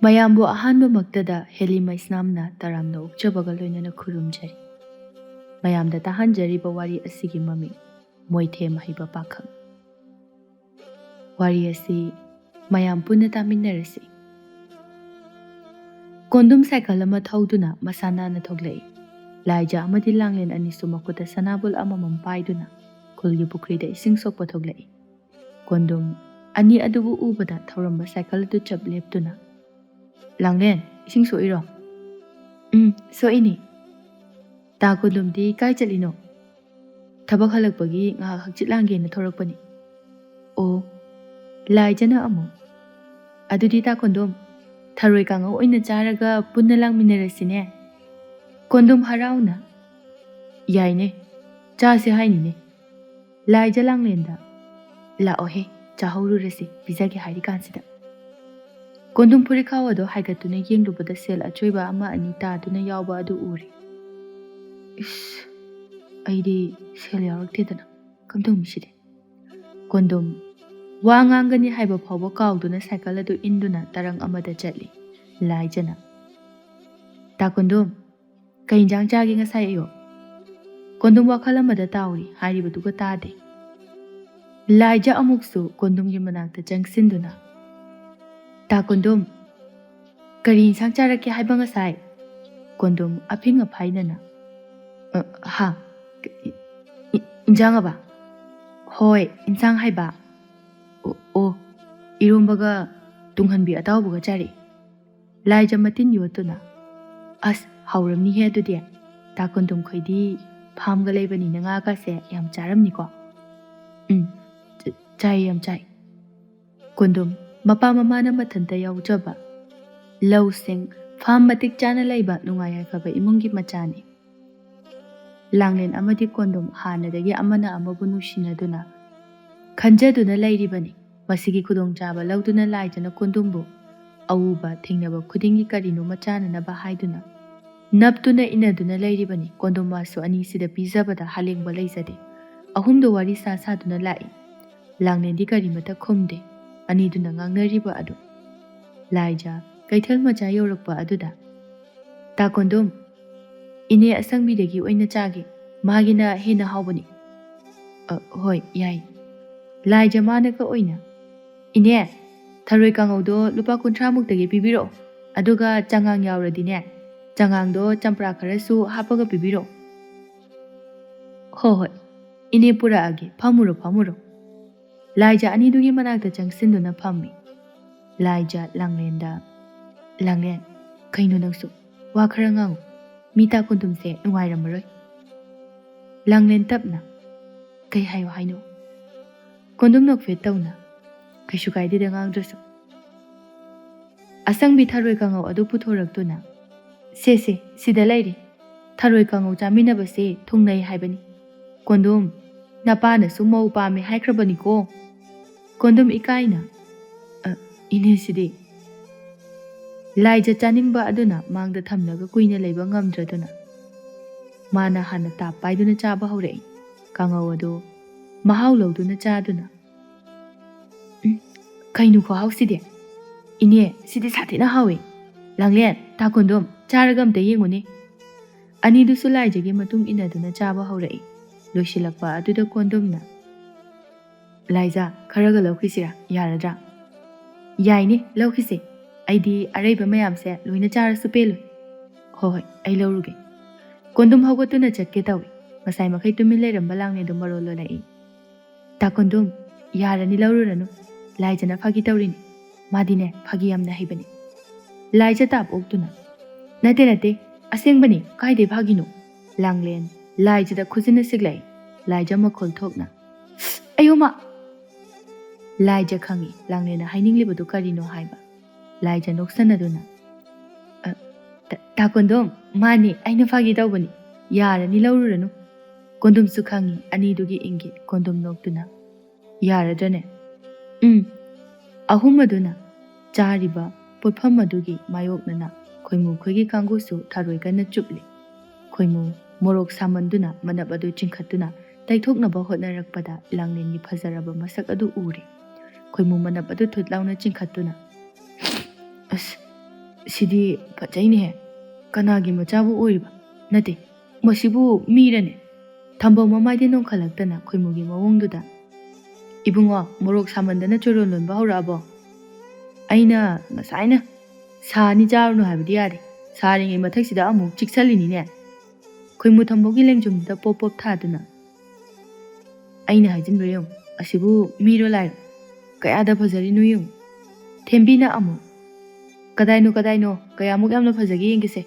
ꯃꯌꯥꯝꯕꯨ ꯑꯍꯥꯟꯕꯃꯛꯇꯗ ꯍꯦꯂꯤ ꯃꯩꯁꯅꯥꯝꯅ ꯇꯔꯥꯝꯅ ꯑꯣꯛꯆꯕꯒ ꯂꯣꯏꯅꯅ ꯈꯨꯔꯨꯝꯖꯔꯤ꯫ ꯃꯌꯥꯝꯗ ꯇꯥꯍꯟꯖꯔꯤꯕ ꯋꯥꯔꯤ ꯑꯁꯤꯒꯤ ꯃꯃꯤꯡ ꯃꯣꯏꯊꯦꯝ ꯍꯩꯕ ꯄꯥꯈꯪ꯫ ꯋꯥꯔꯤ ꯑꯁꯤ ꯃꯌꯥꯝ ꯄꯨꯟꯅ ꯇꯥꯃꯤꯟꯅꯔꯁꯤ꯫ ꯀꯣꯟꯗꯨꯝ ꯁꯥꯏꯀꯜ ꯑꯃ ꯊꯧꯗꯨꯅ ꯃꯁꯥ ꯅꯥꯟꯅ ꯊꯣꯛꯂꯛꯏ꯫ ꯂꯥꯏꯖ ꯑꯃꯗꯤ ꯂꯥꯡꯂꯦꯟ ꯑꯅꯤꯁꯨ ꯃꯈꯨꯠꯇ ꯁꯅꯥꯕꯨꯜ ꯑꯃꯃꯝ ꯄꯥꯏꯗꯨꯅ ꯈꯨꯜꯒꯤ ꯄꯨꯈ꯭ꯔꯤꯗ ꯏꯁꯤꯡ ꯁꯣꯛꯄ ꯊꯣꯛꯂꯛꯏ꯫ ꯀꯣꯟꯗꯨꯝ ꯑꯅꯤ ꯑꯗꯨꯕꯨ ꯎꯕꯗ ꯊꯧꯔꯝꯕ ꯁꯥꯏꯀꯜ ꯑꯗꯨ ꯆꯞ ꯂꯦꯞꯇꯨꯅ, "ꯂꯥꯡꯂꯦꯟ, ꯏꯁꯤꯡ ꯁꯣꯛꯏꯔꯣ?" "ꯁꯣꯛꯏꯅꯤ." "ꯇꯥ ꯀꯣꯟꯗꯨꯝꯗꯤ ꯀꯥꯏ ꯆꯠꯂꯤꯅꯣ?" "ꯊꯕꯛ ꯍꯜꯂꯛꯄꯒꯤ ꯉꯥꯏꯍꯥꯛ ꯍꯛꯆꯤꯠ ꯂꯥꯡꯒꯦꯅ ꯊꯣꯔꯛꯄꯅꯤ." "ꯑꯣ." ꯂꯥꯏꯖꯅ ꯑꯃꯨꯛ, "ꯑꯗꯨꯗꯤ ꯇꯥ ꯀꯣꯟꯗꯨꯝ, ꯊꯔꯣꯏ ꯀꯥꯡꯉꯧ ꯑꯣꯏꯅ ꯆꯥꯔꯒ ꯄꯨꯟꯅ ꯂꯥꯡꯃꯤꯟꯅꯔꯁꯤꯅꯦ." ꯀꯣꯟꯗꯨꯝ ꯍꯔꯥꯎꯅ, "ꯌꯥꯏꯅꯦ, ꯆꯥꯁꯦ ꯍꯥꯏꯅꯤꯅꯦ." ꯂꯥꯏꯖ ꯂꯥꯡꯂꯦꯟꯗ, "ꯂꯥꯛꯑꯣꯍꯦ, ꯆꯥꯍꯧꯔꯨꯔꯁꯤ ꯄꯤꯖꯒꯦ ꯍꯥꯏꯔꯤꯀꯥꯟꯁꯤꯗ." ꯀꯣꯟꯗꯨꯝ ꯐꯨꯔꯤꯠꯈꯥꯎ ꯑꯗꯨ ꯍꯥꯏꯒꯠꯇꯨꯅ ꯌꯦꯡꯂꯨꯕꯗ ꯁꯦꯜ ꯑꯆꯣꯏꯕ ꯑꯃ ꯑꯅꯤ ꯇꯥꯗꯨꯅ ꯌꯥꯎꯕ ꯑꯗꯨ ꯎꯔꯦ꯫ "ꯏꯁ, ꯑꯩꯗꯤ ꯁꯦꯜ ꯌꯥꯎꯔꯛꯇꯦꯗꯅ, ꯀꯝꯗꯧꯅꯤ?" ꯀꯣꯟꯗꯨꯝ ꯋꯥ ꯉꯥꯡꯒꯅꯤ ꯍꯥꯏꯕ ꯐꯥꯎꯕ ꯀꯥꯎꯗꯨꯅ ꯁꯥꯏꯀꯜ ꯑꯗꯨ ꯏꯟꯗꯨꯅ ꯇꯔꯪ ꯑꯃꯗ ꯆꯠꯂꯤ꯫ ꯂꯥꯏꯖꯅ, "ꯇꯥ ꯀꯣꯟꯗꯨꯝ, ꯀꯩ ꯏꯟꯖꯥꯡ ꯆꯥꯒꯦ ꯉꯁꯥꯏ ꯑꯌꯨꯛ?" ꯀꯣꯟꯗꯨꯝ ꯋꯥꯈꯜ ꯑꯃꯗ ꯇꯥꯎꯔꯤ, ꯍꯥꯏꯔꯤꯕꯗꯨꯒ ꯇꯥꯗꯦ꯫ ꯂꯥꯏꯖ ꯑꯃꯨꯛꯁꯨ ꯀꯣꯟꯗꯨꯝꯒꯤ ꯃꯅꯥꯛꯇ ꯆꯪꯁꯤꯟꯗꯨꯅ, "ꯇꯥ ꯀꯣꯟꯗꯨꯝ, ꯀꯔꯤ ꯏꯟꯁꯥꯡ ꯆꯥꯔꯛꯀꯦ ꯍꯥꯏꯕ ꯉꯁꯥꯏ?" ꯀꯣꯟꯗꯨꯝ ꯑꯐꯤꯡ ꯑꯐꯥꯏꯅꯅ, "ꯍꯥ, ꯏꯟꯖꯥꯡ ꯑꯕ?" "ꯍꯣꯏ, ꯏꯟꯁꯥꯡ ꯍꯥꯏꯕ." "ꯑꯣ, ꯏꯔꯣꯝꯕꯒ ꯇꯨꯡꯍꯟꯕꯤ ꯑꯇꯥꯎꯕꯒ ꯆꯥꯔꯛꯏ." ꯂꯥꯏꯖ ꯃꯇꯤꯟ ꯌꯣꯠꯇꯨꯅ, "ꯑꯁ, ꯍꯥꯎꯔꯝꯅꯤꯍꯦ ꯑꯗꯨꯗꯤ. ꯇꯥ ꯀꯣꯟꯗꯨꯝ ꯈꯣꯏꯗꯤ ꯐꯥꯝꯒ ꯂꯩꯕꯅꯤꯅ ꯉꯥꯒꯁꯦ ꯌꯥꯝ ꯆꯥꯔꯝꯅꯤꯀꯣ?" "ꯆꯥꯏ, ꯌꯥꯝ ꯆꯥꯏ." ꯀꯣꯟꯗꯨꯝ ꯃꯄꯥ ꯃꯃꯥꯅ ꯃꯊꯟꯇ ꯌꯥꯎꯖꯕ, ꯂꯧꯁꯤꯡ, ꯐꯥꯝ ꯃꯇꯤꯛ ꯆꯥꯅ ꯂꯩꯕ ꯅꯨꯡꯉꯥꯏ ꯌꯥꯏꯐꯕ ꯏꯃꯨꯡꯒꯤ ꯃꯆꯥꯅꯤ꯫ ꯂꯥꯡꯂꯦꯟ ꯑꯃꯗꯤ ꯀꯣꯟꯗꯨꯝ ꯍꯥꯟꯅꯗꯒꯤ ꯑꯃꯅ ꯑꯃꯕꯨ ꯅꯨꯡꯁꯤꯅꯗꯨꯅ, ꯈꯟꯖꯗꯨꯅ ꯂꯩꯔꯤꯕꯅꯤ꯫ ꯃꯁꯤꯒꯤ ꯈꯨꯗꯣꯡꯆꯥꯕ ꯂꯧꯗꯨꯅ ꯂꯥꯏꯖꯅ ꯀꯣꯟꯗꯨꯝꯕꯨ ꯑꯎꯕ ꯊꯦꯡꯅꯕ ꯈꯨꯗꯤꯡꯒꯤ ꯀꯔꯤꯅꯣꯃ ꯆꯥꯅꯅꯕ ꯍꯥꯏꯗꯨꯅ ꯅꯞꯇꯨꯅ ꯏꯟꯅꯗꯨꯅ ꯂꯩꯔꯤꯕꯅꯤ꯫ ꯀꯣꯟꯗꯨꯝ ꯃꯥꯁꯨ ꯑꯅꯤꯁꯤꯗ ꯄꯤꯖꯕꯗ ꯍꯥꯂꯦꯡꯕ ꯂꯩꯖꯗꯦ꯫ ꯑꯍꯨꯝꯗꯣ ꯋꯥꯔꯤ ꯁꯥꯗꯨꯅ ꯂꯥꯛꯏ꯫ ꯂꯥꯡꯂꯦꯟꯗꯤ ꯀꯔꯤꯃꯇ ꯈꯨꯝꯗꯦ, ꯑꯅꯤꯗꯨꯅ ꯉꯥꯡꯅꯔꯤꯕ ꯑꯗꯨ꯫ ꯂꯥꯏꯖ ꯀꯩꯊꯦꯜ ꯃꯆꯥ ꯌꯧꯔꯛꯄ ꯑꯗꯨꯗ, "ꯇꯥ ꯀꯣꯟꯗꯨꯝ, ꯏꯅꯦ ꯑꯁꯪꯕꯤꯗꯒꯤ ꯑꯣꯏꯅ ꯆꯥꯒꯦ, ꯃꯥꯒꯤꯅ ꯍꯦꯟꯅ ꯍꯥꯎꯕꯅꯤ." "ꯍꯣꯏ, ꯌꯥꯏ." ꯂꯥꯏꯖ ꯃꯥꯅꯒ ꯑꯣꯏꯅ, "ꯏꯅꯦ, ꯊꯔꯣꯏ ꯀꯥꯡꯉꯧꯗꯣ ꯂꯨꯄꯥ 50ꯃꯨꯛꯇꯒꯤ ꯄꯤꯕꯤꯔꯛꯑꯣ, ꯑꯗꯨꯒ ꯆꯉꯥꯡ ꯌꯥꯎꯔꯗꯤꯅꯦ, ꯆꯉꯥꯡꯗꯣ ꯆꯝꯄ꯭ꯔꯥ ꯈꯔꯁꯨ ꯍꯥꯞꯄꯒ ꯄꯤꯕꯤꯔꯛꯑꯣ." "ꯍꯣꯏ, ꯏꯅꯦ ꯄꯨꯔꯛꯑꯒꯦ, ꯐꯝꯃꯨꯔꯣ ꯐꯝꯃꯨꯔꯣ." ꯂꯥꯏꯖ ꯑꯅꯤꯗꯨꯒꯤ ꯃꯅꯥꯛꯇ ꯆꯪꯁꯤꯟꯗꯨꯅ ꯐꯝꯃꯤ꯫ ꯂꯥꯏꯖ ꯂꯥꯡꯂꯦꯟꯗ, "ꯂꯥꯡꯂꯦꯟ, ꯀꯩꯅꯣ ꯅꯪꯁꯨ? ꯋꯥ ꯈꯔ ꯉꯥꯡꯉꯨ, ꯃꯤ ꯇꯥ ꯀꯣꯟꯗꯨꯝꯁꯦ ꯅꯨꯡꯉꯥꯏꯔꯝꯃꯔꯣꯏ." ꯂꯥꯡꯂꯦꯟ ꯇꯞꯅ, "ꯀꯩ ꯍꯥꯏꯌꯣ ꯍꯥꯏꯅꯣ?" ꯀꯣꯟꯗꯨꯝ ꯅꯣꯛꯐꯦꯠ ꯇꯧꯅ, "ꯀꯩꯁꯨ ꯀꯥꯏꯗꯦꯗ ꯉꯥꯡꯗ꯭ꯔꯁꯨ." ꯑꯁꯪꯕꯤ ꯊꯔꯣꯏ ꯀꯥꯡꯉꯧ ꯑꯗꯨ ꯄꯨꯊꯣꯔꯛꯇꯨꯅ, "ꯁꯦ, ꯁꯤꯗ ꯂꯩꯔꯦ. ꯊꯔꯣꯏ ꯀꯥꯡꯉꯧ ꯆꯥꯃꯤꯟꯅꯕꯁꯦ ꯊꯨꯡꯅꯩ ꯍꯥꯏꯕꯅꯤ. ꯀꯣꯟꯗꯨꯝ, ꯅꯄꯥꯅꯁꯨ ꯃꯧ ꯄꯥꯝꯃꯦ ꯍꯥꯏꯈ꯭ꯔꯕꯅꯤꯀꯣ." ꯀꯣꯟꯗꯨꯝ ꯏꯀꯥꯏꯅ, "ꯏꯅꯦꯁꯤꯗꯤ." ꯂꯥꯏꯖ ꯆꯥꯅꯤꯡꯕ ꯑꯗꯨꯅ ꯃꯥꯡꯗ ꯊꯝꯂꯒ ꯀꯨꯏꯅ ꯂꯩꯕ ꯉꯝꯗ꯭ꯔꯗꯨꯅ, ꯃꯥꯅ ꯍꯥꯟꯅ ꯇꯥꯞ ꯄꯥꯏꯗꯨꯅ ꯆꯥꯕ ꯍꯧꯔꯛꯏ꯫ ꯀꯥꯡꯉꯧ ꯑꯗꯨ ꯃꯍꯥꯎ ꯂꯧꯗꯨꯅ ꯆꯥꯗꯨꯅ, "ꯀꯩꯅꯣ ꯈꯨꯍꯥꯎꯁꯤꯗꯤ! ꯏꯅꯦ, ꯁꯤꯗꯤ ꯁꯥꯊꯤꯅ ꯍꯥꯎꯏ. ꯂꯥꯡꯂꯦꯟ, ꯇꯥ ꯀꯣꯟꯗꯨꯝ, ꯆꯥꯔꯒ ꯑꯝꯇ ꯌꯦꯡꯉꯨꯅꯦ." ꯑꯅꯤꯗꯨꯁꯨ ꯂꯥꯏꯖꯒꯤ ꯃꯇꯨꯡ ꯏꯟꯅꯗꯨꯅ ꯆꯥꯕ ꯍꯧꯔꯛꯏ꯫ ꯂꯣꯏꯁꯤꯜꯂꯛꯄ ꯑꯗꯨꯗ ꯀꯣꯟꯗꯨꯝꯅ, "ꯂꯥꯏꯖ, ꯈꯔꯒ ꯂꯧꯈꯤꯁꯤꯔꯥ, ꯌꯥꯔꯗ꯭ꯔꯥ?" "ꯌꯥꯏꯅꯦ, ꯂꯧꯈꯤꯁꯦ. ꯑꯩꯗꯤ ꯑꯔꯩꯕ ꯃꯌꯥꯝꯁꯦ ꯂꯣꯏꯅ ꯆꯥꯔꯁꯨ ꯄꯦꯜꯂꯣꯏ." "ꯍꯣꯏ, ꯑꯩ ꯂꯧꯔꯨꯒꯦ." ꯀꯣꯟꯗꯨꯝ ꯍꯧꯒꯠꯇꯨꯅ ꯆꯠꯀꯦ ꯇꯧꯏ꯫ ꯉꯁꯥꯏ ꯃꯈꯩ ꯇꯨꯃꯤꯟ ꯂꯩꯔꯝꯕ ꯂꯥꯡꯂꯦꯟꯗꯨ ꯃꯔꯣꯜ ꯂꯣꯜꯂꯛꯏ꯫ "ꯇꯥ ꯀꯣꯟꯗꯨꯝ, ꯌꯥꯔꯅꯤ, ꯂꯧꯔꯨꯔꯅꯨ. ꯂꯥꯏꯖꯅ ꯐꯥꯒꯤ ꯇꯧꯔꯤꯅꯤ. ꯃꯥꯗꯤꯅꯦ, ꯐꯥꯒꯤ ꯌꯥꯝꯅ ꯍꯩꯕꯅꯤ." ꯂꯥꯏꯖ ꯇꯥꯞ ꯑꯣꯛꯇꯨꯅ, "ꯅꯠꯇꯦ, ꯑꯁꯦꯡꯕꯅꯤ, ꯀꯥꯏꯗꯩ ꯐꯥꯒꯤꯅꯣ?" ꯂꯥꯡꯂꯦꯟ ꯂꯥꯏꯖꯗ ꯈꯨꯖꯤꯟꯅ ꯁꯤꯛꯂꯛꯏ꯫ ꯂꯥꯏꯖ ꯃꯈꯣꯜ ꯊꯣꯛꯅ, "ꯑꯌꯣꯃꯥ!" ꯂꯥꯏꯖ ꯈꯪꯏ ꯂꯥꯡꯂꯦꯟꯅ ꯍꯥꯏꯅꯤꯡꯂꯤꯕꯗꯨ ꯀꯔꯤꯅꯣ ꯍꯥꯏꯕ꯫ ꯂꯥꯏꯖ ꯅꯣꯛꯁꯟꯅꯗꯨꯅ, "ꯇꯥ ꯀꯣꯟꯗꯨꯝ, ꯃꯥꯅꯤ, ꯑꯩꯅ ꯐꯥꯒꯤ ꯇꯧꯕꯅꯤ. ꯌꯥꯔꯅꯤ, ꯂꯧꯔꯨꯔꯅꯨ." ꯀꯣꯟꯗꯨꯝꯁꯨ ꯈꯪꯏ ꯑꯅꯤꯗꯨꯒꯤ ꯏꯪꯒꯤꯠ꯫ ꯀꯣꯟꯗꯨꯝ ꯅꯣꯛꯇꯨꯅ, "ꯌꯥꯔꯗ꯭ꯔꯅꯦ?" ꯑꯍꯨꯝ ꯑꯗꯨꯅ ꯆꯥꯔꯤꯕ ꯄꯣꯠꯐꯝ ꯑꯗꯨꯒꯤ ꯃꯥꯌꯣꯛꯅꯅ ꯈꯣꯏꯃꯨ ꯈꯣꯏꯒꯤ ꯀꯥꯡꯕꯨꯁꯨ ꯊꯔꯣꯏ ꯀꯟꯅ ꯆꯨꯞꯂꯤ꯫ ꯈꯣꯏꯃꯨ ꯃꯣꯔꯣꯛ ꯁꯥꯃꯟꯗꯨꯅ ꯃꯅꯞ ꯑꯗꯨ ꯆꯤꯡꯈꯠꯇꯨꯅ ꯇꯩꯊꯣꯛꯅꯕ ꯍꯣꯠꯅꯔꯛꯄꯗ ꯂꯥꯡꯂꯦꯟꯒꯤ ꯐꯖꯔꯕ ꯃꯁꯛ ꯑꯗꯨ ꯎꯔꯦ꯫ ꯈꯣꯏꯃꯨ ꯃꯅꯞ ꯑꯗꯨ ꯊꯨꯠ ꯂꯥꯎꯅ ꯆꯤꯡꯈꯠꯇꯨꯅ, "ꯑꯁ, Sidi fajainehe. Kanagi machabu oiriba. Nate. Masibu mirane. Thambau mamaide nongkhalaktana khoimugi mawongduda. Ibungo morok samandana choron lonba horabo. Aina ngasaina saani charunu habidi yare. Saringi mathaksida amuk chiksalinine. Khoimu thambaugi lengjumda pop pop thaduna. Aina hajinbra yung asibu miro lai. Kayada phajari nu yung. Thembina amu. Kadaino kaya muk yamna phajagi yengise.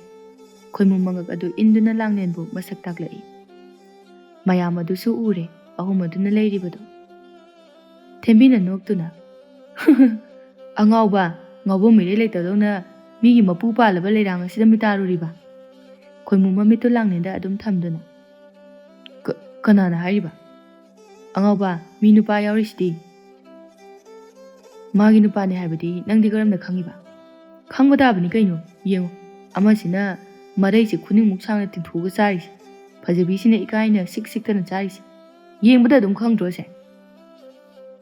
Khoimu mangak adu induna langnenbu masak taklai. Mayam adusu ure ahum aduna leiribadu. Thembina noktuna. Angauba ngaubo mire leitadona migi mapu palaba leirang asida mitaruriba. Khoimu mamitu langnenda adum thamduna. Kanana hariba. Angauba mi nupa yaurisidi. Magi nupa ne habidi nangdi garamda khangiba. Khangbada abani kaino yengo. Amasina maraisi khuningmuk sangna tinthuga charisi. Phajabisina ikaina siktana charisi. Yengbada adum khangdrose.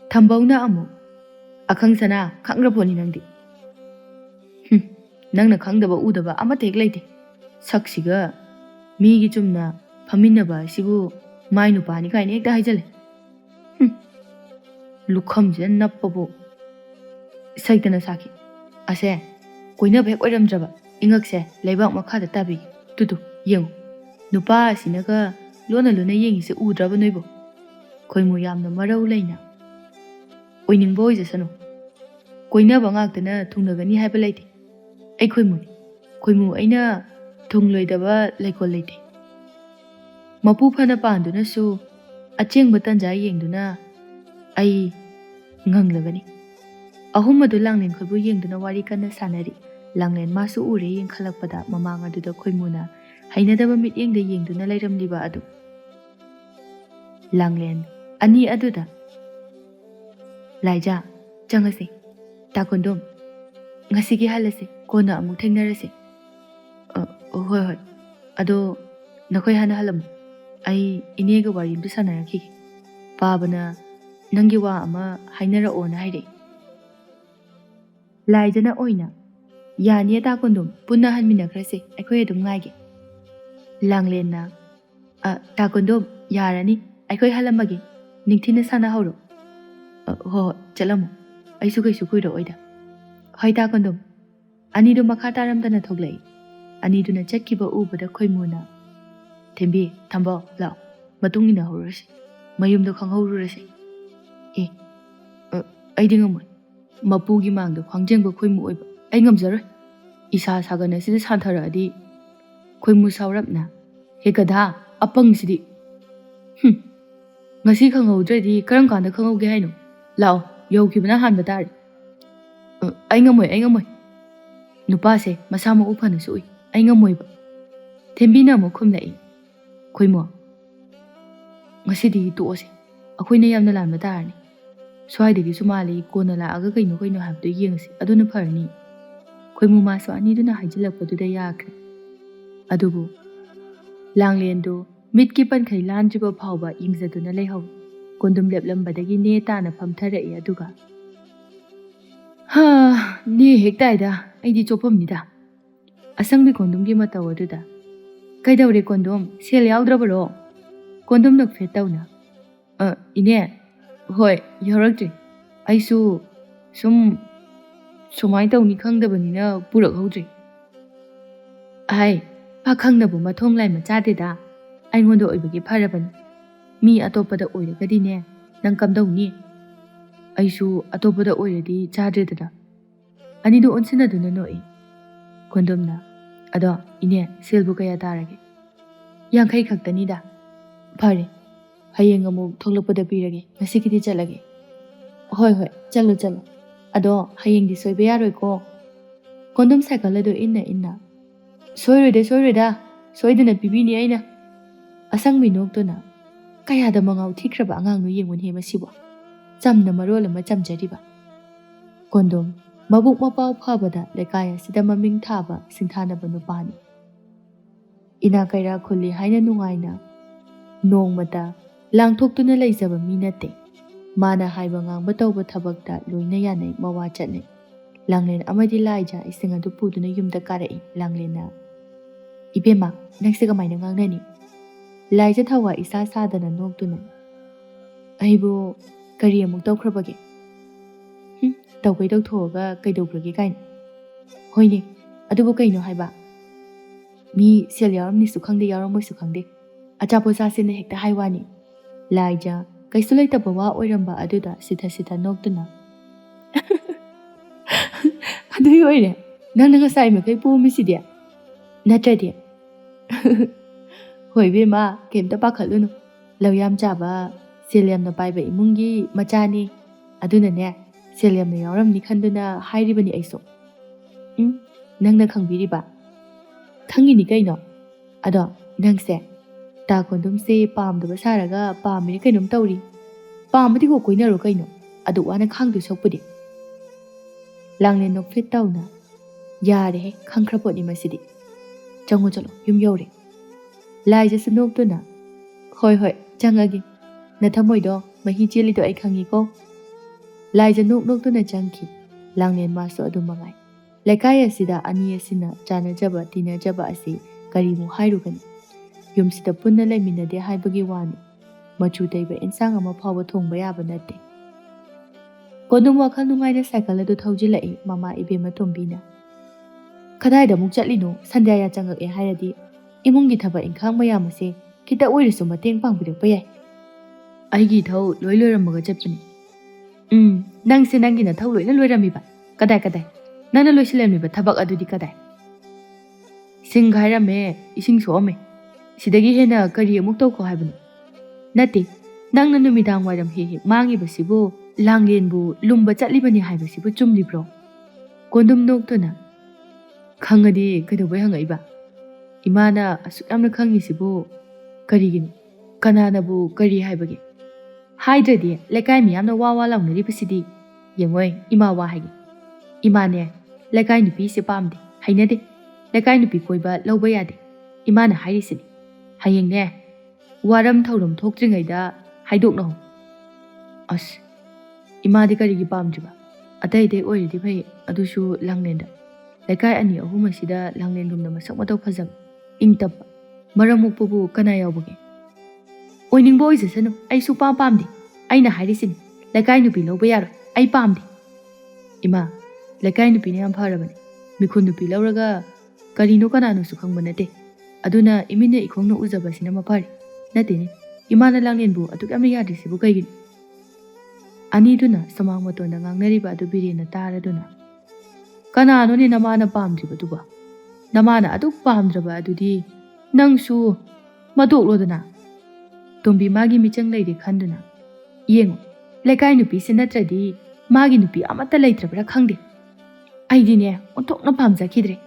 Thambauna amu. Akhangsana khangraponi nangdi. Nangna khangdaba udaba amata hek leite. Saksiga migi chumna phaminaba sibu mai nupani kaina ekta haijale. Lukhamjina nappabu. Saitana saki. Ase koinaba hek oiramdraba. Ingakse leibak makhada tabi. Tutu yengo. Nupa asinaga lona yengise udraba noibo. Khoimu yamna marau leina. Oiningba oijasanu. Koinaba ngaktana thungnagani haiba leite. Ai khoimu aina thungloidaba leikol leite. Mapu phana panduna su achengba tanja yengduna ai nganglagani. Ahum adu langlen khoibu yengduna wari kana sanari. Langlen masu ure yengkhalakpada mamang aduda khoimuna hainadaba mit yengda yengduna leiramliba adu. Langlen ani aduda. Laija changase. Takondom. Ngasigi halase kona amuk thengnarase. Hoi. Ado nakhoi hana halam. Ai inega wari amta sanarakhi. Pabana nangi wa ama hainara ona haire. Laijana oina. Yani takondom punna hanminakrase aikhoi adum ngaige. Langlen na takondom yarani aikhoi halamage ningthina sana horo. Chalamu. Aisu kaisu kuiro oida. Hoi takondom. Anidu makha taramdana thoglai. Aniduna chakkiba ubada khoimuna. Thembi thambao lao. Matungina horase. Mayumda khanghaururase. Aidi ngamoi. Mapugi mangda khwangjengba khoimu oiba. Ai ngamjaroi. Isa sagana sida santharadi. Khoimu saurapna. Hekadha apang sidi. Ngasi khanghaudredi karam kanda khangauge haino. Lao yaukibana hanba tare. Ai ngamoi. Nupa se masama uphana sui. Ai ngamoiba. Thembina mo khumlai. Khoimo. Ngasidi tuose. Akhoina yamna lanba tarani. Swaidagi sumali kona laaga kaino habdu yengsi aduna pharni. Khoimu maso aniduna haijilakpaduda yakre. Adubu langlendo mitki pankhai lanjiba phawba yingzaduna leihau. Kondum leplambadagi ne tana phamtharai aduga. Ne hektaida aidi chopamnida. Asangbi kondumgi mataw aduda. Kaidawre kondom sel yaudrabaro. Kondom nak fetauna. Ine hoi yarakjri. Aisu sumai tawni khangdabanina purak haudri. Ai pakhangnabu mathong lai machadeda. Aingondo oibagi pharabani. Mi atopada oiragadi ne nang kamdawni. Aisu atopada oiradi chadredada. Anidu onsinaduna noi. Kondomna. Ado ine selbu kaya tarage. Yangkai khaktanida. Phare. Hayeng amuk thoklakpada pirage. Ngasikidi chalage. Hoi chalo. Ado hayeng di soiba yaroi ko. Kondom cycle ado inna. Soireda. Soidana pibini aina. Asangmi noktona. Kayada mangau thikraba angangnu yengun he masibo. Chamna marol ama chamjariba. Kondom mabuk mapau phabada lekaya sida maming thaba singthanaba nupani. Ina kaira khuli haina nungaina. Nongmata langthoktuna leijaba mi nate. Mana haiba ngangba tawba thabakta loina yanai mawa chatne. ꯂꯥꯡꯂꯦꯟ ꯑꯃꯗꯤ ꯂꯥꯏꯖꯥ ꯏꯁꯤꯡ ꯑꯗꯨ ꯄꯨꯗꯨꯅ ꯌꯨꯝꯗ ꯀꯥꯔꯛꯏ꯫ ꯂꯥꯡꯂꯦꯟꯅ "ꯏꯕꯦꯝꯃ, ꯅꯪꯁꯦ ꯀꯃꯥꯏꯅ ꯉꯥꯡꯅꯅꯤ?" ꯂꯥꯏꯖꯥ ꯊꯋꯥꯏ ꯏꯁꯥ ꯁꯥꯗꯅ ꯅꯣꯛꯇꯨꯅ "ꯑꯩꯕꯨ ꯀꯔꯤ ꯑꯃꯨꯛ ꯇꯧꯈ꯭ꯔꯕꯒꯦ? ꯇꯧꯒꯩ ꯇꯧꯊꯣꯛꯑꯒ ꯀꯩꯗꯧꯈ꯭ꯔꯒꯦ ꯀꯥꯏꯅ? ꯍꯣꯏꯅꯦ, ꯑꯗꯨꯕꯨ ꯀꯩꯅꯣ ꯍꯥꯏꯕ? ꯃꯤ ꯁꯦꯜ ꯌꯥꯎꯔꯝꯅꯤꯁꯨ ꯈꯪꯗꯦ, ꯌꯥꯎꯔꯝꯃꯣꯏꯁꯨ ꯈꯪꯗꯦ, ꯑꯆꯥꯄꯣꯠ ꯆꯥꯁꯦꯅ ꯍꯦꯛꯇ ꯍꯥꯏ ꯋꯥꯅꯤ." ꯂꯥꯏꯖꯥ ꯀꯩꯁꯨ ꯂꯩꯇꯕ ꯋꯥ ꯑꯣꯏꯔꯝꯕ ꯑꯗꯨꯗ ꯁꯤꯊ ꯅꯣꯛꯇꯨꯅ "ꯑꯗꯨꯏ ꯑꯣꯏꯔꯦ ꯅꯪꯅ ꯉꯁꯥꯏ ꯃꯈꯩ ꯄꯨꯝꯃꯤꯁꯤꯗꯤ? ꯅꯠꯇ꯭ꯔꯗꯤ?" "ꯍꯣꯏ ꯏꯕꯦꯝꯃ, ꯀꯩꯝꯇ ꯄꯥꯈꯠꯂꯨꯅꯨ. ꯂꯧ ꯌꯥꯝ ꯆꯥꯕ, ꯁꯦꯜ ꯌꯥꯝꯅ ꯄꯥꯏꯕ ꯏꯃꯨꯡꯒꯤ ꯃꯆꯥꯅꯤ. ꯑꯗꯨꯅꯅꯦ, ꯁꯦꯜ ꯌꯥꯝꯅ ꯌꯥꯎꯔꯝꯅꯤ ꯈꯟꯗꯨꯅ ꯍꯥꯏꯔꯤꯕꯅꯤ ꯑꯩꯁꯨ." "ꯅꯪꯅ ꯈꯪꯕꯤꯔꯤꯕ?" "ꯈꯪꯉꯤꯅꯤ ꯀꯩꯅꯣ. ꯑꯗꯣ ꯅꯪꯁꯦ ꯇꯥ ꯀꯣꯟꯗꯨꯝꯁꯦ ꯄꯥꯝꯗꯕ ꯁꯥꯔꯒ ꯄꯥꯝꯃꯤꯔ ꯀꯩꯅꯣꯝ ꯇꯧꯔꯤ. ꯄꯥꯝꯃꯗꯤ ꯀꯣꯛ ꯀꯣꯏꯅꯔꯣ ꯀꯩꯅꯣ, ꯑꯗꯨꯛ ꯋꯥꯅ ꯈꯥꯡꯗꯣꯏ ꯁꯔꯨꯛꯄꯨꯗꯤ." ꯂꯥꯡꯂꯦꯟ ꯅꯣꯛꯐꯦꯠ ꯇꯧꯅ "ꯌꯥꯔꯦꯍꯦ, ꯈꯪꯈ꯭ꯔ ꯄꯣꯠꯅꯤ ꯃꯁꯤꯗꯤ. ꯆꯪꯉꯣ ꯆꯠꯂꯣ, ꯌꯨꯝ ꯌꯧꯔꯦ." ꯂꯥꯏꯖꯥꯁꯨ ꯅꯣꯛꯇꯨꯅ "ꯍꯣꯏ ꯍꯣꯏ, ꯆꯪꯉꯒꯦ. ꯅꯊꯝꯃꯣꯏꯗꯣ ꯃꯍꯤ ꯆꯦꯜꯂꯤꯗꯣ ꯑꯩ ꯈꯪꯉꯤꯀꯣ." ꯂꯥꯏꯖꯥ ꯅꯣꯛꯇꯨꯅ ꯆꯪꯈꯤ꯫ ꯂꯥꯡꯂꯦꯟ ꯃꯥꯁꯨ ꯑꯗꯨꯝ ꯃꯉꯥꯏ꯫ ꯂꯩꯀꯥꯏ ꯑꯁꯤꯗ ꯑꯅꯤ ꯑꯁꯤꯅ ꯆꯥꯟꯅꯖꯕ ꯇꯤꯟꯅꯖꯕ ꯑꯁꯤ ꯀꯔꯤꯃꯨꯛ ꯍꯥꯏꯔꯨꯒꯅꯤ? ꯌꯨꯝꯁꯤꯗ ꯄꯨꯟꯅ ꯂꯩꯃꯤꯟꯅꯗꯦ ꯍꯥꯏꯕꯒꯤ ꯋꯥꯅꯤ, ꯃꯆꯨ ꯇꯩꯕ ꯏꯟꯁꯥꯡ ꯑꯃ ꯐꯥꯎꯕ ꯊꯣꯡꯕ ꯌꯥꯕ ꯅꯠꯇꯦ꯫ ꯀꯣꯟꯗꯨꯝ ꯋꯥꯈꯜ ꯅꯨꯡꯉꯥꯏꯅ ꯁꯥꯏꯀꯜ ꯑꯗꯨ ꯊꯧꯖꯤꯜꯂꯛꯏ꯫ ꯃꯃꯥ ꯏꯕꯦꯝꯃ ꯇꯣꯝꯕꯤꯅ "ꯀꯗꯥꯏꯗ ꯑꯃꯨꯛ ꯆꯠꯂꯤꯅꯣ? ꯁꯟꯗ꯭ꯌꯥ ꯆꯪꯉꯛꯑꯦ ꯍꯥꯏꯔꯗꯤ ꯏꯃꯨꯡꯒꯤ ꯊꯕꯛ ꯏꯪꯈꯥꯡ ꯃꯌꯥꯝ ꯑꯁꯦ ꯈꯤꯇ ꯑꯣꯏꯔꯁꯨ ꯃꯇꯦꯡ ꯄꯥꯡꯕꯤꯔꯛꯄ ꯌꯥꯏ." "ꯑꯩꯒꯤ ꯏꯊꯧ ꯂꯣꯏ ꯂꯣꯏꯔꯝꯃꯒ ꯆꯠꯄꯅꯤ." "ꯅꯪꯁꯦ ꯅꯪꯒꯤ ꯅꯊꯧ ꯂꯣꯏꯅ ꯂꯣꯏꯔꯝꯃꯤꯕ? ꯀꯗꯥꯏ? ꯅꯪꯅ ꯂꯣꯏꯁꯤꯜꯂꯝꯃꯤꯕ ꯊꯕꯛ ꯑꯗꯨꯗꯤ ꯀꯗꯥꯏ?" "ꯁꯤꯡ ꯈꯥꯏꯔꯝꯃꯦ, ꯏꯁꯤꯡ ꯁꯣꯛꯑꯝꯃꯦ. ꯁꯤꯗꯒꯤ ꯍꯦꯟꯅ ꯀꯔꯤ ꯑꯃꯨꯛ ꯇꯧꯈꯣ ꯍꯥꯏꯕꯅꯣ?" "ꯅꯠꯇꯦ, ꯅꯪꯅ ꯅꯨꯃꯤꯗꯥꯡ ꯋꯥꯏꯔꯝ ꯍꯦꯛ ꯍꯦꯛ ꯃꯥꯡꯉꯤꯕꯁꯤꯕꯨ ꯂꯥꯡꯂꯦꯟꯕꯨ ꯂꯨꯝꯕ ꯆꯠꯂꯤꯕꯅꯤ ꯍꯥꯏꯕꯁꯤꯕꯨ ꯆꯨꯝꯂꯤꯕ꯭ꯔꯣ?" ꯀꯣꯟꯗꯨꯝ ꯅꯣꯛꯇꯨꯅ "ꯈꯪꯉꯗꯤ ꯀꯩꯗꯧꯕꯩ ꯍꯪꯉꯛꯏꯕ? ꯏꯃꯥꯅ ꯑꯁꯨꯛ ꯌꯥꯝꯅ ꯈꯪꯉꯤꯁꯤꯕꯨ ꯀꯔꯤꯒꯤꯅꯣ? ꯀꯅꯥꯅꯕꯨ ꯀꯔꯤ ꯍꯥꯏꯕꯒꯦ? ꯍꯥꯏꯗ꯭ꯔꯗꯤ ꯂꯩꯀꯥꯏ ꯃꯤꯌꯥꯝꯅ ꯋꯥ ꯂꯥꯎꯅꯔꯤꯕꯁꯤꯗꯤ. ꯌꯦꯡꯉꯣꯏ, ꯏꯃꯥ ꯋꯥ ꯍꯥꯏꯒꯦ. ꯏꯃꯥꯅꯦ, ꯂꯩꯀꯥꯏ ꯅꯨꯄꯤꯁꯦ ꯄꯥꯝꯗꯦ, ꯍꯩꯅꯗꯦ. ꯂꯩꯀꯥꯏ ꯅꯨꯄꯤ ꯀꯣꯏꯕ ꯂꯧꯕ ꯌꯥꯗꯦ. ꯏꯃꯥꯅ ꯍꯥꯏꯔꯤꯁꯤꯅꯤ. ꯍꯌꯦꯡꯅꯦ, ꯋꯥꯔꯝ ꯊꯧꯔꯝ ꯊꯣꯛꯇ꯭ꯔꯤꯉꯩꯗ ꯍꯥꯏꯗꯣꯛꯅꯍꯧ." "ꯑꯁ, ꯏꯃꯥꯗꯤ ꯀꯔꯤꯒꯤ ꯄꯥꯝꯗ꯭ꯔꯤꯕ? ꯑꯇꯩ ꯑꯣꯏꯔꯗꯤ ꯐꯩ, ꯑꯗꯨꯁꯨ ꯂꯥꯡꯂꯦꯟꯗ. ꯂꯩꯀꯥꯏ ꯑꯅꯤ ꯑꯍꯨꯝ ꯑꯁꯤꯗ ꯂꯥꯡꯂꯦꯟꯒꯨꯝꯅ ꯃꯁꯛ ꯃꯇꯧ ꯐꯖꯕ, ꯏꯪ ꯇꯞꯄ, ꯃꯔꯝ ꯃꯣꯛꯄꯕꯨ ꯀꯅꯥ ꯌꯥꯎꯕꯒꯦ? ꯑꯣꯏꯅꯤꯡꯕ ꯑꯣꯏꯖꯁꯅꯨ, ꯑꯩ ꯁꯨꯛꯄꯥꯝ ꯄꯥꯝꯗꯦ. ꯑꯩꯅ ꯍꯥꯏꯔꯤꯁꯤꯅꯤ, ꯂꯩꯀꯥꯏ ꯅꯨꯄꯤ ꯂꯧꯕ ꯌꯥꯔꯣꯏ, ꯑꯩ ꯄꯥꯝꯗꯦ." "ꯏꯃꯥ, ꯂꯩꯀꯥꯏ ꯅꯨꯄꯤꯅ ꯌꯥꯝ ꯐꯔꯕꯅꯤ. ꯃꯤꯈꯨꯟ ꯅꯨꯄꯤ ꯂꯧꯔꯒ ꯀꯔꯤꯅꯣ ꯀꯅꯥꯅꯣꯁꯨ ꯈꯪꯕ ꯅꯠꯇꯦ. ꯑꯗꯨꯅ ꯏꯃꯤꯠꯅ ꯏꯈꯣꯡꯅ ꯎꯖꯕꯁꯤꯅ ꯃꯐꯔꯦ. ꯅꯠꯇꯦꯅꯦ, ꯏꯃꯥꯅ ꯂꯥꯡꯂꯦꯟꯕꯨ ꯑꯗꯨꯛ ꯌꯥꯝꯅ ꯌꯥꯗ꯭ꯔꯤꯁꯤꯕꯨ ꯀꯩꯒꯤꯅꯣ?" ꯑꯅꯤꯗꯨꯅ ꯁꯨꯃꯥꯡ ꯃꯇꯣꯟꯗ ꯉꯥꯡꯅꯔꯤꯕ ꯑꯗꯨ ꯕꯤꯔꯦꯟꯅ ꯇꯥꯔꯗꯨꯅ "ꯀꯅꯥꯅꯣꯅꯦ ꯅꯃꯥꯅ ꯄꯥꯝꯗ꯭ꯔꯤꯕꯗꯨꯕ? ꯅꯃꯥꯅ ꯑꯗꯨꯛ ꯄꯥꯝꯗ꯭ꯔꯕ ꯑꯗꯨꯗꯤ ꯅꯪꯁꯨ ꯃꯗꯣꯛꯂꯣꯗꯅ." ꯇꯣꯝꯕꯤ ꯃꯥꯒꯤ ꯃꯤꯆꯪ ꯂꯩꯔꯦ ꯈꯟꯗꯨꯅ "ꯌꯦꯡꯉꯨ, ꯂꯩꯀꯥꯏ ꯅꯨꯄꯤꯁꯤ ꯅꯠꯇ꯭ꯔꯗꯤ ꯃꯥꯒꯤ ꯅꯨꯄꯤ ꯑꯃꯠꯇ ꯂꯩꯇ꯭ꯔꯕ꯭ꯔꯥ ꯈꯪꯗꯦ. ꯑꯩꯗꯤꯅꯦ ꯑꯣꯟꯊꯣꯛꯅ ꯄꯥꯝꯖꯈꯤꯗ꯭ꯔꯦ."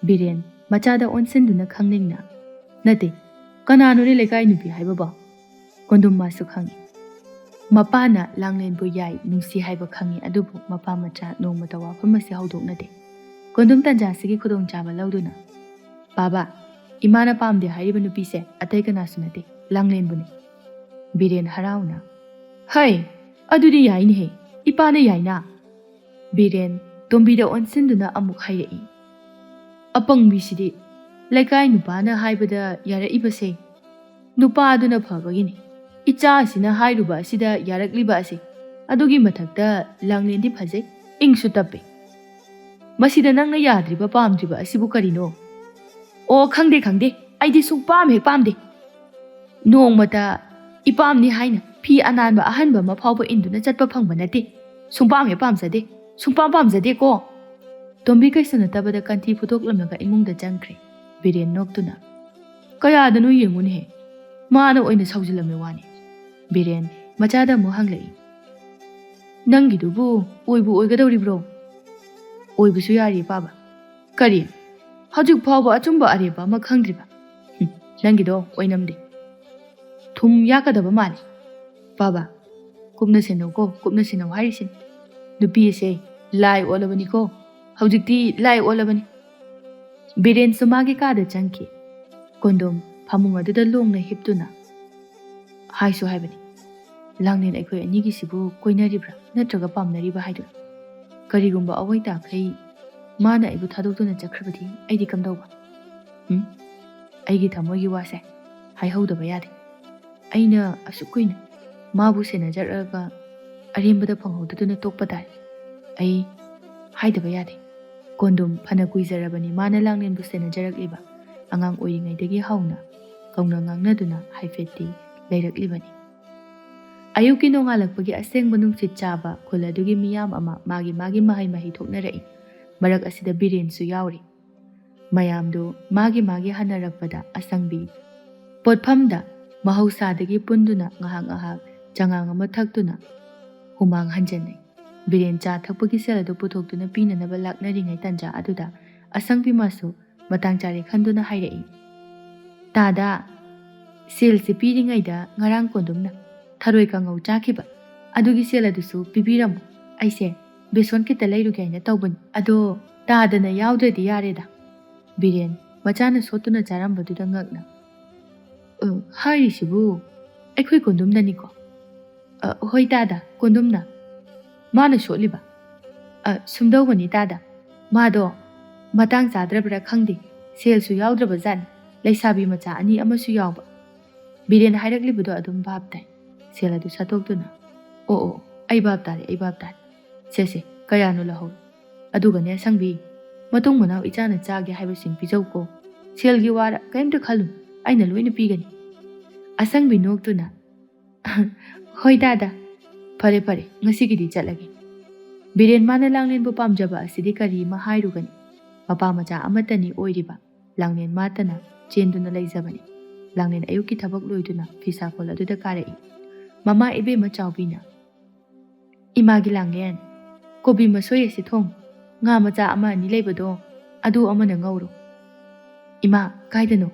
ꯕꯤꯔꯦꯟ ꯃꯆꯥꯗ ꯑꯣꯟꯁꯤꯟꯗꯨꯅ ꯈꯪꯅꯤꯡꯅ "ꯅꯠꯇꯦ, ꯀꯅꯥꯅꯣꯅꯦ ꯂꯩꯀꯥꯏ ꯅꯨꯄꯤ ꯍꯥꯏꯕꯕꯣ?" ꯀꯣꯟꯗꯨꯝ ꯃꯥꯁꯨ ꯈꯪꯉꯤ. ꯃꯄꯥꯅ ꯂꯥꯡꯂꯦꯟꯕꯨ ꯌꯥꯏ, ꯅꯨꯡꯁꯤ ꯍꯥꯏꯕ ꯈꯪꯉꯤ, ꯑꯗꯨꯕꯨ ꯃꯄꯥ ꯃꯆꯥ ꯅꯣꯡꯃꯇ ꯋꯥꯐꯝ ꯑꯁꯤ ꯍꯧꯗꯣꯛꯅꯗꯦ꯫ ꯀꯣꯟꯗꯨꯝ ꯇꯟꯖꯥꯁꯤꯒꯤ ꯈꯨꯗꯣꯡꯆꯥꯕ ꯂꯧꯗꯨꯅ "ꯕꯥꯕꯥ, ꯏꯃꯥꯅ ꯄꯥꯝꯗꯦ ꯍꯥꯏꯔꯤꯕ ꯅꯨꯄꯤꯁꯦ ꯑꯇꯩ ꯀꯅꯥꯁꯨ ꯅꯠꯇꯦ, ꯂꯥꯡꯂꯦꯟꯕꯨꯅꯤ." ꯕꯤꯔꯦꯟ ꯍꯔꯥꯎꯅ "ꯍꯩ, ꯑꯗꯨꯗꯤ ꯌꯥꯏꯅꯦꯍꯦ, ꯏꯄꯥꯅ ꯌꯥꯏꯅ." ꯕꯤꯔꯦꯟ ꯇꯣꯝꯕꯤꯗ ꯑꯣꯟꯁꯤꯟꯗꯨꯅ ꯑꯃꯨꯛ ꯍꯥꯏꯔꯛꯏ. "ꯑꯄꯪꯕꯤꯁꯤꯗꯤ, ꯂꯩꯀꯥꯏ ꯅꯨꯄꯥꯅ ꯍꯥꯏꯕꯗ ꯌꯥꯔꯛꯏꯕꯁꯦ ꯅꯨꯄꯥꯗꯨꯅ ꯐꯕꯒꯤꯅꯤ. ꯏꯆꯥ ꯑꯁꯤꯅ ꯍꯥꯏꯔꯨꯕ ꯑꯁꯤꯗ ꯌꯥꯔꯛꯂꯤꯕ ꯑꯁꯤ. ꯑꯗꯨꯒꯤ ꯃꯊꯛꯇ ꯂꯥꯡꯂꯦꯟꯗꯤ ꯐꯖꯩ, ꯏꯪꯁꯨ ꯇꯞꯄꯤ. ꯃꯁꯤꯗ ꯅꯪꯅ ꯌꯥꯗ꯭ꯔꯤꯕ ꯄꯥꯝꯗ꯭ꯔꯤꯕ ꯑꯁꯤꯕꯨ ꯀꯔꯤꯅꯣ?" "ꯑꯣ, ꯈꯪꯗꯦ, ꯑꯩꯗꯤ ꯁꯨꯡꯄꯥꯝ ꯍꯦꯛ ꯄꯥꯝꯗꯦ. ꯅꯣꯡꯃꯇ ꯏꯄꯥꯝꯅꯤ ꯍꯥꯏꯅ ꯐꯤ ꯑꯅꯥꯟꯕ ꯑꯍꯟꯕ ꯑꯃ ꯐꯥꯎꯕ ꯏꯟꯗꯨꯅ ꯆꯠꯄ ꯐꯪꯕ ꯅꯠꯇꯦ. ꯁꯨꯡꯄꯥꯝ ꯍꯦꯛ ꯄꯥꯝꯖꯗꯦ, ꯁꯨꯡꯄꯥꯝ ꯄꯥꯝꯖꯗꯦꯀꯣ." ꯇꯣꯝꯕꯤ ꯀꯩꯁꯨ ꯅꯠꯇꯕꯗ ꯀꯟꯊꯤ ꯐꯨꯗꯣꯛꯂꯝꯂꯒ ꯏꯃꯨꯡꯗ ꯆꯪꯈ꯭ꯔꯦ꯫ ꯕꯤꯔꯦꯟ ꯅꯣꯛꯇꯨꯅ "ꯀꯌꯥꯗꯅꯣ ꯌꯦꯡꯉꯨꯅꯦꯍꯦ, ꯃꯥꯅ ꯑꯣꯏꯅ ꯁꯧꯖꯤꯜꯂꯝꯃꯤ ꯋꯥꯅꯤ." ꯕꯤꯔꯦꯟ ꯃꯆꯥꯗ ꯑꯃꯨꯛ ꯍꯪꯂꯛꯏ. "ꯅꯪꯒꯤꯗꯨꯕꯨ ꯑꯣꯏꯕꯨ ꯑꯣꯏꯒꯗꯧꯔꯤꯕ꯭ꯔꯣ?" "ꯑꯣꯏꯕꯁꯨ ꯌꯥꯔꯤ ꯄꯥꯕ." "ꯀꯔꯤ? ꯍꯧꯖꯤꯛ ꯐꯥꯎꯕ ꯑꯆꯨꯝꯕ ꯑꯔꯦꯞꯄ ꯑꯃ ꯈꯪꯗ꯭ꯔꯤꯕ? ꯅꯪꯒꯤꯗꯣ ꯑꯣꯏꯅꯝꯗꯦ, ꯊꯨꯝ ꯌꯥꯛꯀꯗꯕ ꯃꯥꯜꯂꯤ꯫ ꯄꯥꯕ, ꯀꯨꯞꯅ ꯁꯦꯟꯅꯧꯀꯣ, ꯀꯨꯞꯅ ꯁꯦꯟꯅꯧ ꯍꯥꯏꯔꯤꯁꯤꯅꯤ. ꯅꯨꯄꯤ ꯑꯁꯦ ꯂꯥꯏ ꯑꯣꯜꯂꯕꯅꯤꯀꯣ, ꯍꯧꯖꯤꯛꯇꯤ ꯂꯥꯏ ꯑꯣꯜꯂꯕꯅꯤ." ꯕꯤꯔꯦꯟꯁꯨ ꯃꯥꯒꯤ ꯀꯥꯗ ꯆꯪꯈꯤ꯫ ꯀꯣꯟꯗꯨꯝ ꯐꯃꯨꯡ ꯑꯗꯨꯗ ꯂꯣꯡꯅ ꯍꯤꯞꯇꯨꯅ "ꯍꯥꯏꯁꯨ ꯍꯥꯏꯕꯅꯤ, ꯂꯥꯡꯂꯦꯟ ꯑꯩꯈꯣꯏ ꯑꯅꯤꯒꯤꯁꯤꯕꯨ ꯀꯣꯏꯅꯔꯤꯕ꯭ꯔꯥ ꯅꯠꯇ꯭ꯔꯒ ꯄꯥꯝꯅꯔꯤꯕ ꯍꯥꯏꯗꯨꯅ? ꯀꯔꯤꯒꯨꯝꯕ ꯑꯋꯣꯏ ꯇꯥꯈꯩ ꯃꯥꯅ ꯑꯩꯕꯨ ꯊꯥꯗꯣꯛꯇꯨꯅ ꯆꯠꯈ꯭ꯔꯕꯗꯤ ꯑꯩꯗꯤ ꯀꯝꯗꯧꯕ? ꯑꯩꯒꯤ ꯊꯃꯣꯏꯒꯤ ꯋꯥꯁꯦ ꯍꯥꯏꯍꯧꯗꯕ ꯌꯥꯗꯦ. ꯑꯩꯅ ꯑꯁꯨꯛ ꯀꯨꯏꯅ ꯃꯥꯕꯨ ꯁꯦꯟꯅꯖꯔꯛꯑꯒ ꯑꯔꯦꯝꯕꯗ ꯐꯪꯍꯧꯗꯗꯨꯅ ꯇꯣꯛꯄ ꯇꯥꯏ. ꯑꯩ ꯍꯥꯏꯗꯕ ꯌꯥꯗꯦ. ꯀꯣꯟꯗꯨꯝ ꯐꯅ ꯀꯨꯏꯖꯔꯕꯅꯤ ꯃꯥꯅ ꯂꯥꯡꯂꯦꯟꯕꯨ ꯁꯦꯟꯅꯖꯔꯛꯂꯤꯕ. ꯑꯉꯥꯡ ꯑꯣꯏꯔꯤꯉꯩꯗꯒꯤ ꯍꯧꯅ ꯀꯧꯅ ꯉꯥꯡꯅꯗꯨꯅ ꯍꯥꯏꯐꯦꯠꯇꯤ ꯂꯩꯔꯛꯂꯤꯕꯅꯤ. ꯑꯌꯨꯛꯀꯤ ꯅꯣꯡꯉꯥꯜꯂꯛꯄꯒꯤ ꯑꯁꯦꯡꯕ ꯅꯨꯡꯁꯤꯠ ꯆꯥꯕ ꯈꯨꯜ ꯑꯗꯨꯒꯤ ꯃꯤꯌꯥꯝ ꯑꯃ ꯃꯥꯒꯤ ꯃꯍꯩ ꯃꯍꯩ ꯊꯣꯛꯅꯔꯛꯏ. ꯃꯔꯛ ꯑꯁꯤꯗ ꯕꯤꯔꯦꯟꯁꯨ ꯌꯥꯎꯔꯤ. ꯃꯌꯥꯝꯗꯨ ꯃꯥꯒꯤ ꯍꯟꯅꯔꯛꯄꯗ ꯑꯁꯪꯕꯤ ꯄꯣꯠꯐꯝꯗ ꯃꯍꯧꯁꯥꯗꯒꯤ ꯄꯨꯟꯗꯨꯅ ꯉꯥꯏꯍꯥꯛ ꯆꯉꯥꯡ ꯑꯃ ꯊꯛꯇꯨꯅ ꯍꯨꯃꯥꯡ ꯍꯟꯖꯟꯅꯩ. ꯕꯤꯔꯦꯟ ꯆꯥ ꯊꯛꯄꯒꯤ ꯁꯦꯜ ꯑꯗꯨ ꯄꯨꯊꯣꯛꯇꯨꯅ ꯄꯤꯅꯅꯕ ꯂꯥꯛꯅꯔꯤꯉꯩ ꯇꯟꯖꯥ ꯑꯗꯨꯗ ꯑꯁꯪꯕꯤ ꯃꯥꯁꯨ ꯃꯇꯥꯡ ꯆꯥꯔꯦ ꯈꯟꯗꯨꯅ ꯍꯥꯏꯔꯛꯏ. ꯇꯥꯗꯥ, ꯁꯦꯜꯁꯤ ꯄꯤꯔꯤꯉꯩꯗ ꯉꯔꯥꯡ ꯀꯣꯟꯗꯨꯝꯅ ꯊꯔꯣꯏ ꯀꯥꯡꯉꯧ ꯆꯥꯈꯤꯕ ꯑꯗꯨꯒꯤ ꯁꯦꯜ ꯑꯗꯨꯁꯨ ꯄꯤꯕꯤꯔꯝꯃꯨ. ꯑꯩꯁꯦ ꯕꯦꯁꯣꯟ ꯈꯤꯇ ꯂꯩꯔꯨꯒꯦ ꯍꯥꯏꯅ ꯇꯧꯕꯅꯤ. ꯑꯗꯣ ꯇꯥꯗꯅ ꯌꯥꯎꯗ꯭ꯔꯗꯤ ꯌꯥꯔꯦꯗ. ꯕꯤꯔꯦꯟ ꯃꯆꯥꯅ ꯁꯣꯠꯇꯨꯅ ꯆꯥꯔꯝꯕꯗꯨꯗ ꯉꯛꯅ, ꯍꯥꯏꯔꯤꯁꯤꯕꯨ ꯑꯩꯈꯣꯏ ꯀꯣꯟꯗꯨꯝꯅꯅꯤꯀꯣ? ꯍꯣꯏ ꯇꯥꯗ, ꯀꯣꯟꯗꯨꯝꯅ. ꯃꯥꯅ ꯁꯣꯠꯂꯤꯕ? ꯁꯨꯝꯗꯧꯕꯅꯤ ꯇꯥꯗ. ꯃꯥꯗꯣ ꯃꯇꯥꯡ ꯆꯥꯗ꯭ꯔꯕ꯭ꯔꯥ ꯈꯪꯗꯦ, ꯁꯦꯜꯁꯨ ꯌꯥꯎꯗ꯭ꯔꯕ ꯖꯥꯠꯅꯤ. ꯂꯩꯁꯥꯕꯤ ꯃꯆꯥ 2 ꯑꯃꯁꯨ ꯌꯥꯎꯕ. ꯕꯤꯔꯦꯟ ꯍꯥꯏꯔꯛꯂꯤꯕꯗꯣ ꯑꯗꯨꯝ ꯚꯥꯞ ꯇꯥꯏ. ꯁꯦꯜ ꯑꯗꯨ ꯁꯠꯇꯣꯛꯇꯨꯅ, ꯑꯣ, ꯑꯩ ꯚꯥꯞ ꯇꯥꯔꯦ. ꯁꯦ, ꯀꯌꯥꯅꯣ ꯂꯧꯍꯧ. ꯑꯗꯨꯒꯅꯦ ꯑꯁꯪꯕꯤ, ꯃꯇꯨꯡ ꯃꯅꯥꯎ ꯏꯆꯥꯅ ꯆꯥꯒꯦ ꯍꯥꯏꯕꯁꯤꯡ ꯄꯤꯖꯧꯀꯣ. ꯁꯦꯜꯒꯤ ꯋꯥꯔ ꯀꯔꯤꯝꯇ ꯈꯜꯂꯨ, ꯑꯩꯅ ꯂꯣꯏꯅ ꯄꯤꯒꯅꯤ. ꯑꯁꯪꯕꯤ ꯅꯣꯛꯇꯨꯅ, ꯍꯣꯏ ꯇꯥꯗ, ꯐꯔꯦ, ꯉꯁꯤꯒꯤꯗꯤ ꯆꯠꯂꯒꯦ. ꯕꯤꯔꯦꯟ ꯃꯥꯅ ꯂꯥꯡꯂꯦꯟꯕꯨ ꯄꯥꯝꯖꯕ ꯑꯁꯤꯗꯤ ꯀꯔꯤ ꯑꯃ ꯍꯥꯏꯔꯨꯒꯅꯤ. ꯃꯄꯥ ꯃꯆꯥ ꯑꯃꯠꯇꯅꯤ ꯑꯣꯏꯔꯤꯕ. ꯂꯥꯡꯂꯦꯟ ꯃꯥꯇꯅ ꯆꯦꯟꯗꯨꯅ ꯂꯩꯖꯕꯅꯤ. ꯂꯥꯡꯂꯦꯟ ꯑꯌꯨꯛꯀꯤ ꯊꯕꯛ ꯂꯣꯏꯗꯨꯅ ꯐꯤꯁꯥꯀꯣꯜ ꯑꯗꯨꯗ ꯀꯥꯔꯛꯏ. ꯃꯃꯥ ꯏꯕꯦꯝꯃ ꯆꯥꯎꯕꯤꯅ, ꯏꯃꯥꯒꯤ ꯂꯥꯡꯂꯦꯟ, ꯀꯣꯕꯤ ꯃꯁꯣꯏ ꯑꯁꯤ ꯊꯣꯡ. ꯉꯥ ꯃꯆꯥ 1, 2 ꯂꯩꯕꯗꯣ ꯑꯗꯨ ꯑꯃꯅ ꯉꯧꯔꯣ. ꯏꯃꯥ, ꯀꯥꯏꯗꯅꯣ?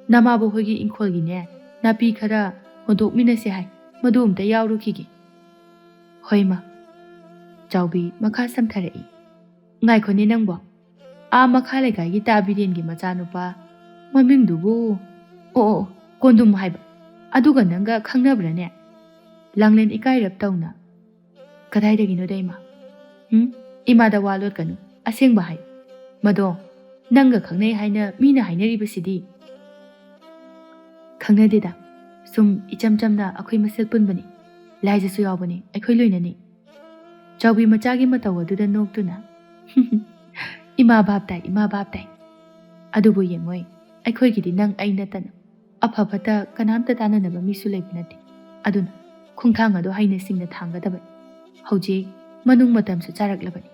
ꯅꯃꯥꯕꯣꯛ ꯍꯣꯏꯒꯤ ꯏꯪꯈꯣꯜꯒꯤꯅꯦ ꯅꯥꯄꯤ ꯈꯔ ꯍꯣꯟꯗꯣꯛꯃꯤꯟꯅꯁꯦ ꯍꯥꯏ. ꯃꯗꯨ ꯑꯝꯇ ꯌꯥꯎꯔꯨꯈꯤꯒꯦ. ꯍꯣꯏ ꯃꯥ. ꯆꯥꯎꯕꯤ ꯃꯈꯥ ꯁꯝꯊꯔꯛꯏ. ꯉꯥꯏꯈꯣꯅꯦ ꯅꯪꯕꯣ. ꯃꯈꯥ ꯂꯩꯀꯥꯏꯒꯤ ꯇꯥ ꯕꯤꯔꯦꯟꯒꯤ ꯃꯆꯥꯅꯨꯄꯥ ꯃꯃꯤꯡꯗꯨꯕꯨ ꯑꯣ, ꯀꯣꯟꯗꯨꯝ ꯍꯥꯏꯕ. ꯑꯗꯨꯒ ꯅꯪꯒ ꯈꯪꯅꯕ꯭ꯔꯅꯦ? ꯂꯥꯡꯂꯦꯟ ꯏꯀꯥꯏꯔꯞ ꯇꯧꯅ, ꯀꯗꯥꯏꯗꯒꯤꯅꯣꯗ ꯏꯃꯥ? ꯏꯃꯥꯗ ꯋꯥ ꯂꯣꯠꯀꯅꯨ, ꯑꯁꯦꯡꯕ ꯍꯥꯏ. ꯃꯗꯣ ꯅꯪꯒ ꯈꯪꯅꯩ ꯍꯥꯏꯅ ꯃꯤꯅ ꯍꯥꯏꯅꯔꯤꯕꯁꯤꯗꯤ? ꯈꯪꯅꯗꯦꯗ, ꯁꯨꯝ ꯏꯆꯝ ꯆꯝꯅ ꯑꯩꯈꯣই ꯃꯁꯦꯜ ꯄꯨꯟꯕꯅꯤ. ꯂꯥꯏꯖꯁꯨ ꯌꯥꯎꯕꯅꯤ, ꯑꯩꯈꯣꯏ ꯂꯣꯏꯅꯅꯤ. ꯆꯥꯎꯕꯤ ꯃꯆꯥꯒꯤ ꯃꯇꯧ ꯑꯗꯨꯗ ꯅꯣꯛꯇꯨꯅ, ꯏꯃꯥ ꯚꯥꯞ ꯇꯥꯏ. ꯑꯗꯨꯕꯨ ꯌꯦꯡꯉꯣꯏ, ꯑꯩꯈꯣꯏꯒꯤꯗꯤ ꯅꯪ ꯑꯩ ꯅꯠꯇꯅ ꯑꯐ ꯐꯠꯇ ꯀꯅꯥꯝꯇ ꯇꯥꯟꯅꯅꯕ ꯃꯤꯁꯨ ꯂꯩꯕ ꯅꯠꯇꯦ. ꯑꯗꯨꯅ ꯈꯣꯡꯊꯥꯡ ꯑꯗꯣ ꯍꯩꯅ ꯁꯤꯡꯅ ꯊꯥꯡꯒꯗꯕꯅꯤ. ꯍꯧꯖꯤꯛ ꯃꯅꯨꯡ ꯃꯇꯝꯁꯨ ꯆꯥꯔꯛꯂꯕꯅꯤ.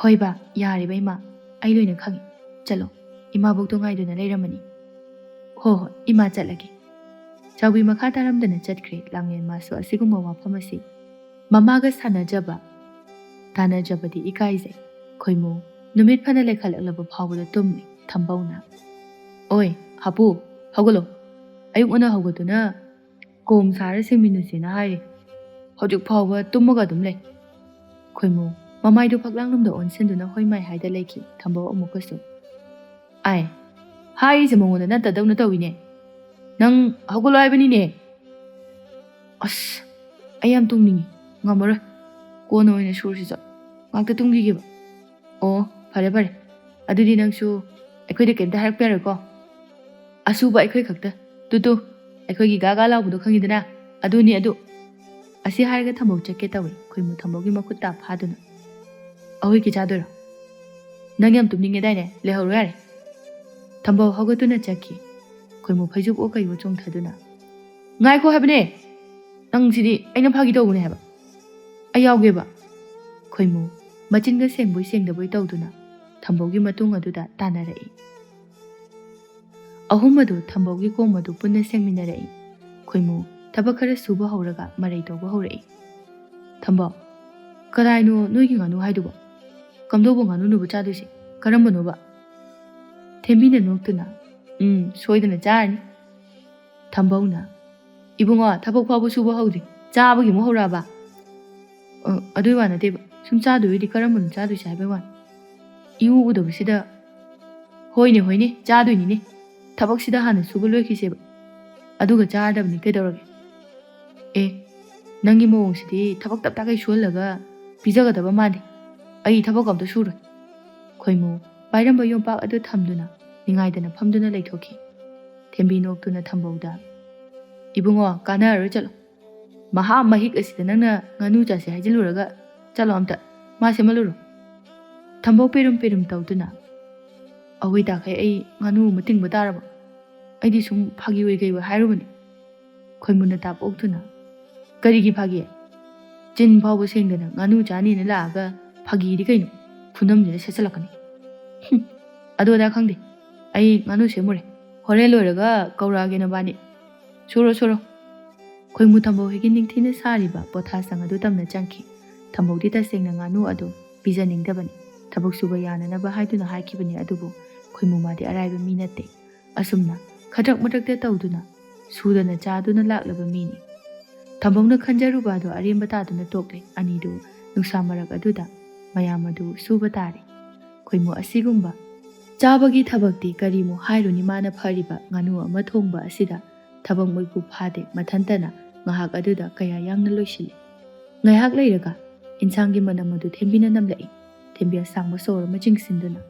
ꯍꯣꯏ ꯕꯥ, ꯌꯥꯔꯦꯕ ꯏꯃꯥ, ꯑꯩ ꯂꯣꯏꯅ ꯈꯪꯉꯤ. ꯆꯠꯂꯣ, ꯏꯃꯥꯕꯣꯛꯇꯣ ꯉꯥꯏꯗꯨꯅ ꯂꯩꯔꯝꯃꯅꯤ. ꯍꯣꯏ, ꯏꯃꯥ ꯆꯠꯂꯒꯦ. ꯆꯥꯎꯕꯤ ꯃꯈꯥ ꯇꯥꯔꯝꯗꯅ ꯆꯠꯈ꯭ꯔꯦ. ꯂꯥꯡꯂꯦꯟ ꯃꯥꯁꯨ ꯑꯁꯤꯒꯨꯝꯕ ꯋꯥꯐꯝ ꯑꯁꯤ ꯃꯃꯥꯒ ꯁꯥꯟꯅꯖꯕ, ꯇꯥꯟꯅꯖꯕꯗꯤ ꯏꯀꯥꯏꯖꯩ. ꯈꯣꯏꯃꯨ ꯅꯨꯃꯤꯠ ꯐꯅ ꯂꯩꯈꯠꯂꯛꯂꯕ ꯐꯥꯎꯕꯗ ꯇꯨꯝꯃꯤ. ꯊꯝꯕꯧꯅ, ꯑꯣꯏ ꯍꯥꯄꯨ, ꯍꯧꯒꯠꯂꯣ. ꯑꯌꯨꯛ ꯉꯟꯅ ꯍꯧꯒꯠꯇꯨꯅ ꯀꯣꯝ ꯁꯥꯔ ꯁꯦꯡꯃꯤꯟꯅꯁꯦꯅ ꯍꯥꯏꯔꯦ. ꯍꯧꯖꯤꯛ ꯐꯥꯎꯕ ꯇꯨꯝꯃꯒ ꯑꯗꯨꯝ ꯂꯩ. ꯈꯣꯏꯃꯨ ꯃꯃꯥꯏꯗꯨ ꯐꯛꯂꯥꯡꯂꯣꯝꯗ ꯑꯣꯟꯁꯤꯟꯗꯨꯅ ꯍꯣꯏ ꯃꯥꯏ ꯍꯥꯏꯗ ꯂꯩꯈꯤ. ꯊꯝꯕꯧ ꯑꯃꯨꯛꯀꯁꯨ, ꯍꯥꯏꯔꯤꯁꯦ ꯃꯉꯣꯟꯗ ꯅꯠꯇꯗꯧꯅ ꯇꯧꯏꯅꯦ. ꯅꯪ ꯍꯧꯒꯠꯂꯣ ꯍꯥꯏꯕꯅꯤꯅꯦ. ꯑꯁ, ꯑꯩ ꯌꯥꯝ ꯇꯨꯝꯅꯤꯡꯉꯤ, ꯉꯝꯃꯔꯣꯏ. ꯀꯣꯟꯅ ꯑꯣꯏꯅ ꯁꯨꯔꯁꯤꯆꯣ, ꯉꯥꯛꯇ ꯇꯨꯝꯈꯤꯒꯦꯕ. ꯑꯣ, ꯐꯔꯦ. ꯑꯗꯨꯗꯤ ꯅꯪꯁꯨ ꯑꯩꯈꯣꯏꯗ ꯀꯩꯝꯇ ꯍꯥꯏꯔꯛꯄ ꯌꯥꯔꯣꯏꯀꯣ? ꯑꯁꯨꯕ ꯑꯩꯈꯣꯏ ꯈꯛꯇ. ꯇꯨ ꯑꯩꯈꯣꯏꯒꯤ ꯒꯥ ꯂꯥꯎꯕꯗꯣ ꯈꯪꯉꯤꯗꯅ, ꯑꯗꯨꯅꯤ ꯑꯗꯨ. ꯑꯁꯤ ꯍꯥꯏꯔꯒ ꯊꯝꯕꯧ ꯆꯠꯀꯦ ꯇꯧꯏ. ꯈꯣꯏꯃꯨ ꯊꯝꯕꯧꯒꯤ ꯃꯈꯨꯠ ꯇꯥ ꯐꯥꯗꯨꯅ, ꯑꯍꯣꯏꯒꯤ ꯆꯥꯗꯣꯏꯔꯣ? ꯅꯪ ꯌꯥꯝ ꯇꯨꯝꯅꯤꯡꯉꯦꯗꯥꯏꯅꯦ, ꯂꯩꯍꯧꯔꯣ ꯌꯥꯔꯦ. ꯊꯝꯕꯧ ꯍꯧꯒꯠꯇꯨꯅ ꯆꯠꯈꯤ. ꯈꯣꯏꯃꯨ ꯐꯩꯖꯨꯞ ꯑꯣ ꯀꯩꯑꯣ ꯆꯣꯡꯊꯗꯨꯅ, ꯉꯥꯏꯈꯣ ꯍꯥꯏꯕꯅꯦ. ꯅꯪꯁꯤꯗꯤ ꯑꯩꯅ ꯐꯥꯒꯤ ꯇꯧꯕꯅꯦ ꯍꯥꯏꯕ. ꯑꯩ ꯌꯥꯎꯒꯦꯕ. ꯈꯣꯏꯃꯨ ꯃꯆꯤꯟꯒ ꯁꯦꯡꯕꯣꯏ ꯁꯦꯡꯗꯕꯣꯏ ꯇꯧꯗꯨꯅ ꯊꯝꯕꯧꯒꯤ ꯃꯇꯨꯡ ꯑꯗꯨꯗ ꯇꯥꯟꯅꯔꯛꯏ. ꯑꯍꯨꯝ ꯑꯗꯨ ꯊꯝꯕꯧꯒꯤ ꯀꯣꯝ ꯑꯗꯨ ꯄꯨꯟꯅ ꯁꯦꯡꯃꯤꯟꯅꯔꯛꯏ. ꯈꯣꯏꯃꯨ ꯊꯕꯛ ꯈꯔ ꯁꯨꯕ ꯍꯧꯔꯒ ꯃꯔꯩ ꯇꯧꯕ ꯍꯧꯔꯛꯏ. ꯊꯝꯕꯧ, ꯀꯗꯥꯏꯅꯣ ꯅꯣꯏꯒꯤ ꯉꯥꯅꯨ ꯍꯥꯏꯗꯨꯕꯣ? ꯀꯝꯗꯧꯕ ꯉꯥꯅꯨꯅꯣꯕ ꯆꯥꯗꯣꯏꯁꯦ? ꯀꯔꯝꯕꯅꯣꯕ? ꯊꯦꯝꯕꯤꯅ ꯅꯣꯛꯇꯨꯅ, ꯁꯣꯏꯗꯅ ꯆꯥꯔꯅꯤ. ꯊꯝꯕꯧꯅ, ꯏꯕꯨꯡꯉꯣ ꯊꯕꯛ ꯐꯥꯎꯕ ꯁꯨꯕ ꯍꯧꯗ꯭ꯔꯤ, ꯆꯥꯕꯒꯤ ꯑꯃꯨꯛ ꯍꯧꯔꯛꯑꯕ? ꯑꯗꯨꯏ ꯋꯥ ꯅꯠꯇꯦꯕ, ꯁꯨꯝ ꯆꯥꯗꯣꯏ ꯑꯣꯏꯗꯤ ꯀꯔꯝꯕꯅꯣ ꯆꯥꯗꯣꯏꯁꯦ ꯍꯥꯏꯕꯩ ꯋꯥꯅꯤ. ꯏꯎ ꯎꯗꯕꯁꯤꯗ. ꯍꯣꯏꯅꯦ, ꯆꯥꯗꯣꯏꯅꯤꯅꯦ. ꯊꯕꯛꯁꯤꯗ ꯍꯥꯟꯅ ꯁꯨꯕ ꯂꯣꯏꯈꯤꯁꯦꯕ, ꯑꯗꯨꯒ ꯆꯥꯔꯗꯕꯅꯤ. ꯀꯩꯗꯧꯔꯒꯦ? ꯅꯪꯒꯤ ꯃꯑꯣꯡꯁꯤꯗꯤ ꯊꯕꯛ ꯇꯞꯇꯥꯈꯩ ꯁꯨꯍꯜꯂꯒ ꯄꯤꯖꯒꯗꯕ ꯃꯥꯟꯗꯦ. ꯑꯩ ꯊꯕꯛ ꯑꯝꯇ ꯁꯨꯔꯣꯏ꯫ ꯈꯣꯏꯃꯨ ꯄꯥꯏꯔꯝꯕ ꯌꯣꯝꯄꯥꯛ ꯑꯗꯨ ꯊꯝꯗꯨꯅ ꯅꯤꯡꯉꯥꯏꯗꯅ ꯐꯝꯗꯨꯅ ꯂꯩꯊꯣꯛꯈꯤ꯫ ꯊꯦꯝꯕꯤ ꯅꯣꯛꯇꯨꯅ ꯊꯝꯕꯧꯗ "ꯏꯕꯨꯡꯉꯣ ꯀꯥꯟꯅꯔꯔꯣꯏ ꯆꯠꯂꯣ꯫ ꯃꯍꯥ ꯃꯍꯤꯛ ꯑꯁꯤꯗ ꯅꯪꯅ ꯉꯥꯅꯨ ꯆꯥꯁꯦ ꯍꯥꯏꯖꯤꯜꯂꯨꯔꯒ ꯆꯠꯂꯣ ꯑꯝꯇ ꯃꯥ ꯁꯦꯝꯍꯜꯂꯨꯔꯣ." ꯊꯝꯕꯧ ꯄꯦꯔꯨꯝ ꯄꯦꯔꯨꯝ ꯇꯧꯗꯨꯅ "ꯑꯋꯣꯏ ꯇꯥꯈꯩ ꯑꯩ ꯉꯥꯅꯨ ꯑꯃ ꯇꯤꯡꯕ ꯇꯥꯔꯕ? ꯑꯩꯗꯤ ꯁꯨꯝ ꯐꯥꯒꯤ ꯑꯣꯏ ꯀꯩ ꯑꯣꯏ ꯍꯥꯏꯔꯨꯕꯅꯤ." ꯈꯣꯏꯃꯨꯅ ꯇꯥꯞ ꯑꯣꯛꯇꯨꯅ "ꯀꯔꯤꯒꯤ ꯐꯥꯒꯤ? ꯆꯤꯟ ꯐꯥꯎꯕ ꯁꯦꯡꯗꯅ ꯉꯥꯅꯨ ꯆꯥꯅꯤꯅ ꯂꯥꯛꯑꯒ ꯐꯥꯒꯤꯗꯤ ꯀꯩꯅꯣ? ꯈꯨꯅꯝꯁꯤꯗ ꯁꯦꯠꯆꯜꯂꯛꯀꯅꯤ." "ꯑꯗꯨ ꯑꯗꯥ ꯈꯪꯗꯦ. ꯑꯩ ꯉꯥꯅꯨ ꯁꯦꯝꯃꯨꯔꯦ. ꯍꯣꯔꯦꯟ ꯂꯣꯏꯔꯒ ꯀꯧꯔꯛꯑꯒꯦ ꯅꯕꯥꯅꯤ. ꯁꯨꯔꯣ ꯁꯨꯔꯣ." ꯈꯣꯏꯃꯨ ꯊꯝꯕꯧ ꯍꯣꯏꯒꯤ ꯅꯤꯡꯊꯤꯅ ꯁꯥꯔꯤꯕ ꯄꯣꯊꯥꯁꯪ ꯑꯗꯨ ꯇꯝꯅ ꯆꯪꯈꯤ꯫ ꯊꯝꯕꯧꯗꯤ ꯇꯁꯦꯡꯅ ꯉꯥꯅꯨ ꯑꯗꯨ ꯄꯤꯖꯅꯤꯡꯗꯕꯅꯤ. ꯊꯕꯛ ꯁꯨꯕ ꯌꯥꯅꯅꯕ ꯍꯥꯏꯗꯨꯅ ꯍꯥꯏꯈꯤꯕꯅꯤ, ꯑꯗꯨꯕꯨ ꯈꯣꯏꯃꯨ ꯃꯥꯗꯤ ꯑꯔꯥꯏꯕ ꯃꯤ ꯅꯠꯇꯦ. ꯑꯁꯨꯝꯅ ꯈꯗ꯭ꯔꯛ ꯃꯗ꯭ꯔꯛꯇ ꯇꯧꯗꯨꯅ ꯁꯨꯗꯅ ꯆꯥꯗꯨꯅ ꯂꯥꯛꯂꯕ ꯃꯤꯅꯤ. ꯊꯝꯕꯧꯅ ꯈꯟꯖꯔꯨꯕ ꯑꯗꯨ ꯑꯔꯦꯝꯕ ꯇꯥꯗꯨꯅ ꯇꯣꯛꯂꯦ. ꯑꯅꯤꯗꯨ ꯅꯨꯡꯁꯥ ꯃꯔꯛ ꯑꯗꯨꯗ ꯃꯌꯥꯝ ꯑꯗꯨ ꯁꯨꯕ ꯇꯥꯔꯦ. ꯈꯣꯏꯃꯨ ꯑꯁꯤꯒꯨꯝꯕ ꯆꯥꯕꯒꯤ ꯊꯕꯛꯇꯤ ꯀꯔꯤꯃꯨꯛ ꯍꯥꯏꯔꯨꯅꯤ ꯃꯥꯅ ꯐꯔꯤꯕ ꯉꯥꯅꯨ ꯑꯃ ꯊꯣꯡꯕ ꯑꯁꯤꯗ ꯊꯕꯛ ꯃꯣꯏꯄꯨ ꯐꯥꯗꯦ. ꯃꯊꯟꯇꯅ ꯉꯥꯏꯍꯥꯛ ꯑꯗꯨꯗ ꯀꯌꯥ ꯌꯥꯡꯅ ꯂꯣꯏꯁꯤꯜꯂꯤ. ꯉꯥꯏꯍꯥꯛ ꯂꯩꯔꯒ ꯏꯟꯁꯥꯡꯒꯤ ꯃꯅꯝ ꯑꯗꯨ ꯊꯦꯝꯕꯤꯅ ꯅꯝꯂꯛꯏ. ꯊꯦꯝꯕꯤ ꯑꯁꯥꯡꯕ ꯁꯣꯔ ꯑꯃ ꯆꯤꯡꯁꯤꯟꯗꯨꯅ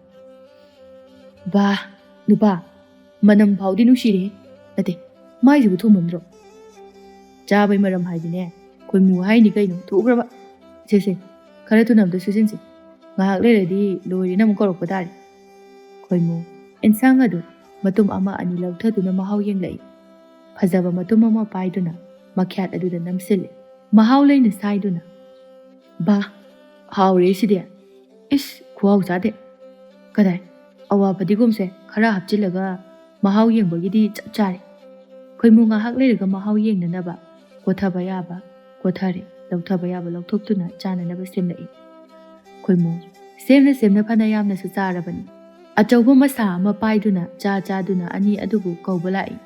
"ꯕꯥ, ꯅꯨꯄꯥ, ꯃꯅꯝ ꯐꯥꯎꯗꯤ ꯅꯨꯡꯁꯤꯔꯦ. ꯅꯠꯇꯦ, ꯃꯥꯏꯁꯤꯕꯨ ꯊꯨꯃꯟꯗ꯭ꯔꯣ? ꯆꯥꯕꯩ ꯃꯔꯝ ꯍꯥꯏꯗꯤꯅꯦ ꯈꯣꯏꯃꯨ ꯍꯥꯏꯅꯤ ꯀꯩꯅꯣ, ꯊꯨꯈ꯭ꯔꯕ. ꯁꯦ ꯈꯔ ꯊꯨꯅ ꯑꯝꯇ ꯁꯨꯖꯤꯟꯁꯤ. ꯉꯥꯏꯍꯥꯛ ꯂꯩꯔꯗꯤ ꯂꯣꯏꯔꯦꯅ ꯑꯃꯨꯛ ꯀꯧꯔꯛꯄ ꯇꯥꯔꯦ." ꯈꯣꯏꯃꯨ ꯏꯟꯁꯥꯡ ꯑꯗꯨ ꯃꯇꯨꯝ ꯑꯃ ꯑꯅꯤ ꯂꯧꯊꯗꯨꯅ ꯃꯍꯥꯎ ꯌꯦꯡꯂꯛꯏ. ꯐꯖꯕ ꯃꯇꯨꯝ ꯑꯃ ꯄꯥꯏꯗꯨꯅ ꯃꯈ꯭ꯌꯥꯠ ꯑꯗꯨꯗ ꯅꯝꯁꯤꯜꯂꯤ. ꯃꯍꯥꯎ ꯂꯩꯅ ꯁꯥꯏꯗꯨꯅ "ꯕꯥ, ꯍꯥꯎꯔꯦ ꯁꯤꯗꯤ. ꯏꯁ, ꯈꯨꯍꯥꯎ ꯆꯥꯗꯦ. ꯀꯗꯥꯏ, ꯑꯋꯥ ꯐꯗꯤꯒꯣꯝꯁꯦ ꯈꯔ ꯍꯥꯞꯆꯤꯜꯂꯒ ꯃꯍꯥꯎ ꯌꯦꯡꯕꯒꯤꯗꯤ ꯆꯞ ꯆꯥꯔꯦ." ꯈꯣꯏꯃꯨ ꯉꯥꯏꯍꯥꯛ ꯂꯩꯔꯒ ꯃꯍꯥꯎ ꯌꯦꯡꯅꯅꯕ ꯀꯣꯊꯕ ꯌꯥꯕ ꯀꯣꯊꯔꯦ, ꯂꯧꯊꯕ ꯌꯥꯕ ꯂꯧꯊꯣꯛꯇꯨꯅ ꯆꯥꯅꯅꯕ ꯁꯦꯝꯂꯛꯏ. ꯈꯣꯏꯃꯨ ꯁꯦꯝꯅ ꯐꯅ ꯌꯥꯝꯅꯁꯨ ꯆꯥꯔꯕꯅꯤ. ꯑꯆꯧꯕ ꯃꯁꯥ ꯑꯃ ꯄꯥꯏꯗꯨꯅ ꯆꯥꯗꯨꯅ ꯑꯅꯤ ꯑꯗꯨꯕꯨ ꯀꯧꯕ ꯂꯥꯛꯏ.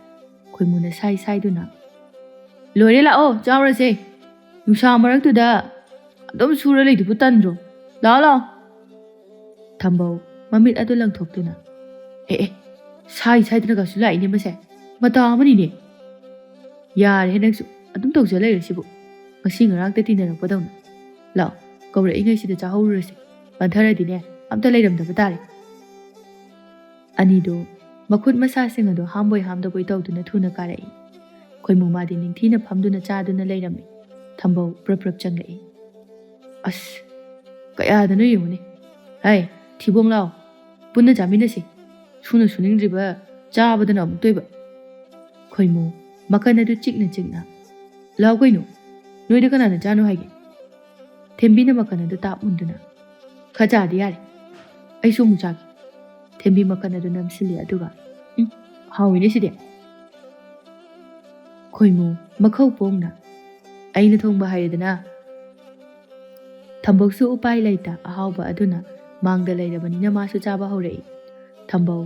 ꯈꯣꯏꯃꯨꯅ ꯁꯥꯏꯗꯨꯅ "ꯂꯣꯏꯔꯦ, ꯂꯥꯛꯑꯣ ꯆꯥꯎꯔꯁꯦ. ꯅꯨꯡꯁꯥ ꯃꯔꯛꯇꯨꯗ ꯑꯗꯨꯝ ꯁꯨꯔ ꯂꯩꯗꯨꯕꯨ ꯇꯟꯗ꯭ꯔꯣ? ꯂꯥꯛꯑꯣ ꯂꯥꯛꯑꯣ." ꯊꯝꯕꯧ ꯃꯃꯤꯠ ꯑꯗꯨ ꯂꯪꯊꯣꯛꯇꯨꯅ "ꯑꯦ ꯁꯥꯏꯗꯅꯒꯁꯨ ꯂꯥꯛꯏꯅꯦ ꯃꯁꯦ. ꯃꯇꯥ ꯑꯃꯅꯤꯅꯦ. ꯌꯥꯔꯦ ꯅꯪꯁꯨ ꯑꯗꯨꯝ ꯇꯧꯖ ꯂꯩꯔꯁꯤꯕꯨ. ꯉꯁꯤ ꯉꯔꯥꯡꯇ ꯇꯤꯟꯅꯔꯛꯄꯗꯧꯅ. ꯂꯥꯛꯑꯣ, ꯀꯧꯔꯛꯏꯉꯩꯁꯤꯗ ꯆꯥꯍꯧꯔꯨꯔꯁꯤ. ꯄꯟꯊꯔꯗꯤꯅꯦ ꯑꯝꯇ ꯂꯩꯔꯝꯗꯕ ꯇꯥꯔꯦ." ꯑꯅꯤꯗꯨ ꯃꯈꯨꯠ ꯃꯁꯥꯁꯤꯡ ꯑꯗꯨ ꯍꯥꯝꯕꯣꯏ ꯍꯥꯝꯗꯕꯣꯏ ꯇꯧꯗꯨꯅ ꯊꯨꯅ ꯀꯥꯔꯛꯏ. ꯈꯣꯏꯃꯨ ꯃꯥꯗꯤ ꯅꯤꯡꯊꯤꯅ ꯐꯝꯗꯨꯅ ꯆꯥꯗꯨꯅ ꯂꯩꯔꯝꯃꯤ. ꯊꯝꯕꯧ ꯄ꯭ꯔꯞ ꯆꯪꯂꯛꯏ. "ꯑꯁ, ꯀꯌꯥꯗꯅꯣ ꯌꯦꯡꯉꯨꯅꯦ. ꯍꯥꯏ, ꯊꯤꯕꯣꯡ ꯂꯥꯎ, ꯄꯨꯟꯅ ꯆꯥꯃꯤꯟꯅꯁꯤ. ꯁꯨꯅ ꯁꯨꯅꯤꯡꯗ꯭ꯔꯤꯕ ꯆꯥꯕꯗꯅ ꯑꯃꯨꯛꯇꯣꯏꯕ." ꯈꯣꯏꯃꯨ ꯃꯀꯟ ꯑꯗꯨ ꯆꯤꯛꯅ "ꯂꯥꯎ ꯀꯩꯅꯣ, ꯅꯣꯏꯗ ꯀꯅꯥꯅ ꯆꯥꯅꯣ ꯍꯥꯏꯒꯦ?" ꯊꯦꯝꯕꯤꯅ ꯃꯀꯟ ꯑꯗꯨ ꯇꯥꯞ ꯃꯨꯟꯗꯨꯅ "ꯈꯔ ꯆꯥꯔꯗꯤ ꯌꯥꯔꯦ. ꯑꯩꯁꯨ ꯑꯃꯨꯛ ꯆꯥꯒꯦ." ꯊꯦꯝꯕꯤ ꯃꯀꯟ ꯑꯗꯨ ꯅꯝꯁꯤꯜꯂꯤ. ꯑꯗꯨꯒ "ꯍꯥꯎꯏꯅꯦ ꯁꯤꯗꯤ." ꯈꯣꯏꯃꯨ ꯃꯈꯧ ꯄꯣꯡꯅ "ꯑꯩꯅ ꯊꯣꯡꯕ ꯍꯩꯔꯦꯗꯅ." ꯊꯝꯕꯧꯁꯨ ꯎꯄꯥꯏ ꯂꯩꯇ ꯑꯍꯥꯎꯕ ꯑꯗꯨꯅ ꯃꯥꯡꯗ ꯂꯩꯔꯕꯅꯤꯅ ꯃꯥꯁꯨ ꯆꯥꯕ ꯍꯧꯔꯛꯏ. ꯊꯝꯕꯧ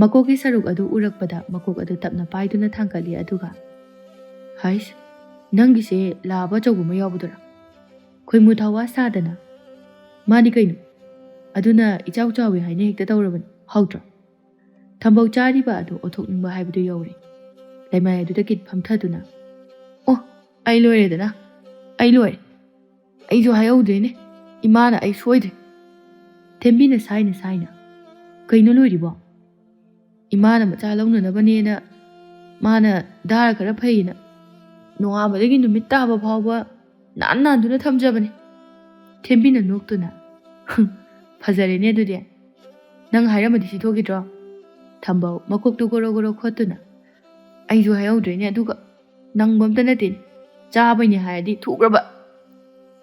ꯃꯀꯣꯛꯀꯤ ꯁꯔꯨꯛ ꯑꯗꯨ ꯎꯔꯛꯄꯗ ꯃꯀꯣꯛ ꯑꯗꯨ ꯇꯞꯅ ꯄꯥꯏꯗꯨꯅ ꯊꯥꯡꯒꯠꯂꯤ. ꯑꯗꯨꯒ "ꯍꯥꯏꯁ, ꯅꯪꯒꯤꯁꯦ ꯂꯥꯕ ꯑꯆꯧꯕ ꯑꯃ ꯌꯥꯎꯕꯗꯨꯔꯥ?" ꯈꯣꯏꯃꯨ ꯊꯋꯥ ꯁꯥꯗꯅ "ꯃꯥꯅꯤ ꯀꯩꯅꯣ. ꯑꯗꯨꯅ ꯏꯆꯥꯎ ꯆꯥꯎꯏ ꯍꯥꯏꯅ ꯍꯦꯛꯇ ꯇꯧꯔꯕꯅꯤ. ꯍꯥꯎꯇ꯭ꯔꯣ?" ꯊꯝꯕꯧ ꯆꯥꯔꯤꯕ ꯑꯗꯨ ꯑꯣꯊꯣꯛꯅꯤꯡꯕ ꯍꯥꯏꯕꯗꯨ ꯌꯧꯔꯦ. ꯂꯩꯃꯥꯏ ꯑꯗꯨꯗ ꯀꯤꯠ ꯐꯝꯊꯗꯨꯅ "ꯑꯣ, ꯑꯩ ꯂꯣꯏꯔꯦꯗꯅ. ꯑꯩ ꯂꯣꯏꯔꯦ. ꯑꯩꯁꯨ ꯍꯥꯏꯍꯧꯗ꯭ꯔꯦꯅꯦ. ꯏꯃꯥꯅ ꯑꯩ ꯁꯣꯏꯗ꯭ꯔꯦ." ꯊꯦꯝꯕꯤꯅ ꯁꯥꯏꯅ "ꯀꯩꯅꯣ ꯂꯣꯏꯔꯤꯕꯣ?" "ꯏꯃꯥꯅ ꯃꯆꯥ ꯂꯧꯅꯅꯕꯅꯦꯅ ꯃꯥꯅ ꯙꯥꯔ ꯈꯔ ꯐꯩꯌꯦꯅ ꯅꯣꯡꯉꯥꯟꯕꯗꯒꯤ ꯅꯨꯃꯤꯠ ꯇꯥꯕ ꯐꯥꯎꯕ ꯅꯥꯟꯗꯨꯅ ꯊꯝꯖꯕꯅꯦ." ꯊꯦꯝꯕꯤꯅ ꯅꯣꯛꯇꯨꯅ "ꯐꯖꯔꯦꯅꯦ ꯑꯗꯨꯗꯤ. ꯅꯪ ꯍꯥꯏꯔꯝꯃꯗꯤ ꯁꯤꯊꯣꯛꯈꯤꯗ꯭ꯔꯣ?" ꯊꯝꯕꯧ ꯃꯀꯣꯛꯇꯨ ꯒꯣꯔꯣ ꯈꯣꯠꯇꯨꯅ "ꯑꯩꯁꯨ ꯍꯥꯏꯍꯧꯗ꯭ꯔꯦꯅꯦ, ꯑꯗꯨꯒ ꯅꯪꯕ ꯑꯝꯇ ꯅꯠꯇꯦꯅꯦ. ꯆꯥꯕꯩꯅꯦ ꯍꯥꯏꯔꯗꯤ ꯊꯨꯈ꯭ꯔꯕ."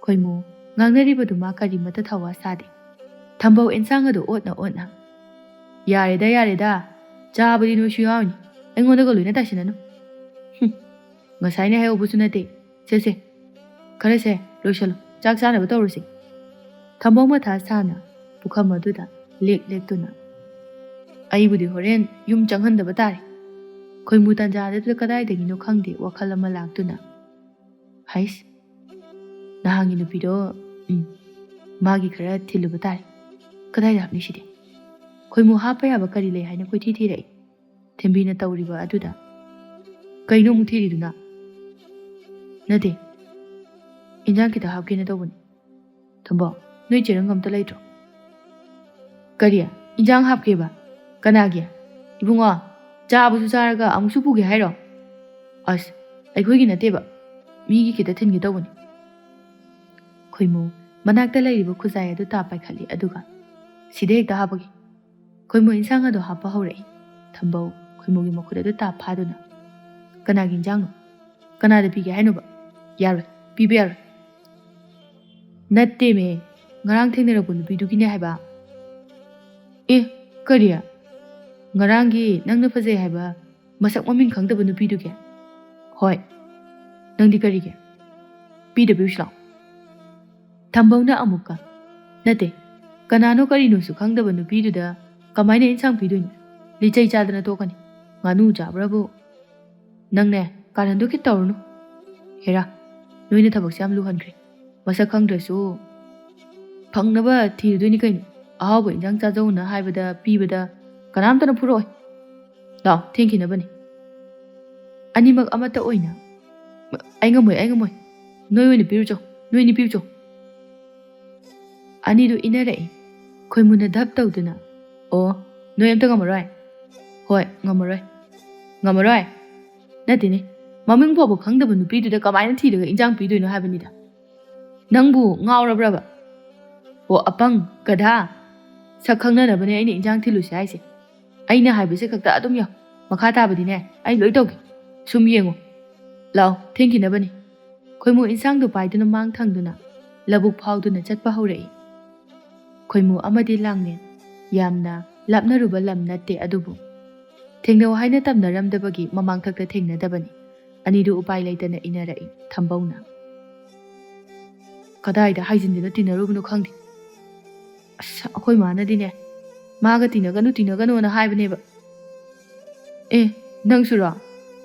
ꯈꯣꯏꯃꯨ ꯉꯥꯡꯅꯔꯤꯕꯗꯨ ꯃꯥ ꯀꯔꯤꯃꯠꯇ ꯊꯋꯥ ꯁꯥꯗꯦ. ꯊꯝꯕꯧ ꯏꯟꯁꯥꯡ ꯑꯗꯨ ꯑꯣꯠꯅ "ꯌꯥꯔꯦꯗ. ꯆꯥꯕꯗꯤ ꯅꯣꯏꯁꯨ ꯌꯥꯎꯏꯅꯤ. ꯑꯩꯉꯣꯟꯗꯒ ꯂꯣꯏꯅ ꯇꯥꯏꯁꯤꯟꯅꯅꯨ. ꯉꯁꯥꯏꯅ ꯍꯥꯏꯍꯧꯕꯁꯨ ꯅꯠꯇꯦ. ꯁꯦ ꯈꯔꯁꯦ ꯂꯣꯏꯁꯜꯂꯨ. ꯆꯥꯛ ꯆꯥꯅꯕ ꯇꯧꯔꯁꯤ." ꯊꯝꯕꯧ ꯃꯊꯥ ꯁꯥꯅ ꯄꯨꯈꯝ ꯑꯗꯨꯗ ꯂꯦꯛꯇꯨꯅ "ꯑꯩꯕꯨꯗꯤ ꯍꯣꯔꯦꯟ ꯌꯨꯝ ꯆꯪꯍꯟꯗꯕ ꯇꯥꯔꯦ." ꯈꯣꯏꯃꯨ ꯇꯟꯖꯥꯗꯨꯗ ꯀꯗꯥꯏꯗꯒꯤꯅꯣ ꯈꯪꯗꯦ ꯋꯥꯈꯜ ꯑꯃ ꯂꯥꯛꯇꯨꯅ "ꯍꯩꯁ, ꯅꯍꯥꯟꯒꯤ ꯅꯨꯄꯤꯗꯣ, ꯃꯥꯒꯤ ꯈꯔ ꯊꯤꯜꯂꯨꯕ ꯇꯥꯔꯦ. ꯀꯗꯥꯏꯗ ꯍꯥꯞꯅꯤ ꯁꯤꯗꯤ?" ꯈꯣꯏꯃꯨ ꯍꯥꯞꯄ ꯌꯥꯕ ꯀꯔꯤ ꯂꯩ ꯍꯥꯏꯅ ꯀꯣꯏꯊꯤ ꯊꯤꯔꯛꯏ. ꯊꯦꯝꯕꯤꯅ ꯇꯧꯔꯤꯕ ꯑꯗꯨꯗ "ꯀꯩꯅꯣ ꯑꯃꯨꯛ ꯊꯤꯔꯤꯗꯨꯅ?" "ꯅꯠꯇꯦ, ꯏꯟꯖꯥꯡ ꯈꯤꯇ ꯍꯥꯞꯀꯦꯅ ꯇꯧꯕꯅꯤ." "ꯊꯝꯕꯧ, ꯅꯣꯏ ꯆꯦꯔꯪ ꯑꯝꯇ ꯂꯩꯇ꯭ꯔꯣ? ꯀꯔꯤ? ꯏꯟꯖꯥꯡ ꯍꯥꯞꯀꯦꯕ? ꯀꯅꯥꯒꯤ? 이붕아, ꯆꯥꯕꯁꯨ ꯆꯥꯔꯒ ꯑꯃꯨꯛꯁꯨ ꯄꯨꯒꯦ ꯍꯥꯏꯔꯣ? ꯑꯁ, ꯑꯩꯈꯣꯏꯒꯤ ꯅꯠꯇꯦꯕ. ꯃꯤꯒꯤ ꯈꯤꯇ ꯊꯤꯟꯒꯦ ꯇꯧꯕꯅꯤ. ꯈꯣꯏꯃꯨ ꯃꯅꯥꯛꯇ ꯂꯩꯔꯤꯕ ꯈꯨꯖꯥꯏ ꯑꯗꯨ ꯇꯥ ꯄꯥꯏꯈꯠꯂꯤ ꯑꯗꯨꯒ ꯁꯤꯗ ꯍꯦꯛꯇ ꯍꯥꯞꯄꯒꯦ. ꯈꯣꯏꯃꯨ ꯏꯟꯁꯥꯡ ꯑꯗꯨ ꯍꯥꯞꯄ ꯍꯧꯔꯛꯏ. ꯊꯝꯕꯧ ꯈꯣꯏꯃꯨꯒꯤ ꯃꯈꯨꯠ ꯑꯗꯨ ꯇꯥ ꯐꯥꯗꯨꯅ ꯀꯅꯥꯒꯤ ꯏꯟꯖꯥꯡꯅꯣ? ꯀꯅꯥꯗ ꯄꯤꯒꯦ ꯍꯥꯏꯅꯣꯕ? ꯌꯥꯔꯣꯏ, ꯄꯤꯕ ꯌꯥꯔꯣꯏ. ꯅꯠꯇꯦꯃꯦ, ꯉꯔꯥꯡ ꯊꯦꯡꯅꯔꯛꯄ ꯅꯨꯄꯤꯗꯨꯒꯤꯅꯦ ꯍꯥꯏꯕ. ꯑꯦ, ꯀꯔꯤ? ꯉꯔꯥꯡꯒꯤ ꯅꯪꯅ ꯐꯖꯩ ꯍꯥꯏꯕ ꯃꯁꯛ ꯃꯃꯤꯡ ꯈꯪꯗꯕ ꯅꯨꯄꯤꯗꯨꯒꯤ? ꯍꯣꯏ. ꯅꯪꯗꯤ ꯀꯔꯤꯒꯤ? ꯄꯤꯗꯕꯤꯔꯨꯁꯤ ꯂꯥꯎ. ꯊꯝꯕꯧꯅ ꯑꯃꯨꯛꯀ ꯅꯠꯇꯦ, ꯀꯅꯥꯅꯣ ꯀꯔꯤꯅꯣꯁꯨ ꯈꯪꯗꯕ ꯅꯨꯄꯤꯗꯨꯗ ꯀꯃꯥꯏꯅ ꯏꯟꯁꯥꯡ ꯄꯤꯗꯣꯏꯅꯣ? ꯂꯤꯆꯩ ꯆꯥꯗꯅ ꯇꯣꯛꯀꯅꯤ. ꯉꯥꯅꯨ ꯆꯥꯕ꯭ꯔꯕꯨ? ꯅꯪꯅꯦ ꯀꯥꯔꯟꯗꯣ ꯈꯤꯠ ꯇꯧꯔꯨꯅꯨ. ꯍꯦꯔꯥ, ꯅꯣꯏꯅ ꯊꯕꯛꯁꯦ ꯌꯥꯝ ꯂꯨꯍꯟꯈ꯭ꯔꯦ. ꯃꯁꯛ ꯈꯪꯗ꯭ꯔꯁꯨ ꯐꯪꯅꯕ ꯊꯤꯔꯗꯣꯏꯅꯤ ꯀꯩꯅꯣ. ꯑꯍꯥꯎꯕ ꯏꯟꯖꯥꯡ ꯆꯥꯖꯧꯅ ꯍꯥꯏꯕꯗ ꯄꯤꯕꯗ ꯀꯅꯥꯝꯇꯅ ꯐꯨꯔꯛꯑꯣꯏ. ꯂꯥꯎ, ꯊꯦꯡꯈꯤꯅꯕꯅꯤ. ꯑꯅꯤꯃꯛ ꯑꯃꯠꯇ ꯑꯣꯏꯅ ꯑꯩ ꯉꯝꯃꯣꯏ. ꯅꯣꯏ ꯑꯣꯏꯅ ꯄꯤꯔꯨꯆꯣ. ꯅꯣꯏꯅꯤ ꯄꯤꯔꯨꯆꯣ. ꯑꯅꯤꯗꯨ ꯏꯟꯅꯔꯛꯏ. ꯈꯣꯏꯃꯨꯅ ꯙꯞ ꯇꯧꯗꯨꯅ ꯑꯣ, ꯅꯣꯏ ꯑꯝꯇ ꯉꯝꯃꯔꯣꯏ? ꯍꯣꯏ, ꯉꯝꯃꯔꯣꯏ. ꯉꯝꯃꯔꯣꯏ? ꯅꯠꯇꯦꯅꯦ, ꯃꯃꯤꯡ ꯐꯥꯎꯕ ꯈꯪꯗꯕ ꯅꯨꯄꯤꯗꯨꯗ ꯀꯃꯥꯏꯅ ꯊꯤꯔꯒ ꯏꯟꯖꯥꯡ ꯄꯤꯗꯣꯏꯅꯣ ꯍꯥꯏꯕꯅꯤꯗ. ꯅꯪꯕꯨ ꯉꯥꯎꯔꯕ꯭ꯔꯕ? ꯑꯣ, ꯑꯄꯪ, ꯒꯙꯥ. ꯁꯛ ꯈꯪꯅꯅꯕꯅꯦ ꯑꯩꯅ ꯏꯟꯖꯥꯡ ꯊꯤꯜꯂꯨꯁꯤ ꯍꯥꯏꯁꯦ. ꯑꯩꯅ ꯍꯥꯏꯕꯁꯦ ꯈꯛꯇ ꯑꯗꯨꯝ ꯌꯥꯎ. ꯃꯈꯥ ꯇꯥꯕꯗꯤꯅꯦ ꯑꯩ ꯂꯣꯏ ꯇꯧꯒꯦ. ꯁꯨꯝ ꯌꯦꯡꯉꯣ. ꯂꯥꯎ, ꯊꯦꯡꯈꯤꯅꯕꯅꯤ. ꯈꯣꯏꯃꯨ ꯏꯟꯁꯥꯡꯗꯨ ꯄꯥꯏꯗꯨꯅ ꯃꯥꯡ ꯊꯪꯗꯨꯅ ꯂꯧꯕꯨꯛ ꯐꯥꯎꯗꯨꯅ ꯆꯠꯄ ꯍꯧꯔꯛꯏ. ꯈꯣꯏꯃꯨ ꯑꯃꯗꯤ ꯂꯥꯡꯂꯦꯟ ꯌꯥꯝꯅ ꯂꯥꯞꯅꯔꯨꯕ ꯂꯝ ꯅꯠꯇꯦ ꯑꯗꯨꯕꯨ ꯊꯦꯡꯅꯧ ꯍꯥꯏꯅ ꯇꯝꯅꯔꯝꯗꯕꯒꯤ ꯃꯃꯥꯡꯊꯛꯇ ꯊꯦꯡꯅꯗꯕꯅꯤ. ꯑꯅꯤꯗꯨ ꯎꯄꯥꯏ ꯂꯩꯇꯅ ꯏꯟꯅꯔꯛꯏ. ꯊꯝꯕꯧꯅ ꯀꯗꯥꯏꯗ ꯍꯥꯏꯖꯤꯟꯗꯨꯅ ꯇꯤꯟꯅꯔꯨꯕꯅꯣ ꯈꯪꯗꯦ. ꯑꯁ, ꯑꯩꯈꯣꯏ ꯃꯥꯅꯗꯤꯅꯦ ꯃꯥꯒ ꯇꯤꯟꯅꯒꯅꯨꯅ ꯍꯥꯏꯕꯅꯦꯕ. ꯑꯦ, ꯅꯪꯁꯨꯔꯣ?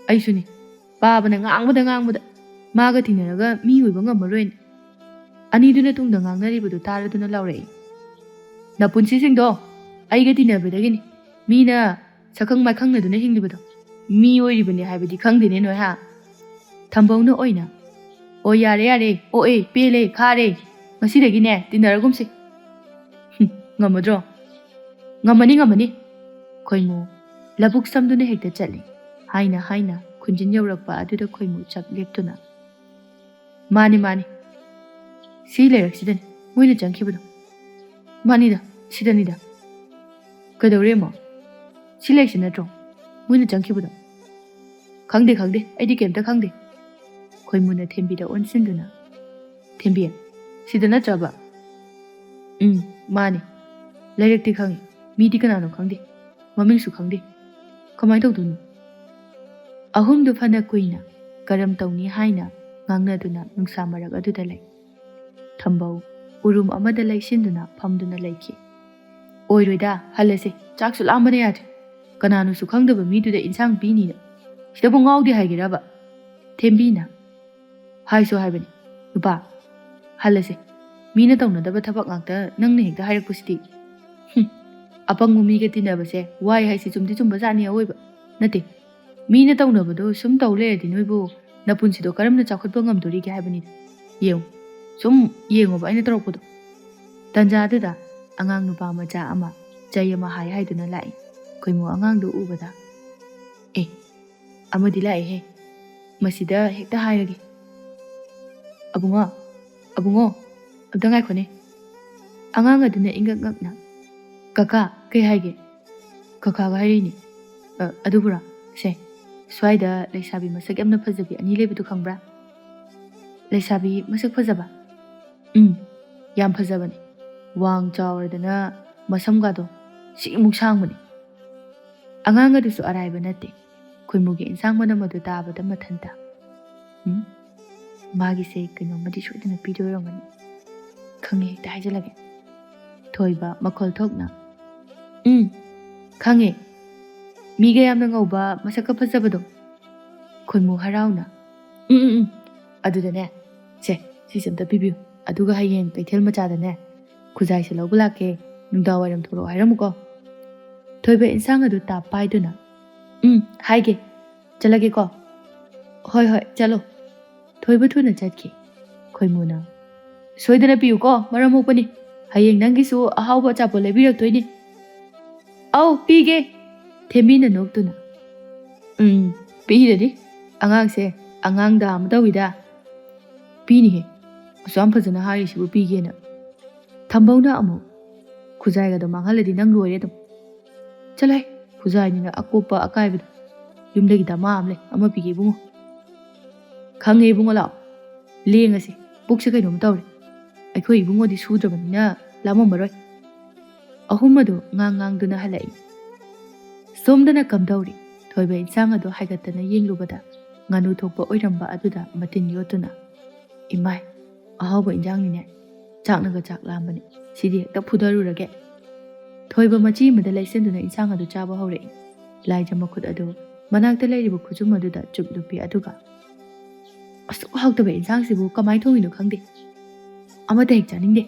ꯑꯩꯁꯨꯅꯤ. ꯄꯥꯕꯅ ꯉꯥꯡꯕꯗ ꯃꯥꯒ ꯇꯤꯟꯅꯔꯒ ꯃꯤ ꯑꯣꯏꯕ ꯉꯝꯃꯔꯣꯏꯅ. ꯑꯅꯤꯗꯨꯅ ꯇꯨꯡꯗ ꯉꯥꯡꯅꯔꯤꯕꯗꯨ ꯇꯥꯔꯗꯨꯅ ꯂꯥꯎꯔꯛꯏ. ꯅꯄꯨꯟꯁꯤꯁꯤꯡꯗꯣ ꯑꯩꯒ ꯇꯤꯟꯅꯕꯗꯒꯤꯅꯤ ꯃꯤꯅ ꯁꯛꯈꯪ ꯃꯥꯏꯈꯪꯅꯗꯨꯅ ꯍꯤꯡꯂꯤꯕꯗꯣ. ꯃꯤ ꯑꯣꯏꯔꯤꯕꯅꯦ ꯍꯥꯏꯕꯗꯤ ꯈꯪꯗꯦꯅꯦ ꯅꯣꯏ ꯍꯥ? ꯊꯝꯕꯧꯅ ꯑꯣꯏꯅ ꯑꯣ, ꯌꯥꯔꯦ, ꯑꯣꯛꯑꯦ, ꯄꯦꯜꯂꯦ, ꯈꯥꯔꯦ. ꯉꯁꯤꯗꯒꯤꯅꯦ ꯇꯤꯟꯅꯔꯒꯨꯝꯁꯤ. ꯉꯝꯃꯗ꯭ꯔꯣ? ꯉꯝꯃꯅꯤ. ꯈꯣꯏꯃꯨ ꯂꯕꯨꯛ ꯁꯝꯗꯨꯅ ꯍꯦꯛꯇ ꯆꯠꯂꯤ. ꯍꯥꯏꯅ ꯈꯨꯟꯖꯤꯟ ꯌꯧꯔꯛꯄ ꯑꯗꯨꯗ ꯈꯣꯏꯃꯨ ꯆꯞ ꯂꯦꯞꯇꯨꯅ ꯃꯥꯅꯤ. ꯁꯤ ꯂꯩꯔꯛꯁꯤꯗꯅꯤ ꯃꯣꯏꯅ ꯆꯪꯈꯤꯕꯗꯣ. ꯃꯥꯅꯤꯗ, ꯁꯤꯗꯅꯤꯗ. ꯀꯩꯗꯧꯔꯦꯃꯣ? ꯁꯤ ꯂꯩꯔꯛꯁꯤ ꯅꯠꯇ꯭ꯔꯣ ꯃꯣꯏꯅ ꯆꯪꯈꯤꯕꯗꯣ? ꯈꯪꯗꯦ, ꯑꯩꯗꯤ ꯀꯩꯝꯇ ꯈꯪꯗꯦ. ꯈꯣꯏꯃꯨꯅ ꯊꯦꯝꯕꯤꯗ ꯑꯣꯟꯁꯤꯟꯗꯨꯅ ꯊꯦꯝꯕꯤ, ꯁꯤꯗ ꯅꯠꯇ꯭ꯔꯕ? ꯃꯥꯅꯤ. ꯂꯩꯔꯛꯇꯤ ꯈꯪꯉꯤ, ꯃꯤꯗꯤ ꯀꯅꯥꯅꯣ ꯈꯪꯗꯦ. ꯃꯃꯤꯡꯁꯨ ꯈꯪꯗꯦ. ꯀꯃꯥꯏꯅ ꯇꯧꯗꯣꯏꯅꯣ? ꯑꯍꯨꯝꯗꯨ ꯐꯅ ꯀꯨꯏꯅ ꯀꯔꯝ ꯇꯧꯅꯤ ꯍꯥꯏꯅ ꯉꯥꯡꯅꯗꯨꯅ ꯅꯨꯡꯁꯥ ꯃꯔꯛ ꯑꯗꯨꯗ ꯂꯩ. ꯊꯝꯕꯧ ꯎꯔꯨꯝ ꯑꯃꯗ ꯂꯩꯁꯤꯟꯗꯨꯅ ꯐꯝꯗꯨꯅ ꯂꯩꯈꯤ. ꯑꯣꯏꯔꯣꯏꯗ, ꯍꯜꯂꯁꯦ. ꯆꯥꯛꯁꯨ ꯂꯥꯝꯕꯅ ꯌꯥꯗ꯭ꯔꯦ. ꯀꯅꯥꯅꯣꯁꯨ ꯈꯪꯗꯕ ꯃꯤꯗꯨꯗ ꯏꯟꯁꯥꯡ ꯄꯤꯅꯤꯅ ꯁꯤꯗꯕꯨ ꯉꯥꯎꯗꯦ ꯍꯥꯏꯒꯦꯔꯕ? ꯊꯦꯝꯕꯤꯅ ꯍꯥꯏꯁꯨ ꯍꯥꯏꯕꯅꯤ. ꯅꯨꯄꯥ, ꯍꯜꯂꯁꯦ. ꯃꯤꯅ ꯇꯧꯅꯗꯕ ꯊꯕꯛ ꯉꯥꯛꯇ ꯅꯪꯅ ꯍꯦꯛꯇ ꯍꯥꯏꯔꯛꯄꯁꯤꯗꯤ. ꯑꯄꯪꯕ ꯃꯤꯒ ꯇꯤꯟꯅꯕꯁꯦ ꯋꯥꯏ ꯍꯥꯏꯁꯤ ꯆꯨꯝꯗꯤ ꯆꯨꯝꯕꯖꯥꯠꯅꯤ ꯑꯋꯣꯏꯕ. ꯅꯠꯇꯦ, ꯃꯤꯅ ꯇꯧꯅꯕꯗꯣ ꯁꯨꯝ ꯇꯧ ꯂꯩꯔꯗꯤ ꯅꯣꯏꯕꯨ ꯅꯄꯨꯟꯁꯤꯗꯣ ꯀꯔꯝꯅ ꯆꯥꯎꯈꯠꯄ ꯉꯝꯗꯣꯔꯤꯒꯦ ꯍꯥꯏꯕꯅꯤꯗ. ꯌꯦꯡꯉꯨ, ꯁꯨꯝ ꯌꯦꯡꯉꯣꯕ ꯑꯩꯅ ꯇꯧꯔꯛꯄꯗꯣ. ꯇꯟꯖꯥꯗꯨꯗ ꯑꯉꯥꯡ ꯅꯨꯄꯥ ꯃꯆꯥ ꯑꯃ ꯆꯩ ꯑꯃ ꯍꯥꯏꯗꯨꯅ ꯂꯥꯛꯏ. ꯈꯣꯏꯃꯨ ꯑꯉꯥꯡꯗꯨ ꯎꯕꯗ ꯑꯦ, ꯑꯃꯗꯤ ꯂꯥꯛꯑꯦꯍꯦ. ꯃꯁꯤꯗ ꯍꯦꯛꯇ ꯍꯥꯏꯔꯒꯦ. ꯑꯕꯨꯡꯉꯣ, ꯑꯝꯇ ꯉꯥꯏꯈꯣꯅꯦ. ꯑꯉꯥꯡ ꯑꯗꯨꯅ ꯏꯪꯉꯛ ꯉꯛꯅ ꯀꯀꯥ, ꯀꯩ ꯍꯥꯏꯒꯦ? ꯀꯀꯥꯒ ꯍꯥꯏꯔꯤꯅꯤ. ꯑꯗꯨꯕꯨꯔꯣ, ꯁꯦ, ꯁ꯭ꯋꯥꯏꯗ ꯂꯩꯁꯥꯕꯤ ꯃꯁꯛ ꯌꯥꯝꯅ ꯐꯖꯕꯤ ꯑꯅꯤ ꯂꯩꯕꯗꯨ ꯈꯪꯕ꯭ꯔꯥ? ꯂꯩꯁꯥꯕꯤ ꯃꯁꯛ ꯐꯖꯕ? ꯌꯥꯝ ꯐꯖꯕꯅꯤ. ꯋꯥꯡ ꯆꯥꯎꯔꯗꯅ ꯃꯁꯝꯒꯗꯣ ꯁꯤꯃꯨꯛ ꯁꯥꯡꯕꯅꯤ. ꯑꯉꯥꯡ ꯑꯗꯨꯁꯨ ꯑꯔꯥꯏꯕ ꯅꯠꯇꯦ. ꯈꯣꯏꯃꯨꯒꯤ ꯏꯟꯁꯥꯡ ꯃꯅꯝ ꯑꯗꯨ ꯇꯥꯕꯗ ꯃꯊꯟꯇ ꯃꯥꯒꯤꯁꯦ ꯀꯩꯅꯣꯝꯃꯗꯤ ꯁꯣꯏꯗꯅ ꯄꯤꯗꯣꯏꯔꯝꯒꯅꯤ. ꯈꯪꯉꯦ, ꯍꯦꯛꯇ ꯍꯥꯏꯖꯜꯂꯒꯦ. ꯊꯣꯏꯕ ꯃꯈꯣꯜ ꯊꯣꯛꯅ ꯈꯪꯉꯦ, ꯃꯤꯒ ꯌꯥꯝꯅ ꯉꯧꯕ ꯃꯁꯛꯀ ꯐꯖꯕꯗꯣ. ꯈꯣꯏꯃꯨ ꯍꯔꯥꯎꯅ ꯑꯗꯨꯗꯅꯦ, ꯁꯦ, ꯁꯤꯁꯦ ꯑꯝꯇ ꯄꯤꯕꯤꯌꯨ. ꯑꯗꯨꯒ ꯍꯌꯦꯡ ꯀꯩꯊꯦꯜ ꯃꯆꯥꯗꯅꯦ ꯈꯨꯖꯥꯏꯁꯦ ꯂꯧꯕ ꯂꯥꯛꯀꯦ. ꯅꯨꯡꯗꯥꯡ ꯋꯥꯏꯔꯝ ꯊꯣꯛꯂꯛꯑꯣ ꯍꯥꯏꯔꯝꯃꯨꯀꯣ. ꯊꯣꯏꯕ ꯏꯟꯁꯥꯡ ꯑꯗꯨ ꯇꯥꯞ ꯄꯥꯏꯗꯨꯅ ꯍꯥꯏꯒꯦ. ꯆꯠꯂꯒꯦꯀꯣ? ꯍꯣꯏ, ꯆꯠꯂꯣ. ꯊꯣꯏꯕ ꯊꯨꯅ ꯆꯠꯈꯤ. ꯈꯣꯏꯃꯨꯅ ꯁꯣꯏꯗꯅ ꯄꯤꯌꯨꯀꯣ, ꯃꯔꯝ ꯃꯣꯛꯄꯅꯤ. ꯍꯌꯦꯡ ꯅꯪꯒꯤꯁꯨ ꯑꯍꯥꯎꯕ ꯑꯆꯥꯄꯣꯠ ꯂꯩꯕꯤꯔꯛꯇꯣꯏꯅꯤ. ꯑꯧ ꯄꯤꯒꯦ. ꯊꯦꯝꯕꯤꯅ ꯅꯣꯛꯇꯨꯅ. ꯄꯤꯔꯗꯤ. ꯑꯉꯥꯡꯁꯦ ꯑꯉꯥꯡꯗ ꯑꯃ ꯇꯧꯋꯤꯗ. ꯄꯤꯅꯤꯍꯦ. ꯑꯁꯨꯛꯌꯥꯝ ꯐꯖꯅ ꯍꯥꯏꯔꯤꯁꯤꯕꯨ ꯄꯤꯒꯦꯅ. ꯊꯝꯕꯧꯅ ꯑꯃꯨꯛ ꯈꯨꯖꯥꯏꯒꯗꯣ ꯃꯥꯡꯍꯜꯂꯗꯤ ꯅꯪ ꯂꯣꯏꯔꯦ ꯑꯗꯨꯝ. ꯆꯠꯂꯣꯍꯦ ꯈꯨꯖꯥꯏꯅꯤꯅ ꯑꯀꯣꯞꯄ ꯑꯀꯥꯏꯕꯗꯣ. ꯌꯨꯝꯗꯒꯤ ꯗꯃꯥ ꯑꯃ ꯂꯩ ꯑꯃ ꯄꯤꯒꯦ ꯏꯕꯨꯡꯉꯣ. ꯈꯪꯉꯦ ꯏꯕꯨꯡꯉꯣ ꯂꯥꯛꯑꯣ. ꯂꯦꯡꯉꯁꯤ. ꯄꯨꯛꯁꯦ ꯀꯩꯅꯣꯝ ꯇꯧꯔꯦ. ꯑꯩꯈꯣꯏ ꯏꯕꯨꯡꯉꯣꯗꯤ ꯁꯨꯗ꯭ꯔꯕꯅꯤꯅ ꯂꯥꯝꯃꯝꯃꯔꯣꯏ. ꯑꯍꯨꯝ ꯑꯗꯨ ꯉꯥꯡꯗꯨꯅ ꯍꯜꯂꯛꯏ. ꯁꯣꯝꯗꯅ ꯀꯝꯗꯧꯔꯤ? ꯊꯣꯏꯕ ꯏꯟꯁꯥꯡ ꯑꯗꯨ ꯍꯥꯏꯒꯠꯇꯅ ꯌꯦꯡꯂꯨꯕꯗ ꯉꯥꯅꯨ ꯊꯣꯛꯄ ꯑꯣꯏꯔꯝꯕ ꯑꯗꯨꯗ ꯃꯇꯤꯟ ꯌꯣꯠꯇꯨꯅ ꯏꯃꯥꯏ ꯑꯍꯥꯎꯕ ꯏꯟꯖꯥꯡꯅꯤꯅꯦ. ꯆꯥꯛꯅꯒ ꯆꯥꯛ ꯂꯥꯝꯕꯅꯤ. ꯁꯤꯗꯤ ꯍꯦꯛꯇ ꯐꯨꯗꯔꯨꯔꯒꯦ. ꯊꯣꯏꯕ ꯃꯆꯤ ꯑꯃꯗ ꯂꯩꯁꯤꯟꯗꯨꯅ ꯏꯟꯁꯥꯡ ꯑꯗꯨ ꯆꯥꯕ ꯍꯧꯔꯛꯏ. ꯂꯥꯏꯖ ꯃꯈꯨꯠ ꯑꯗꯨ ꯃꯅꯥꯛꯇ ꯂꯩꯔꯤꯕ ꯈꯨꯖꯨꯝ ꯑꯗꯨꯗ ꯆꯨꯞ ꯂꯨꯞꯄꯤ ꯑꯗꯨꯒ ꯑꯁꯨꯛ ꯍꯥꯎꯇꯕ ꯏꯟꯁꯥꯡꯁꯤꯕꯨ ꯀꯃꯥꯏ ꯊꯣꯡꯉꯤꯅꯣ ꯈꯪꯗꯦ. ꯑꯃꯠꯇ ꯍꯦꯛ ꯆꯥꯅꯤꯡꯗꯦ.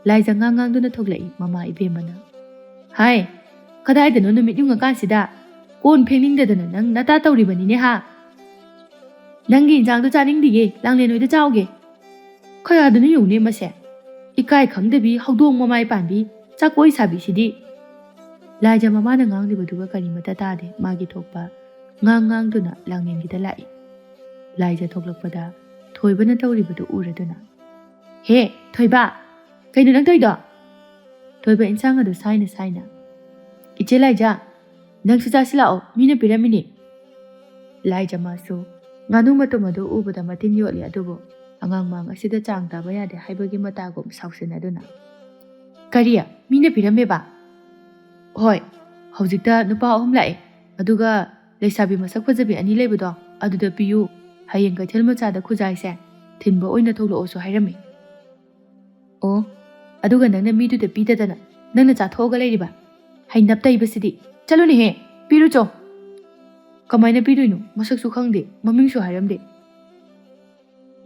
ꯂꯥꯏꯖ ꯉꯥꯡꯗꯨꯅ ꯊꯣꯛꯂꯛꯏ ꯃꯃꯥ ꯏꯕꯦꯝꯃꯅ. ꯍꯥꯏ ꯀꯗꯥꯏꯗꯅꯣ ꯅꯨꯃꯤꯠ ꯌꯨꯡꯉꯀꯥꯟꯁꯤꯗ ꯀꯣꯟ ꯐꯦꯡꯅꯤꯡꯗꯗꯅ ꯅꯪ ꯅꯇꯥ ꯇꯧꯔꯤꯕꯅꯤꯅꯦ ꯍꯥ. ꯅꯪꯒꯤ ꯏꯟꯁꯥꯡꯗꯣ ꯆꯥꯅꯤꯡꯗꯤꯌꯦ. ꯂꯥꯡꯂꯦꯟ ꯍꯣꯏꯗ ꯆꯥꯎꯒꯦ. ꯀꯌꯥꯗꯅꯣ ꯌꯦꯡꯉꯨꯅꯦ ꯃꯁꯦ. ꯏꯀꯥꯏ ꯈꯪꯗꯕꯤ ꯍꯧꯗꯣꯡ ꯃꯃꯥꯏ ꯄꯥꯟꯕꯤ ꯆꯥꯛꯀꯣꯏ ꯁꯥꯕꯤꯁꯤꯗꯤ. ꯂꯥꯏꯖ ꯃꯃꯥꯅ ꯉꯥꯡꯂꯤꯕꯗꯨꯒ ꯀꯔꯤꯃꯠꯇ ꯇꯥꯗꯦ. ꯃꯥꯒꯤ ꯊꯣꯛꯄ ꯉꯥꯡꯗꯨꯅ ꯂꯥꯡꯂꯦꯟꯒꯤꯗ ꯂꯥꯛꯏ. ꯂꯥꯏꯖ ꯊꯣꯛꯂꯛꯄꯗ ꯊꯣꯏꯕꯅ ꯇꯧꯔꯤꯕꯗꯨ ꯎꯔꯗꯨꯅ ꯍꯦ ꯊꯣꯏꯕ ꯀꯩꯅꯣ ꯅꯪ ꯇꯧꯏꯗꯣ? ꯊꯣꯏꯕ ꯏꯟꯁꯥꯡ ꯑꯗꯨ ꯁꯥꯏꯅ ꯏꯆꯦ ꯂꯥꯏꯖ ꯅꯪꯁꯨ ꯆꯥꯁꯤꯜꯂꯛꯑꯣ ꯃꯤꯅ ꯄꯤꯔꯝꯃꯤꯅꯤ. ꯂꯥꯏꯖ ꯃꯥꯁꯨ ꯉꯥꯅꯨ ꯃꯇꯨꯝ ꯑꯗꯨ ꯎꯕꯗ ꯃꯇꯤꯟ ꯌꯣꯠꯂꯤ ꯑꯗꯨꯕꯨ ꯑꯉꯥꯡꯃꯥꯡ ꯑꯁꯤꯗ ꯆꯥꯡ ꯇꯥꯕ ꯌꯥꯗꯦ ꯍꯥꯏꯕꯒꯤ ꯃꯇꯥꯒꯨꯝ ꯁꯥꯎꯁꯤꯟꯅꯗꯨꯅ ꯀꯔꯤ ꯃꯤꯅ ꯄꯤꯔꯝꯃꯦꯕ? ꯍꯣꯏ ꯍꯧꯖꯤꯛꯇ ꯅꯨꯄꯥ 3 ꯂꯥꯛꯑꯦ. ꯑꯗꯨꯒ ꯂꯩꯁꯥꯕꯤ ꯃꯁꯛ ꯐꯖꯕꯤ 2 ꯂꯩꯕꯗꯣ ꯑꯗꯨꯗ ꯄꯤꯌꯨ. ꯍꯌꯦꯡ ꯀꯩꯊꯦꯜ ꯃꯆꯥꯗ ꯈꯨꯖꯥꯏꯁꯦ ꯊꯤꯟꯕ ꯑꯣꯏꯅ ꯊꯣꯛꯂꯛꯑꯣꯁꯨ ꯍꯥꯏꯔꯝꯃꯤ. ꯑꯣ ꯑꯗꯨꯒ ꯅꯪꯅ ꯃꯤꯗꯨꯗ ꯄꯤꯗꯗꯅ ꯅꯪꯅ ꯆꯥꯊꯣꯛꯑꯒ ꯂꯩꯔꯤꯕ? ꯍꯩꯅꯞ ꯇꯩꯕꯁꯤꯗꯤ. ꯆꯠꯂꯨꯅꯦꯍꯦ ꯄꯤꯔꯨ ꯆꯣ. ꯀꯃꯥꯏꯅ ꯄꯤꯗꯣꯏꯅꯣ? ꯃꯁꯛꯁꯨ ꯈꯪꯗꯦ ꯃꯃꯤꯡꯁꯨ ꯍꯥꯏꯔꯝꯗꯦ.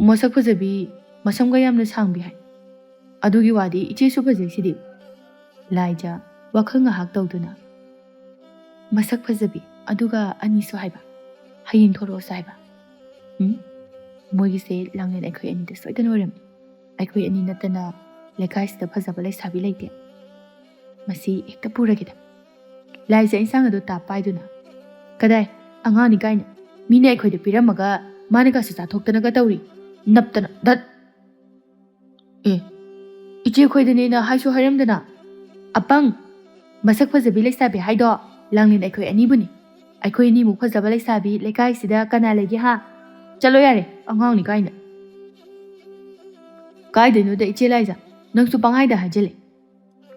ꯃꯁꯛ ꯐꯖꯕꯤ ꯃꯁꯝꯒ ꯌꯥꯝꯅ ꯁꯥꯡꯕꯤ ꯍꯥꯏ. ꯑꯗꯨꯒꯤ ꯋꯥꯗꯤ ꯏꯆꯦꯁꯨ ꯐꯖꯩꯁꯤꯗꯤ. ꯂꯥꯏꯖ ꯋꯥꯈꯜ ꯉꯥꯏꯍꯥꯛ ꯇꯧꯗꯨꯅ ꯃꯁꯛ ꯐꯖꯕꯤ ꯑꯗꯨꯒ 2ꯁꯨ ꯍꯥꯏꯕ. ꯍꯌꯦꯡ ꯊꯣꯛꯂꯛꯑꯣꯁꯨ ꯍꯥꯏꯕ. ꯃꯣꯏꯒꯤꯁꯦ ꯂꯥꯡꯂꯦꯟ ꯑꯩꯈꯣꯏ 2ꯗ ꯁꯣꯏꯗꯅ ꯑꯣꯏꯔꯝꯃꯤ. ꯑꯩꯈꯣই 2 ꯅꯠꯇꯅ ꯂꯩꯀꯥꯏꯁꯤꯗ ꯐꯖꯕ ꯂꯩꯁꯥꯕꯤ ꯂꯩꯇꯦ. ꯃꯁꯤ ꯍꯦꯛꯇ ꯄꯨꯔꯒꯦꯗ. ꯂꯥꯏꯖ ꯏꯟꯁꯥꯡ ꯑꯗꯨ ꯇꯥꯞ ꯄꯥꯏꯗꯨꯅ ꯀꯗꯥꯏ ꯑꯉꯥꯡꯅꯤ ꯀꯥꯏꯅ ꯃꯤꯅ ꯑꯩꯈꯣꯏꯗ ꯄꯤꯔꯝꯃꯒ ꯃꯥꯅꯒꯁꯨ ꯆꯥꯊꯣꯛꯇꯅꯒ ꯇꯧꯔꯤ. ꯅꯞꯇꯅ ꯙꯠ. ꯏꯆꯦ ꯈꯣꯏꯗꯅꯦꯅ ꯍꯥꯏꯁꯨ ꯍꯥꯏꯔꯝꯗꯅ. ꯑꯄꯪ ꯃꯁꯛ ꯐꯖꯕꯤ ꯂꯩꯁꯥꯕꯤ ꯍꯥꯏꯗꯣ ꯂꯥꯡꯂꯦꯟ ꯑꯩꯈꯣꯏ 2ꯕꯨꯅꯤ. ꯑꯩꯈꯣꯏ 2ꯃꯨꯛ ꯐꯖꯕ ꯂꯩꯁꯥꯕꯤ ꯂꯩꯀꯥꯏꯁꯤꯗ ꯀꯅꯥ ꯂꯩꯒꯦ ꯍꯥ? ꯆꯠꯂꯣ ꯌꯥꯔꯦ ꯑꯉꯥꯡꯅꯤ ꯀꯥꯏꯅ. ꯀꯥꯏꯗꯩꯅꯣꯗ ꯏꯆꯦ ꯂꯥꯏꯖ ꯅꯪꯁꯨ ꯄꯪꯍꯥꯏꯗ ꯍꯥꯏꯖꯤꯜꯂꯦ.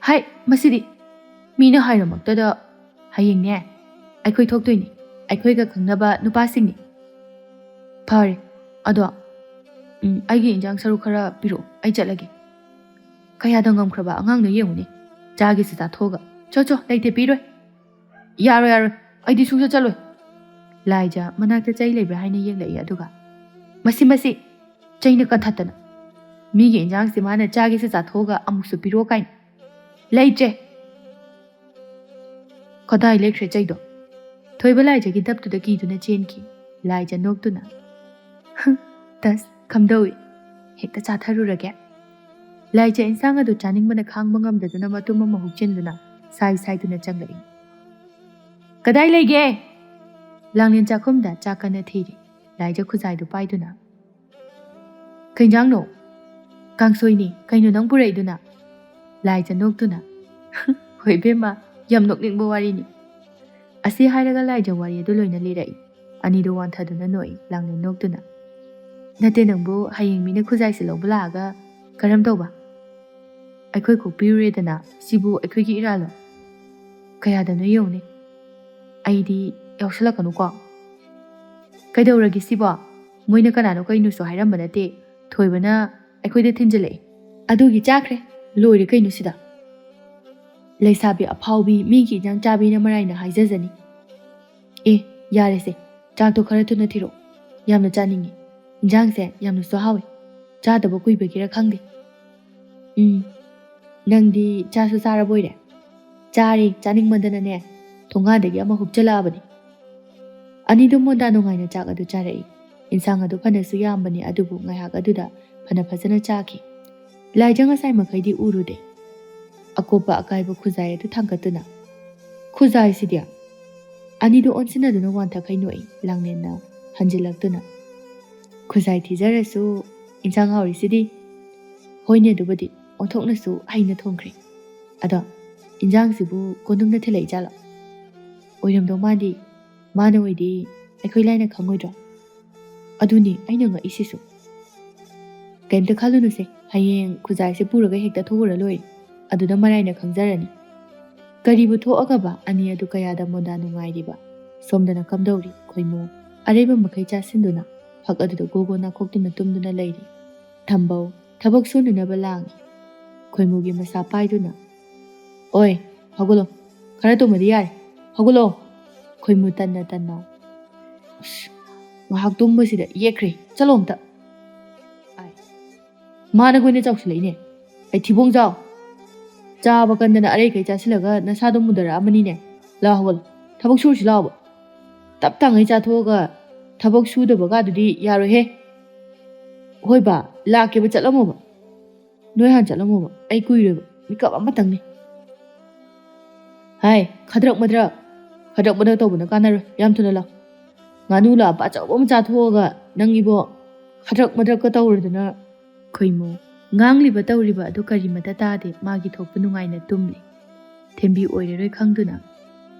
ꯍꯥꯏ ꯃꯁꯤꯗꯤ ꯃꯤꯅ ꯍꯥꯏꯔꯃꯛꯇꯗ. ꯍꯌꯦꯡꯅꯦ ꯑꯩꯈꯣꯏ ꯊꯣꯛꯇꯣꯏꯅꯤ. ꯑꯩꯈꯣꯏꯒ ꯈꯪꯅꯕ ꯅꯨꯄꯥꯁꯤꯡꯅꯤ. ꯐꯔꯦ ꯑꯗꯣ ꯑꯩꯒꯤ ꯏꯟꯖꯥꯡ ꯁꯔꯨꯛ ꯈꯔ ꯄꯤꯔꯛꯑꯣ. ꯑꯩ ꯆꯠꯂꯒꯦ. ꯀꯌꯥꯗ ꯉꯝꯈ꯭ꯔꯕ ꯑꯉꯥꯡꯅꯣ ꯌꯦꯡꯉꯨꯅꯦ. ꯆꯥꯒꯦꯁꯨ ꯆꯥꯊꯣꯛꯑꯒ ꯆꯣ ꯂꯩꯇꯦ ꯄꯤꯔꯣꯏ. ꯌꯥꯔꯣꯏ ꯑꯩꯗꯤ ꯁꯨꯡꯆꯠ ꯆꯠꯂꯣꯏ. ꯂꯥꯏꯖ ꯃꯅꯥꯛꯇ ꯆꯩ ꯂꯩꯕ꯭ꯔꯥ ꯍꯥꯏꯅ ꯌꯦꯡꯂꯛꯏ ꯑꯗꯨꯒ ꯃꯁꯤ ꯆꯩꯅ ꯀꯟꯊꯠꯇꯅ ꯃꯤꯒꯤ ꯏꯟꯖꯥꯡꯁꯦ ꯃꯥꯅ ꯆꯥꯒꯦꯁꯨ ꯆꯥꯊꯣꯛꯑꯒ ꯑꯃꯨꯛꯁꯨ ꯄꯤꯔꯣ ꯀꯥꯏꯅ. ꯂꯩꯇ꯭ꯔꯦ. ꯀꯗꯥꯏ ꯂꯩꯈ꯭ꯔꯦ ꯆꯩꯗꯣ? ꯊꯣꯏꯕ ꯂꯥꯏꯖꯒꯤ ꯗꯞꯇꯨꯗ ꯀꯤꯗꯨꯅ ꯆꯦꯟꯈꯤ. ꯂꯥꯏꯖ ꯅꯣꯛꯇꯨꯅ ꯇꯁ ꯀꯝꯗꯧꯏ ꯍꯦꯛꯇ ꯆꯥꯊꯔꯨꯔꯒꯦ. ꯂꯥꯏꯖ ꯏꯟꯁꯥꯡ ꯑꯗꯨ ꯆꯥꯅꯤꯡꯕꯅ ꯈꯥꯡꯕ ꯉꯝꯗꯗꯨꯅ ꯃꯇꯨꯝ ꯑꯃ ꯍꯨꯛꯆꯤꯟꯗꯨꯅ ꯁꯥꯏꯗꯨꯅ ꯆꯪꯂꯛꯏ. ꯀꯗꯥꯏ ꯂꯩꯒꯦ? ꯂꯥꯡꯂꯦꯟ ꯆꯥꯛꯈꯨꯝꯗ ꯆꯥꯛ ꯀꯟꯅ ꯊꯤꯔꯤ. ꯂꯥꯏꯖ ꯈꯨꯖꯥꯏꯗꯨ ꯄꯥꯏꯗꯨꯅ ꯀꯩꯖꯥꯡꯅꯣ? ꯀꯥꯡꯁꯣꯏꯅꯤ. ꯀꯩꯅꯣ ꯅꯪ ꯄꯨꯔꯛꯏꯗꯨꯅ? ꯂꯥꯏꯖ ꯅꯣꯛꯇꯨꯅ ꯍꯣꯏ ꯕꯦꯝꯃ ꯌꯥꯝ ꯅꯣꯛꯅꯤꯡꯕ ꯋꯥꯔꯤꯅꯤ. ꯑꯁꯤ ꯍꯥꯏꯔꯒ ꯂꯥꯏꯖ ꯋꯥꯔꯤ ꯑꯗꯨ ꯂꯣꯏꯅ ꯂꯤꯔꯛꯏ. 2ꯗꯨ ꯋꯥꯟꯊꯗꯨꯅ ꯅꯣꯛꯏ. ꯂꯥꯡꯂꯦꯟ ꯅꯣꯛꯇꯨꯅ ꯅꯠꯇꯦ ꯅꯪꯕꯨ ꯍꯌꯦꯡ ꯃꯤꯅ ꯈꯨꯖꯥꯏꯁꯦ ꯂꯧꯕ ꯂꯥꯛꯑꯒ ꯀꯔꯝ ꯇꯧꯕ? ꯑꯩꯈꯣই ꯀꯣꯛꯄꯤꯔꯨꯔꯦꯗꯅ. ꯁꯤꯕꯨ ꯑꯩꯈꯣꯏꯒꯤ ꯏꯔꯥꯜꯂꯣ? ꯀꯌꯥꯗꯅꯣ ꯌꯦꯡꯉꯨꯅꯦ. ꯑꯩꯗꯤ ꯌꯥꯎꯁꯜꯂꯛꯀꯅꯨꯀꯣ. ꯀꯩꯗꯧꯔꯒꯦ ꯁꯤꯕꯣ? ꯃꯣꯏꯅ ꯀꯅꯥꯅꯣ ꯀꯩꯅꯣꯁꯨ ꯍꯥꯏꯔꯝꯕ ꯅꯠꯇꯦ. ꯊꯣꯏꯕꯅ ꯑꯩꯈꯣꯏꯗ ꯊꯤꯟꯖꯤꯜꯂꯛꯏ. ꯑꯗꯨꯒꯤ ꯆꯥꯈ꯭ꯔꯦ. ꯂꯣꯏꯔꯦ ꯀꯩꯅꯣ ꯁꯤꯗ. ꯂꯩꯁꯥꯕꯤ ꯑꯐꯥꯎꯕꯤ ꯃꯤꯒꯤ ꯏꯟꯖꯥꯡ ꯆꯥꯕꯤꯅ ꯃꯔꯥꯏꯅ ꯍꯥꯏꯖꯖꯅꯤ. ꯌꯥꯔꯦꯁꯦ. ꯆꯥꯛꯇꯣ ꯈꯔ ꯊꯨꯅ ꯊꯤꯔꯛꯑꯣ. ꯌꯥꯝꯅ ꯆꯥꯅꯤꯡꯉꯤ. ꯏꯟꯖꯥꯡꯁꯦ ꯌꯥꯝꯅꯁꯨ ꯍꯥꯎꯋꯦ. ꯆꯥꯗꯕ ꯀꯨꯏꯕꯒꯤꯔ ꯈꯪꯗꯦ. ꯅꯪꯗꯤ ꯆꯥꯁꯨ ꯆꯥꯔꯕꯣꯏꯔꯦ? ꯆꯥꯔꯦ. ꯆꯥꯅꯤꯡꯃꯟꯗꯅꯅꯦ ꯊꯣꯡꯒꯥꯟꯗꯒꯤ ꯑꯃ ꯍꯨꯞꯆꯜꯂꯛꯑꯕꯅꯤ. 2ꯗꯨ ꯃꯣꯟꯗꯥ ꯅꯨꯡꯉꯥꯏꯅ ꯆꯥꯛ ꯑꯗꯨ ꯆꯥꯔꯛꯏ. ꯏꯟꯁꯥꯡ ꯑꯗꯨ ꯐꯅꯁꯨ ꯌꯥꯝꯕꯅꯤ ꯑꯗꯨꯕꯨ ꯉꯥꯏꯍꯥꯛ ꯑꯗꯨꯗ ꯐꯖꯅ ꯆꯥꯈꯤ. ꯂꯥꯏꯖ ꯉꯁꯥꯏ ꯃꯈꯩꯗꯤ ꯎꯔꯨꯗꯦ. ꯑꯀꯣꯞꯄ ꯑꯀꯥꯏꯕ ꯈꯨꯖꯥꯏ ꯑꯗꯨ ꯊꯥꯡꯒꯠꯇꯨꯅ ꯈꯨꯖꯥꯏꯁꯤꯗꯤ ꯑꯅꯤꯗꯨ ꯑꯣꯟꯁꯤꯟꯅꯗꯨꯅ ꯋꯥꯟꯊꯈꯩ ꯅꯣꯛꯏ ꯂꯥꯡꯂꯦꯟꯅ ꯍꯟꯖꯤꯜꯂꯛꯇꯨꯅ ꯈꯨꯖꯥꯏ ꯊꯤꯖꯔꯁꯨ ꯏꯟꯁꯥꯡ ꯍꯥꯎꯔꯤꯁꯤꯗꯤ ꯍꯣꯏꯅꯦ ꯑꯗꯨꯕꯨꯗꯤ ꯑꯣꯟꯊꯣꯛꯅꯁꯨ ꯍꯩꯅ ꯊꯣꯡꯈ꯭ꯔꯦ ꯑꯗꯣ ꯏꯟꯖꯥꯡꯁꯤꯕꯨ ꯀꯣꯟꯗꯨꯝꯅ ꯊꯤꯜꯂꯛꯏ ꯖꯥꯠꯂꯣ ꯑꯣꯏꯔꯝꯗꯧ ꯃꯥꯗꯤ ꯃꯥꯅ ꯑꯣꯏꯗꯤ ꯑꯩꯈꯣꯏ ꯂꯥꯏꯅ ꯈꯪꯉꯣꯏꯗ꯭ꯔꯣ ꯑꯗꯨꯅꯤ ꯑꯩꯅ ꯉꯛꯏꯁꯤꯁꯨ ꯀꯩꯝꯇ ꯈꯜꯂꯨꯅꯨꯁꯦ ꯍꯌꯦꯡ ꯈꯨꯖꯥꯏꯁꯦ ꯄꯨꯔꯒ ꯍꯦꯛꯇ ꯊꯣꯛꯎꯔ ꯂꯣꯏꯔꯦ ꯑꯗꯨꯗ ꯃꯔꯥꯏꯅ ꯈꯪꯖꯔꯅꯤ ꯀꯔꯤꯕꯨ ꯊꯣꯛꯑꯒꯕ ꯑꯅꯤ ꯑꯗꯨ ꯀꯌꯥꯗ ꯃꯣꯟꯗꯥ ꯅꯨꯡꯉꯥꯏꯔꯤꯕ ꯁꯣꯝꯗꯅ ꯀꯝꯗꯧꯔꯤ ꯈꯣꯏꯃꯨ ꯑꯔꯩꯕ ꯃꯈꯩ ꯆꯥꯁꯤꯟꯗꯨꯅ ꯐꯛ ꯑꯗꯨꯗ ꯒꯣꯒꯣ ꯅꯥꯈꯣꯛꯇꯨꯅ ꯇꯨꯝꯗꯨꯅ ꯂꯩꯔꯤ ꯊꯝꯕꯧ ꯊꯕꯛ ꯁꯨꯅꯅꯕ ꯂꯥꯡꯉꯤ ꯈꯣꯏꯃꯨꯒꯤ ꯃꯁꯥ ꯄꯥꯏꯗꯨꯅ ꯑꯣꯏ ꯍꯧꯒꯠꯂꯣ ꯈꯔ ꯇꯨꯝꯃꯗꯤ ꯌꯥꯔꯦ ꯍꯧꯒꯠꯂꯣ ꯈꯣꯏꯃꯨ ꯇꯟꯅ ꯇꯟꯅ ꯉꯥꯏꯍꯥꯛ ꯇꯨꯝꯕꯁꯤꯗ ꯌꯦꯛꯈ꯭ꯔꯦ ꯆꯠꯂꯣ ꯑꯝꯇ ꯃꯥꯅ ꯈꯣꯏꯅ ꯆꯥꯎꯁꯤꯜꯂꯛꯏꯅꯦ ꯑꯩ ꯊꯤꯕꯣꯡ ꯆꯥꯎ ꯆꯥꯕ ꯀꯟꯗꯅ ꯑꯔꯩꯈꯩ ꯆꯥꯁꯤꯜꯂꯒ ꯅꯁꯥꯗꯣ ꯃꯨꯟꯗꯔꯛꯑꯃꯅꯤꯅꯦ ꯂꯥꯛ ꯍꯧꯒꯠꯂꯣ ꯊꯕꯛ ꯁꯨꯔꯁꯤ ꯂꯥꯛꯑꯣꯕ ꯇꯞ ꯇꯥꯡꯉꯩ ꯆꯥꯊꯣꯛꯑꯒ ꯊꯕꯛ ꯁꯨꯗꯕꯒꯗꯨꯗꯤ ꯌꯥꯔꯣꯏꯍꯦ ꯍꯣꯏ ꯕꯥ ꯂꯥꯛꯀꯦꯕ ꯆꯠꯂꯝꯃꯣꯕ ꯅꯣꯏ ꯍꯥꯟꯅ ꯆꯠꯂꯝꯃꯣꯕ ꯑꯩ ꯀꯨꯏꯔꯣꯏꯕ ꯃꯤꯀꯞ ꯑꯃꯇꯪꯅꯤ ꯍꯥꯏ ꯈꯗ꯭ꯔꯛ ꯃꯗ꯭ꯔꯛ ꯇꯧꯕꯅ ꯀꯥꯟꯅꯔꯣꯏ ꯌꯥꯝ ꯊꯨꯅ ꯂꯥꯛ ꯉꯥꯅꯨ ꯂꯥꯞꯄ ꯑꯆꯧꯕ ꯑꯃ ꯆꯥꯊꯣꯛꯑꯒ ꯅꯪꯒꯤꯕꯣ ꯈꯗ꯭ꯔꯛ ꯃꯗ꯭ꯔꯛꯀ ꯇꯧꯔꯗꯅ ꯈꯣꯏꯃꯨ ꯉꯥꯡꯂꯤꯕ ꯇꯧꯔꯤꯕ ꯑꯗꯨ ꯀꯔꯤꯃꯇ ꯇꯥꯗꯦ ꯃꯥꯒꯤ ꯊꯣꯛꯄ ꯅꯨꯡꯉꯥꯏꯅ ꯇꯨꯝꯂꯤ ꯊꯦꯝꯕꯤ ꯑꯣꯏꯔꯔꯣꯏ ꯈꯪꯗꯨꯅ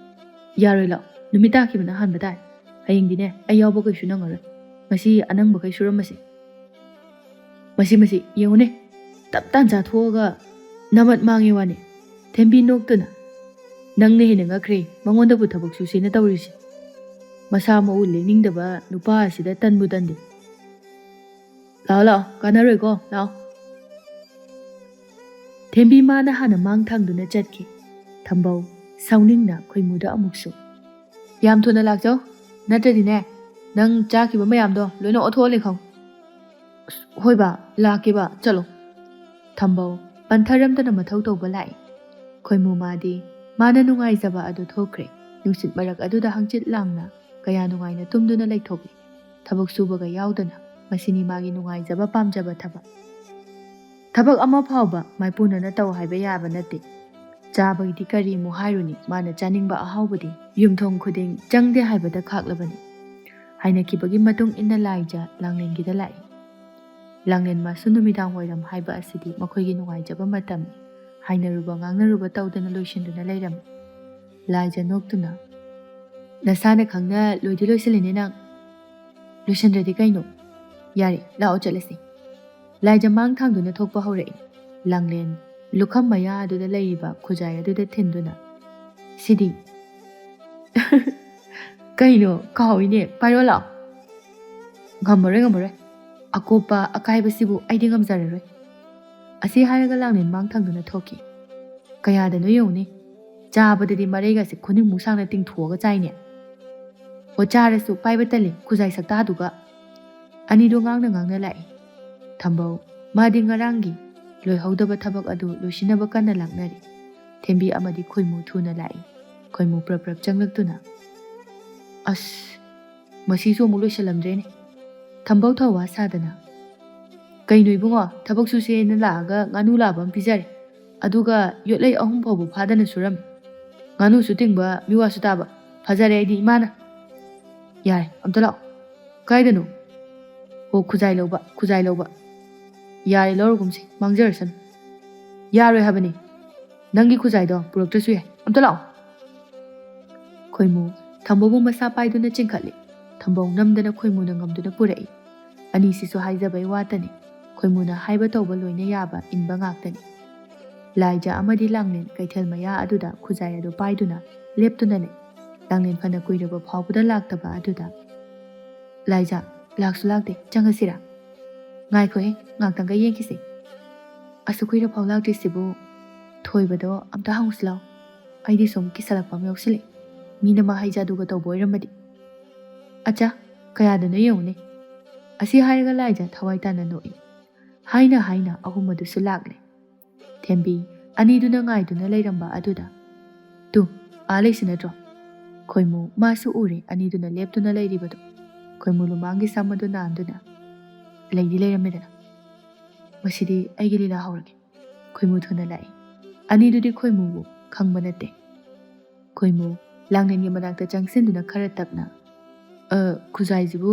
ꯌꯥꯔꯣꯏ ꯂꯥꯛ ꯅꯨꯃꯤꯠ ꯇꯥꯈꯤꯕꯅ ꯍꯥꯟꯕ ꯇꯥꯔꯦ ꯍꯌꯦꯡꯗꯤꯅꯦ ꯑꯩ ꯌꯥꯎꯕ ꯀꯩꯁꯨ ꯅꯪꯉꯔꯣꯏ ꯉꯁꯤ ꯑꯅꯪꯕꯈꯩ ꯁꯨꯔꯝꯃꯁꯤ ꯃꯁꯤ ꯌꯦꯡꯉꯨꯅꯦ ꯇꯞ ꯇꯥꯟ ꯆꯥꯊꯣꯛꯑꯒ ꯅꯃꯠ ꯃꯥꯡꯉꯦ ꯋꯥꯅꯤ ꯊꯦꯝꯕꯤ ꯅꯣꯛꯇꯨꯅ ꯅꯪꯅ ꯍꯦꯟꯅ ꯉꯛꯈ꯭ꯔꯦ ꯃꯉꯣꯟꯗꯕꯨ ꯊꯕꯛ ꯁꯨꯁꯦꯅ ꯇꯧꯔꯤꯁꯦ ꯃꯁꯥ ꯃꯎ ꯂꯦꯡꯅꯤꯡꯗꯕ ꯅꯨꯄꯥ ꯑꯁꯤꯗ ꯇꯟꯕꯨ ꯇꯟꯗꯦ ꯂꯥꯛꯑꯣ ꯀꯥꯟꯅꯔꯣꯏꯀꯣ ꯂꯥꯛꯑꯣ ꯊꯦꯝꯕꯤ ꯃꯥꯅ ꯍꯥꯟꯅ ꯃꯥꯡ ꯊꯥꯡꯗꯨꯅ ꯆꯠꯈꯤ ꯊꯝꯕꯧ ꯁꯥꯎꯅꯤꯡꯅ ꯈꯣꯏꯃꯨꯗ ꯑꯃꯨꯛꯁꯨ ꯌꯥꯝ ꯊꯨꯅ ꯂꯥꯛꯆꯧ ꯅꯠꯇ꯭ꯔꯗꯤꯅꯦ ꯅꯪ ꯆꯥꯈꯤꯕ ꯃꯌꯥꯝꯗꯣ ꯂꯣꯏꯅ ꯑꯣꯊꯣꯛꯑ ꯂꯩꯈꯧ ꯍꯣꯏ ꯕꯥ ꯂꯥꯛꯀꯦꯕ ꯆꯠꯂꯣ ꯊꯝꯕꯧ ꯄꯟꯊꯔꯝꯗꯅ ꯃꯊꯧ ꯇꯧꯕ ꯂꯥꯛꯏ ꯈꯣꯏꯃꯨ ꯃꯥꯗꯤ ꯃꯥꯅ ꯅꯨꯡꯉꯥꯏꯖꯕ ꯑꯗꯨ ꯊꯣꯛꯈ꯭ꯔꯦ ꯅꯨꯡꯁꯤꯠ ꯃꯔꯛ ꯑꯗꯨꯗ ꯍꯪꯆꯤꯠ ꯂꯥꯡꯅ ꯀꯌꯥ ꯅꯨꯡꯉꯥꯏꯅ ꯇꯨꯝꯗꯨꯅ ꯂꯩꯊꯣꯛꯂꯤ ꯊꯕꯛ ꯁꯨꯕꯒ ꯌꯥꯎꯗꯅ ꯃꯁꯤꯅꯤ ꯃꯥꯒꯤ ꯅꯨꯡꯉꯥꯏꯖꯕ ꯄꯥꯝꯖꯕ ꯊꯕꯛ ꯑꯃ ꯐꯥꯎꯕ ꯃꯥꯏꯄꯨꯅꯅ ꯇꯧ ꯍꯥꯏꯕ ꯌꯥꯕ ꯅꯠꯇꯦ ꯆꯥꯕꯒꯤꯗꯤ ꯀꯔꯤꯃꯨꯛ ꯍꯥꯏꯔꯨꯅꯤ ꯃꯥꯅ ꯆꯥꯅꯤꯡꯕ ꯑꯍꯥꯎꯕꯗꯤ ꯌꯨꯝꯊꯣꯡ ꯈꯨꯗꯤꯡ ꯆꯪꯗꯦ ꯍꯥꯏꯕꯗ ꯈꯥꯛꯂꯕꯅꯤ ꯍꯥꯏꯅꯈꯤꯕꯒꯤ ꯃꯇꯨꯡ ꯏꯟꯅ ꯂꯥꯏꯖ ꯂꯥꯡꯂꯦꯟꯒꯤꯗ ꯂꯥꯛꯏ ꯂꯥꯡꯂꯦꯟ ꯃꯥꯁꯨ ꯅꯨꯃꯤꯗꯥꯡ ꯋꯥꯏꯔꯝ ꯍꯥꯏꯕ ꯑꯁꯤꯗꯤ ꯃꯈꯣꯏꯒꯤ ꯅꯨꯡꯉꯥꯏꯖꯕ ꯃꯇꯝꯅꯤ ꯍꯥꯏꯅꯔꯨꯕ ꯉꯥꯡꯅꯔꯨꯕ ꯇꯧꯗꯅ ꯂꯣꯏꯁꯤꯟꯗꯨꯅ ꯂꯩꯔꯝꯃꯤ ꯂꯥꯏꯖ ꯅꯣꯛꯇꯨꯅ ꯅꯁꯥꯅ ꯈꯪꯅ ꯂꯣꯏꯗꯤ ꯂꯣꯏꯁꯤꯜꯂꯤꯅꯦ ꯅꯪ ꯂꯣꯏꯁꯤꯟꯗ꯭ꯔꯗꯤ ꯀꯩꯅꯣ ꯌꯥꯔꯦ ꯂꯥꯛꯑꯣ ꯆꯠꯂꯁꯤ ꯂꯥꯏꯖ ꯃꯥꯡ ꯊꯥꯡꯗꯨꯅ ꯊꯣꯛꯄ ꯍꯧꯔꯛꯏ ꯂꯥꯡꯂꯦꯟ ꯂꯨꯈꯝ ꯃꯌꯥ ꯑꯗꯨꯗ ꯂꯩꯔꯤꯕ ꯈꯨꯖꯥꯏ ꯑꯗꯨꯗ ꯊꯤꯟꯗꯨꯅ ꯁꯤꯗꯤ ꯀꯩꯅꯣ ꯀꯥꯎꯏꯅꯦ ꯄꯥꯏꯔꯣ ꯂꯥꯛꯑꯣ ꯉꯝꯃꯔꯣꯏ ꯑꯀꯣꯞꯄ ꯑꯀꯥꯏꯕꯁꯤꯕꯨ ꯑꯩꯗꯤ ꯉꯝꯖꯔꯔꯣꯏ ꯑꯁꯤ ꯍꯥꯏꯔꯒ ꯂꯥꯡꯂꯦꯟ ꯃꯥꯡ ꯊꯥꯡꯗꯨꯅ ꯊꯣꯛꯈꯤ ꯀꯌꯥꯗꯅꯣ ꯌꯦꯡꯉꯨꯅꯦ ꯆꯥꯕꯗꯗꯤ ꯃꯔꯩꯒꯁꯦ ꯈꯨꯅꯤꯡꯃꯨꯛ ꯁꯥꯡꯅ ꯇꯤꯡꯊꯣꯛꯑꯒ ꯆꯥꯏꯅꯦ ꯑꯣ ꯆꯥꯔꯁꯨ ꯄꯥꯏꯕ ꯇꯜꯂꯤ ꯈꯨꯖꯥꯏ ꯁꯛꯇꯥꯗꯨꯒ ꯑꯅꯤꯗꯣ ꯉꯥꯡꯅ ꯂꯥꯛꯏ ꯊꯝꯕꯧ ꯃꯥꯗꯤ ꯉꯔꯥꯡꯒꯤ ꯂꯣꯏꯍꯧꯗꯕ ꯊꯕꯛ ꯑꯗꯨ ꯂꯣꯏꯁꯤꯟꯅꯕ ꯀꯟꯅ ꯂꯥꯛꯅꯔꯤ ꯊꯦꯝꯕꯤ ꯑꯃꯗꯤ ꯈꯣꯏꯃꯨ ꯊꯨꯅ ꯂꯥꯛꯏ ꯈꯣꯏꯃꯨ ꯄ꯭ꯔꯞ ꯆꯪꯂꯛꯇꯨꯅ ꯑꯁ ꯃꯁꯤꯁꯨ ꯑꯃꯨꯛ ꯂꯣꯏꯁꯤꯜꯂꯝꯗ꯭ꯔꯦꯅꯦ ꯊꯝꯕꯧ ꯊꯧꯋꯥ ꯁꯥꯗꯅ ꯀꯩꯅꯣ ꯏꯕꯨꯡꯉꯣ ꯊꯕꯛ ꯁꯨꯁꯦꯅ ꯂꯥꯛꯑꯒ ꯉꯥꯅꯨ ꯂꯥꯕ ꯑꯃ ꯄꯤꯖꯔꯦ ꯑꯗꯨꯒ ꯌꯣꯠꯂꯩ 3 ꯐꯥꯎꯕ ꯐꯥꯗꯅ ꯁꯨꯔꯝꯃꯤ ꯉꯥꯅꯨꯁꯨ ꯇꯤꯡꯕ ꯃꯤꯋꯥꯁꯨ ꯇꯥꯕ ꯐꯖꯔꯦ ꯑꯩꯗꯤ ꯏꯃꯥꯅ ꯌꯥꯔꯦ ꯑꯝꯇ ꯂꯥꯛꯑꯣ ꯀꯥꯏꯗꯅꯣ ꯑꯣ ꯈꯨꯖꯥꯏ ꯂꯧꯕ ꯌꯥꯔꯦ ꯂꯧꯔꯒꯨꯝꯁꯤ ꯃꯥꯡꯖꯔꯁꯅꯨ ꯌꯥꯔꯣꯏ ꯍꯥꯏꯕꯅꯤ ꯅꯪꯒꯤ ꯈꯨꯖꯥꯏꯗꯣ ꯄꯨꯔꯛꯇ꯭ꯔꯁꯨ ꯌꯥꯏ ꯑꯝꯇ ꯂꯥꯛꯑꯣ ꯈꯣꯏꯃꯨ ꯊꯝꯕꯧꯕꯨ ꯃꯁꯥ ꯄꯥꯏꯗꯨꯅ ꯆꯤꯡꯈꯠꯂꯤ ꯊꯝꯕꯧ ꯅꯝꯗꯅ ꯈꯣꯏꯃꯨꯅ ꯉꯝꯗꯨꯅ ꯄꯨꯔꯛꯏ ꯑꯅꯤꯁꯤꯁꯨ ꯍꯥꯏꯖꯕꯩ ꯋꯥꯇꯅꯤ ꯈꯣꯏꯃꯨꯅ ꯍꯥꯏꯕ ꯇꯧꯕ ꯂꯣꯏꯅ ꯌꯥꯕ ꯏꯟꯕ ꯉꯥꯛꯇꯅꯤ ꯂꯥꯏꯖ ꯑꯃꯗꯤ ꯂꯥꯡꯂꯦꯟ ꯀꯩꯊꯦꯜ ꯃꯌꯥ ꯑꯗꯨꯗ ꯈꯨꯖꯥꯏ ꯑꯗꯨ ꯄꯥꯏꯗꯨꯅ ꯂꯦꯞꯇꯨꯅ ꯂꯩ ꯂꯥꯡꯂꯦꯟ ꯐꯅ ꯀꯨꯏꯔꯕ ꯐꯥꯎꯕꯗ ꯂꯥꯛꯇꯕ ꯑꯗꯨꯗ ꯂꯥꯏꯖ ꯂꯥꯛꯁꯨ ꯂꯥꯛꯇꯦ ꯆꯪꯉꯁꯤꯔꯥ ꯉꯥꯏꯈꯣꯍꯦ ꯉꯥꯛꯇꯪꯒ ꯌꯦꯡꯈꯤꯁꯤ ꯑꯁꯨꯛ ꯀꯨꯏꯔ ꯐꯥꯎ ꯂꯥꯛꯇ꯭ꯔꯤꯁꯤꯕꯨ ꯊꯣꯏꯕꯗꯣ ꯑꯝꯇ ꯍꯪꯉꯨꯁꯤ ꯂꯥꯎ ꯑꯩꯗꯤ ꯁꯨꯝ ꯀꯤꯁꯜꯂꯛꯄ ꯑꯃ ꯌꯥꯎꯁꯤꯜꯂꯛꯏ ꯃꯤꯅ ꯃꯍꯩ ꯖꯥꯗꯨꯒ ꯇꯧꯕ ꯑꯣꯏꯔꯝꯃꯗꯤ ꯑꯆꯥ ꯀꯌꯥꯗꯅꯣ ꯌꯦꯡꯉꯨꯅꯦ ꯑꯁꯤ ꯍꯥꯏꯔꯒ ꯂꯥꯏꯖ ꯊꯋꯥꯏ ꯇꯥꯅ ꯅꯣꯛꯏ ꯍꯥꯏꯅ 3 ꯑꯗꯨꯁꯨ ꯂꯥꯛꯂꯦ ꯊꯦꯝꯕꯤ ꯑꯅꯤꯗꯨꯅ ꯉꯥꯏꯗꯨꯅ ꯂꯩꯔꯝꯕ ꯑꯗꯨꯗ ꯇꯨ ꯂꯩꯁꯤ ꯅꯠꯇ꯭ꯔꯣ ꯈꯣꯏꯃꯨ ꯃꯥꯁꯨ ꯎꯔꯦ ꯑꯅꯤꯗꯨꯅ ꯂꯦꯞꯇꯨꯅ ꯂꯩꯔꯤꯕꯗꯣ ꯈꯣꯏꯃꯨ ꯂꯨꯃꯥꯡꯒꯤ ꯁꯝ ꯑꯗꯨ ꯅꯥꯟꯗꯨꯅ ꯂꯩꯔꯝꯃꯦꯗꯅ ꯃꯁꯤꯗꯤ ꯑꯩꯒꯤ ꯂꯤꯂꯥ ꯍꯧꯔꯒꯦ ꯈꯣꯏꯃꯨ ꯊꯨꯅ ꯂꯥꯛꯏ ꯑꯅꯤꯗꯨꯗꯤ ꯈꯣꯏꯃꯨꯕꯨ ꯈꯪꯕ ꯅꯠꯇꯦ꯫ ꯈꯣꯏꯃꯨ ꯂꯥꯡꯂꯦꯟꯒꯤ ꯃꯅꯥꯛꯇ ꯆꯪꯁꯤꯟꯗꯨꯅ ꯈꯔ ꯇꯞꯅ ꯈꯨꯖꯥꯏꯁꯤꯕꯨ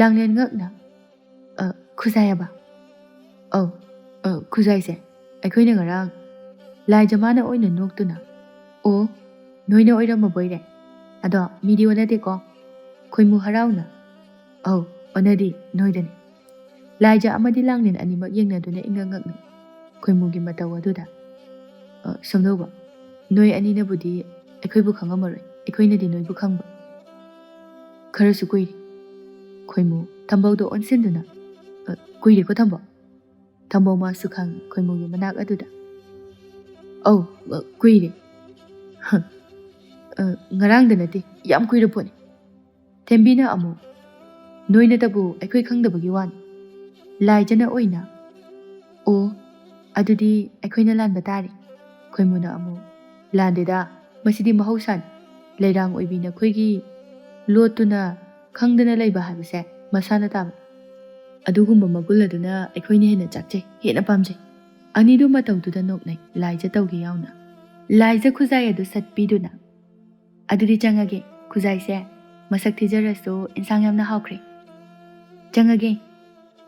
ꯂꯥꯡꯂꯦꯟ ꯉꯛꯅ ꯈꯨꯖꯥꯏꯑꯕ ꯑꯧ ꯈꯨꯖꯥꯏꯁꯦ ꯑꯩꯈꯣꯏꯅ ꯉꯔꯥꯡ ꯂꯥꯏꯖꯃꯥꯅ ꯑꯣꯏꯅ ꯅꯣꯛꯇꯨꯅ ꯑꯣ ꯅꯣꯏꯅ ꯑꯣꯏꯔꯝꯃꯕꯣꯏꯔꯦ ꯑꯗꯣ ꯃꯤꯗꯤ ꯑꯣꯟꯅꯗꯦꯀꯣ ꯈꯣꯏꯃꯨ ꯍꯔꯥꯎꯅ ꯑꯧ ꯑꯣꯟꯅꯗꯤ ꯅꯣꯏꯗꯅꯤ ꯂꯥꯏꯖ ꯑꯃꯗꯤ ꯂꯥꯡꯂꯦꯟ ꯑꯅꯤꯃꯛ ꯌꯦꯡꯅꯗꯨꯅ ꯏꯉꯛ ꯉꯛꯅꯩ ꯈꯣꯏꯃꯨꯒꯤ ꯃꯇꯧ ꯑꯗꯨꯗ ꯁꯨꯝꯗꯧꯕ ꯅꯣꯏ ꯑꯅꯤꯅꯕꯨꯗꯤ ꯑꯩꯈꯣꯏꯕꯨ ꯈꯪꯉꯝꯃꯔꯣꯏ ꯑꯩꯈꯣꯏꯅꯗꯤ ꯅꯣꯏꯕꯨ ꯈꯪꯕ ꯈꯔꯁꯨ ꯀꯨꯏꯔꯦ ꯈꯣꯏꯃꯨ ꯊꯝꯕꯧꯗꯣ ꯑꯣꯟꯁꯤꯟꯗꯨꯅ ꯀꯨꯏꯔꯦꯀꯣ ꯊꯝꯕꯧ ꯃꯥꯁꯨ ꯈꯪꯉꯤ ꯈꯣꯏꯃꯨꯒꯤ ꯃꯅꯥꯛ ꯑꯗꯨꯗ ꯑꯧ ꯀꯨꯏꯔꯦ ꯉꯔꯥꯡꯗ ꯅꯠꯇꯦ ꯌꯥꯝ ꯀꯨꯏꯔ ꯄꯣꯠꯅꯤ ꯊꯦꯝꯕꯤꯅ ꯑꯃꯨꯛ ꯅꯣꯏꯅꯇꯕꯨ ꯑꯩꯈꯣꯏ ꯈꯪꯗꯕꯒꯤ ꯋꯥꯅꯤ ꯂꯥꯏꯖꯅ ꯑꯣꯏꯅ ꯑꯣ ꯑꯗꯨꯗꯤ ꯑꯩꯈꯣꯏꯅ ꯂꯥꯟꯕ ꯇꯥꯔꯦ ꯈꯣꯏꯃꯨꯅ ꯑꯃꯨꯛ ꯂꯥꯟꯗꯦꯗ ꯃꯁꯤꯗꯤ ꯃꯍꯧꯁꯥꯅꯤ ꯂꯩꯔꯥꯡ ꯑꯣꯏꯕꯤ ꯅꯈꯣꯏꯒꯤ ꯂꯣꯠꯇꯨꯅ ꯈꯪꯗꯅ ꯂꯩꯕ ꯍꯥꯏꯕꯁꯦ ꯃꯁꯥꯅ ꯇꯥꯕ ꯑꯗꯨꯒꯨꯝꯕ ꯃꯒꯨꯟ ꯑꯗꯨꯅ ꯑꯩꯈꯣꯏꯅ ꯍꯦꯟꯅ ꯆꯥꯛꯆꯩ ꯍꯦꯟꯅ ꯄꯥꯝꯖꯩ ꯑꯅꯤꯗꯨ ꯃꯇꯧꯗꯨꯗ ꯅꯣꯛꯅꯩ ꯂꯥꯏꯖ ꯇꯧꯒꯦ ꯌꯥꯎꯅ ꯂꯥꯏꯖ ꯈꯨꯖꯥꯏ ꯑꯗꯨ ꯁꯠꯄꯤꯗꯨꯅ ꯑꯗꯨꯗꯤ ꯆꯪꯉꯒꯦ ꯈꯨꯖꯥꯏꯁꯦ ꯃꯁꯛ ꯊꯤꯖꯔꯁꯨ ꯏꯟꯁꯥꯡ ꯌꯥꯝꯅ ꯍꯥꯎꯈ꯭ꯔꯦ ꯆꯪꯉꯒꯦ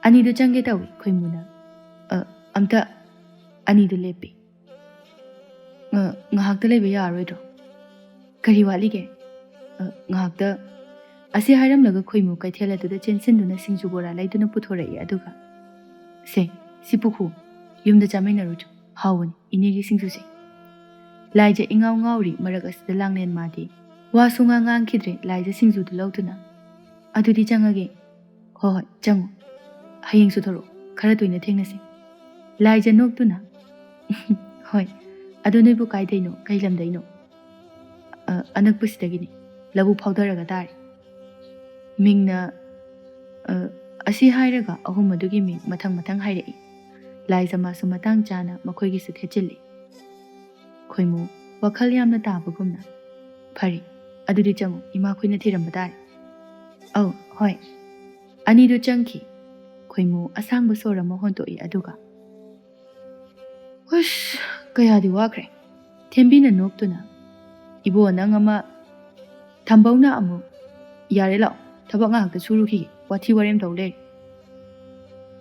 ꯑꯅꯤꯗꯨ ꯆꯪꯒꯦ ꯇꯧꯏ ꯈꯣꯏꯃꯨꯅ ꯑꯝꯇ ꯑꯅꯤꯗꯨ ꯂꯦꯞꯄꯤ ꯉꯥꯏꯍꯥꯛꯇ ꯂꯩꯕ ꯌꯥꯔꯣꯏꯗ꯭ꯔꯣ ꯀꯔꯤ ꯋꯥꯠꯂꯤꯒꯦ ꯉꯥꯏꯍꯥꯛꯇ ꯑꯁꯤ ꯍꯥꯏꯔꯝꯂꯒ ꯈꯣꯏꯃꯨ ꯀꯩꯊꯦꯜ ꯑꯗꯨꯗ ꯆꯦꯟꯁꯤꯟꯗꯨꯅ ꯁꯤꯡꯖꯨ ꯕꯣꯔꯥ ꯂꯩꯗꯨꯅ ꯄꯨꯊꯣꯔꯛꯏ ꯑꯗꯨꯒ ꯁꯤ ꯄꯨꯈꯨ ꯌꯨꯝꯗ ꯆꯥꯃꯤꯟꯅꯔꯨꯆꯣ ꯍꯥꯎꯕꯅꯤ ꯏꯅꯦꯒꯤ ꯁꯤꯡꯖꯨꯁꯦ ꯂꯥꯏꯖ ꯏꯉꯥꯎ ꯉꯥꯎꯔꯤ ꯃꯔꯛ ꯑꯁꯤꯗ ꯂꯥꯡꯂꯦꯟ ꯃꯥꯗꯤ ꯋꯥꯁꯨ ꯉꯥꯡꯈꯤꯗ꯭ꯔꯦ ꯂꯥꯏꯖ ꯁꯤꯡꯖꯨꯗꯨ ꯂꯧꯗꯨꯅ ꯑꯗꯨꯗꯤ ꯆꯪꯉꯒꯦ ꯍꯣꯏ ꯆꯪꯉꯨ ꯍꯌꯦꯡꯁꯨ ꯊꯣꯔꯛꯑꯣ ꯈꯔ ꯇꯣꯏꯅ ꯊꯦꯡꯅꯁꯤ ꯂꯥꯏꯖ ꯅꯣꯛꯇꯨꯅ ꯍꯣꯏ ꯑꯗꯨ ꯅꯣꯏꯕꯨ ꯀꯥꯏꯗꯩꯅꯣ ꯀꯩ ꯂꯝꯗꯩꯅꯣ ꯑꯅꯛꯄꯁꯤꯗꯒꯤꯅꯤ ꯂꯧꯕꯨꯛ ꯐꯥꯎꯊꯔꯒ ꯇꯥꯔꯦ ꯃꯤꯡꯅ ꯑꯁꯤ ꯍꯥꯏꯔꯒ ꯑꯍꯨꯝ ꯑꯗꯨꯒꯤ ꯃꯤꯡ ꯃꯊꯪ ꯃꯊꯪ ꯍꯥꯏꯔꯛꯏ ꯂꯥꯏꯖ ꯃꯥꯁꯨ ꯃꯇꯥꯡ ꯆꯥꯅ ꯃꯈꯣꯏꯒꯤꯁꯨ ꯊꯦꯠꯆꯤꯜꯂꯤ ꯈꯣꯏꯃꯨ ꯋꯥꯈꯜ ꯌꯥꯝꯅ ꯇꯥꯕꯒꯨꯝꯅ ꯐꯔꯦ ꯑꯗꯨꯗꯤ ꯆꯪꯉꯨ ꯏꯃꯥꯈꯣꯏꯅ ꯊꯤꯔꯝꯕ ꯇꯥꯔꯦ ꯑꯧ ꯍꯣꯏ ꯑꯅꯤꯗꯨ ꯆꯪꯈꯤ ꯈꯣꯏꯃꯨ ꯑꯁꯥꯡꯕ ꯁꯣꯔ ꯑꯃ ꯍꯣꯟꯇꯣꯛꯏ ꯑꯗꯨꯒ ꯍꯨꯁ ꯀꯌꯥꯗꯤ ꯋꯥꯈ꯭ꯔꯦ ꯊꯦꯝꯕꯤꯅ ꯅꯣꯛꯇꯨꯅ ꯏꯕꯣ ꯅꯪ ꯑꯃ ꯊꯝꯕꯧꯅ ꯑꯃꯨꯛ ꯌꯥꯔꯦ ꯂꯥꯛꯑꯣ ꯊꯕꯛ ꯉꯥꯏꯍꯥꯛꯇ ꯁꯨꯔꯨꯈꯤꯒꯦ ꯋꯥꯊꯤ ꯋꯥꯔꯦꯝ ꯇꯧ ꯂꯩꯔꯦ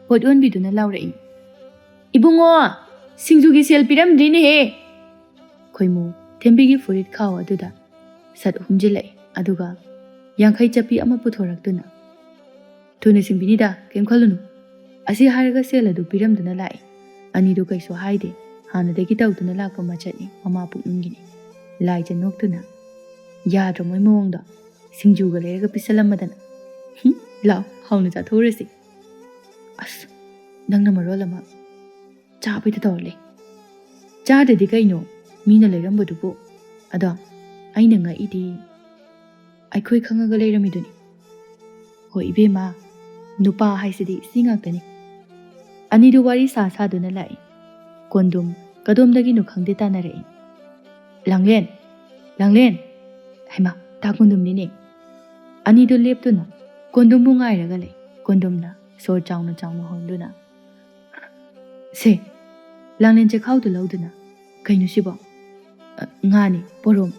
ꯄꯣꯠ ꯌꯣꯟꯕꯤꯗꯨꯅ ꯂꯥꯎꯔꯛꯏ ꯏꯕꯨꯡꯉꯣ ꯁꯤꯡꯖꯨꯒꯤ ꯁꯦꯜ ꯄꯤꯔꯝꯗ꯭ꯔꯤꯅꯦꯍꯦ ꯈꯣꯏꯃꯨ ꯊꯦꯝꯕꯤꯒꯤ ꯐꯨꯔꯤꯠ ꯈꯥꯎ ꯑꯗꯨꯗ ꯁꯠ ꯍꯨꯝꯖꯤꯜꯂꯛꯏ ꯑꯗꯨꯒ 50 ꯆꯞꯄꯤ ꯑꯃ ꯄꯨꯊꯣꯔꯛꯇꯨꯅ ꯊꯨꯅ ꯁꯤꯡꯕꯤꯅꯤꯗ ꯀꯩꯝ ꯈꯜꯂꯨꯅꯨ ꯑꯁꯤ ꯍꯥꯏꯔꯒ ꯁꯦꯜ ꯑꯗꯨ ꯄꯤꯔꯝꯗꯨꯅ ꯂꯥꯛꯏ ꯑꯅꯤꯗꯨ ꯀꯩꯁꯨ ꯍꯥꯏꯗꯦ ꯍꯥꯟꯅꯗꯒꯤ ꯇꯧꯗꯨꯅ ꯂꯥꯛꯄ ꯃꯆꯠꯅꯤ ꯃꯃꯥ ꯄꯨꯛꯅꯨꯡꯒꯤꯅꯤ ꯂꯥꯏꯖ ꯅꯣꯛꯇꯨꯅ ꯌꯥꯗ꯭ꯔ ꯃꯣꯏ ꯃꯑꯣꯡꯗꯣ ꯁꯤꯡꯖꯨꯒ ꯂꯩꯔꯒ ꯄꯤꯁꯜꯂꯝꯃꯗꯅ ꯂꯥꯎ ꯍꯥꯎꯅ ꯆꯥꯊꯣꯛꯎꯔꯁꯤ ꯑꯁ ꯅꯪꯅ ꯃꯔꯣꯜ ꯑꯃ ꯆꯥꯕꯩꯗ ꯇꯧꯔ ꯂꯩ ꯆꯥꯗꯗꯤ ꯀꯩꯅꯣ ꯃꯤꯅ ꯂꯩꯔꯝꯕꯗꯨꯕꯨ ꯑꯗꯣ ꯑꯩꯅ ꯉꯛꯏꯗꯤ ꯑꯩꯈꯣই ꯈꯪꯉꯒ ꯂꯩꯔꯝꯃꯤꯗꯨꯅꯤ ꯍꯣꯏ ꯏꯕꯦꯝꯃ ꯅꯨꯄꯥ ꯍꯥꯏꯁꯤꯗꯤ ꯁꯤ ꯉꯥꯛꯇꯅꯤ ꯑꯅꯤꯗꯨ ꯋꯥꯔꯤ ꯁꯥꯗꯨꯅ ꯂꯥꯛꯏ ꯀꯣꯟꯗꯨꯝ ꯀꯗꯣꯝꯗꯒꯤꯅꯣ ꯈꯪꯗꯦ ꯇꯥꯅꯔꯛꯏ ꯂꯥꯡꯂꯦꯟ ꯍꯩꯃꯥ ꯇꯥ ꯀꯣꯟꯗꯨꯝꯅꯤꯅꯦ ꯑꯅꯤꯗꯨ ꯂꯦꯞꯇꯨꯅ ꯀꯣꯟꯗꯨꯝꯕꯨ ꯉꯥꯏꯔꯒ ꯂꯩ ꯀꯣꯟꯗꯨꯝꯅ ꯁꯣꯔ ꯆꯥꯎꯅ ꯆꯥꯎꯅ ꯍꯣꯟꯗꯨꯅ ꯁꯦ ꯂꯥꯡꯂꯦꯟ ꯆꯦꯈꯥꯎꯗꯨ ꯂꯧꯗꯨꯅ ꯀꯩꯅꯣ ꯁꯤꯕꯣ ꯉꯥꯅꯤ ꯄꯣꯔꯣꯝ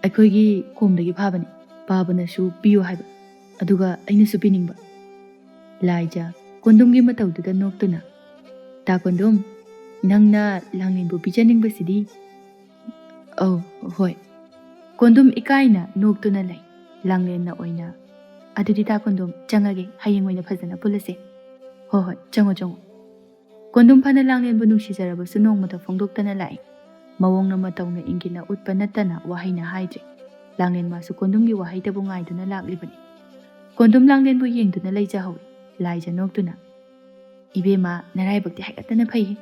ꯑꯩꯈꯣꯏꯒꯤ ꯈꯣꯝꯗꯒꯤ ꯐꯥꯕꯅꯤ ꯄꯥꯕꯅꯁꯨ ꯄꯤꯌꯨ ꯍꯥꯏꯕ ꯑꯗꯨꯒ ꯑꯩꯅꯁꯨ ꯄꯤꯅꯤꯡꯕ ꯂꯥꯏꯖ ꯀꯣꯟꯗꯨꯝꯒꯤ ꯃꯇꯧꯗꯨꯗ ꯅꯣꯛꯇꯨꯅ ꯇꯥ ꯀꯣꯟꯗꯨꯝ ꯅꯪꯅ ꯂꯥꯡꯂꯦꯟꯕꯨ ꯄꯤꯖꯅꯤꯡꯕꯁꯤꯗꯤ ꯑꯧ ꯍꯣꯏ ꯀꯣꯟꯗꯨꯝ ꯏꯀꯥꯏꯅ ꯅꯣꯛꯇꯨꯅ ꯂꯩ ꯂꯥꯡꯂꯦꯟꯅ ꯑꯣꯏꯅ ꯑꯗꯨꯗꯤ ꯇꯥ ꯀꯣꯟꯗꯨꯝ ꯆꯪꯉꯒꯦ ꯍꯌꯦꯡ ꯑꯣꯏꯅ ꯐꯖꯅ ꯄꯨꯜꯂꯁꯦ ꯍꯣꯏ ꯆꯪꯉꯣ ꯀꯣꯟꯗꯨꯝ ꯐꯅ ꯂꯥꯡꯂꯦꯟꯕꯨ ꯅꯨꯡꯁꯤꯖꯔꯕꯁꯨ ꯅꯣꯡꯃꯇ ꯐꯣꯡꯗꯣꯛꯇꯅ ꯂꯥꯛꯏ ꯃꯑꯣꯡꯅ ꯃꯇꯧꯅ ꯏꯪꯒꯤꯠꯅ ꯎꯠꯄ ꯅꯠꯇꯅ ꯋꯥꯍꯩꯅ ꯍꯥꯏꯗ꯭ꯔꯤ ꯂꯥꯡꯂꯦꯟ ꯃꯥꯁꯨ ꯀꯣꯟꯗꯨꯝꯒꯤ ꯋꯥꯍꯩꯇꯕꯨ ꯉꯥꯏꯗꯨꯅ ꯂꯥꯛꯂꯤꯕꯅꯤ ꯀꯣꯟꯗꯨꯝ ꯂꯥꯡꯂꯦꯟꯕꯨ ꯌꯦꯡꯗꯨꯅ ꯂꯩꯖꯍꯧꯏ ꯂꯥꯏꯖ ꯅꯣꯛꯇꯨꯅ ꯏꯕꯦꯝꯃ ꯅꯔꯥꯏꯕꯛꯇꯤ ꯍꯥꯏꯒꯠꯇꯅ ꯐꯩꯍꯦ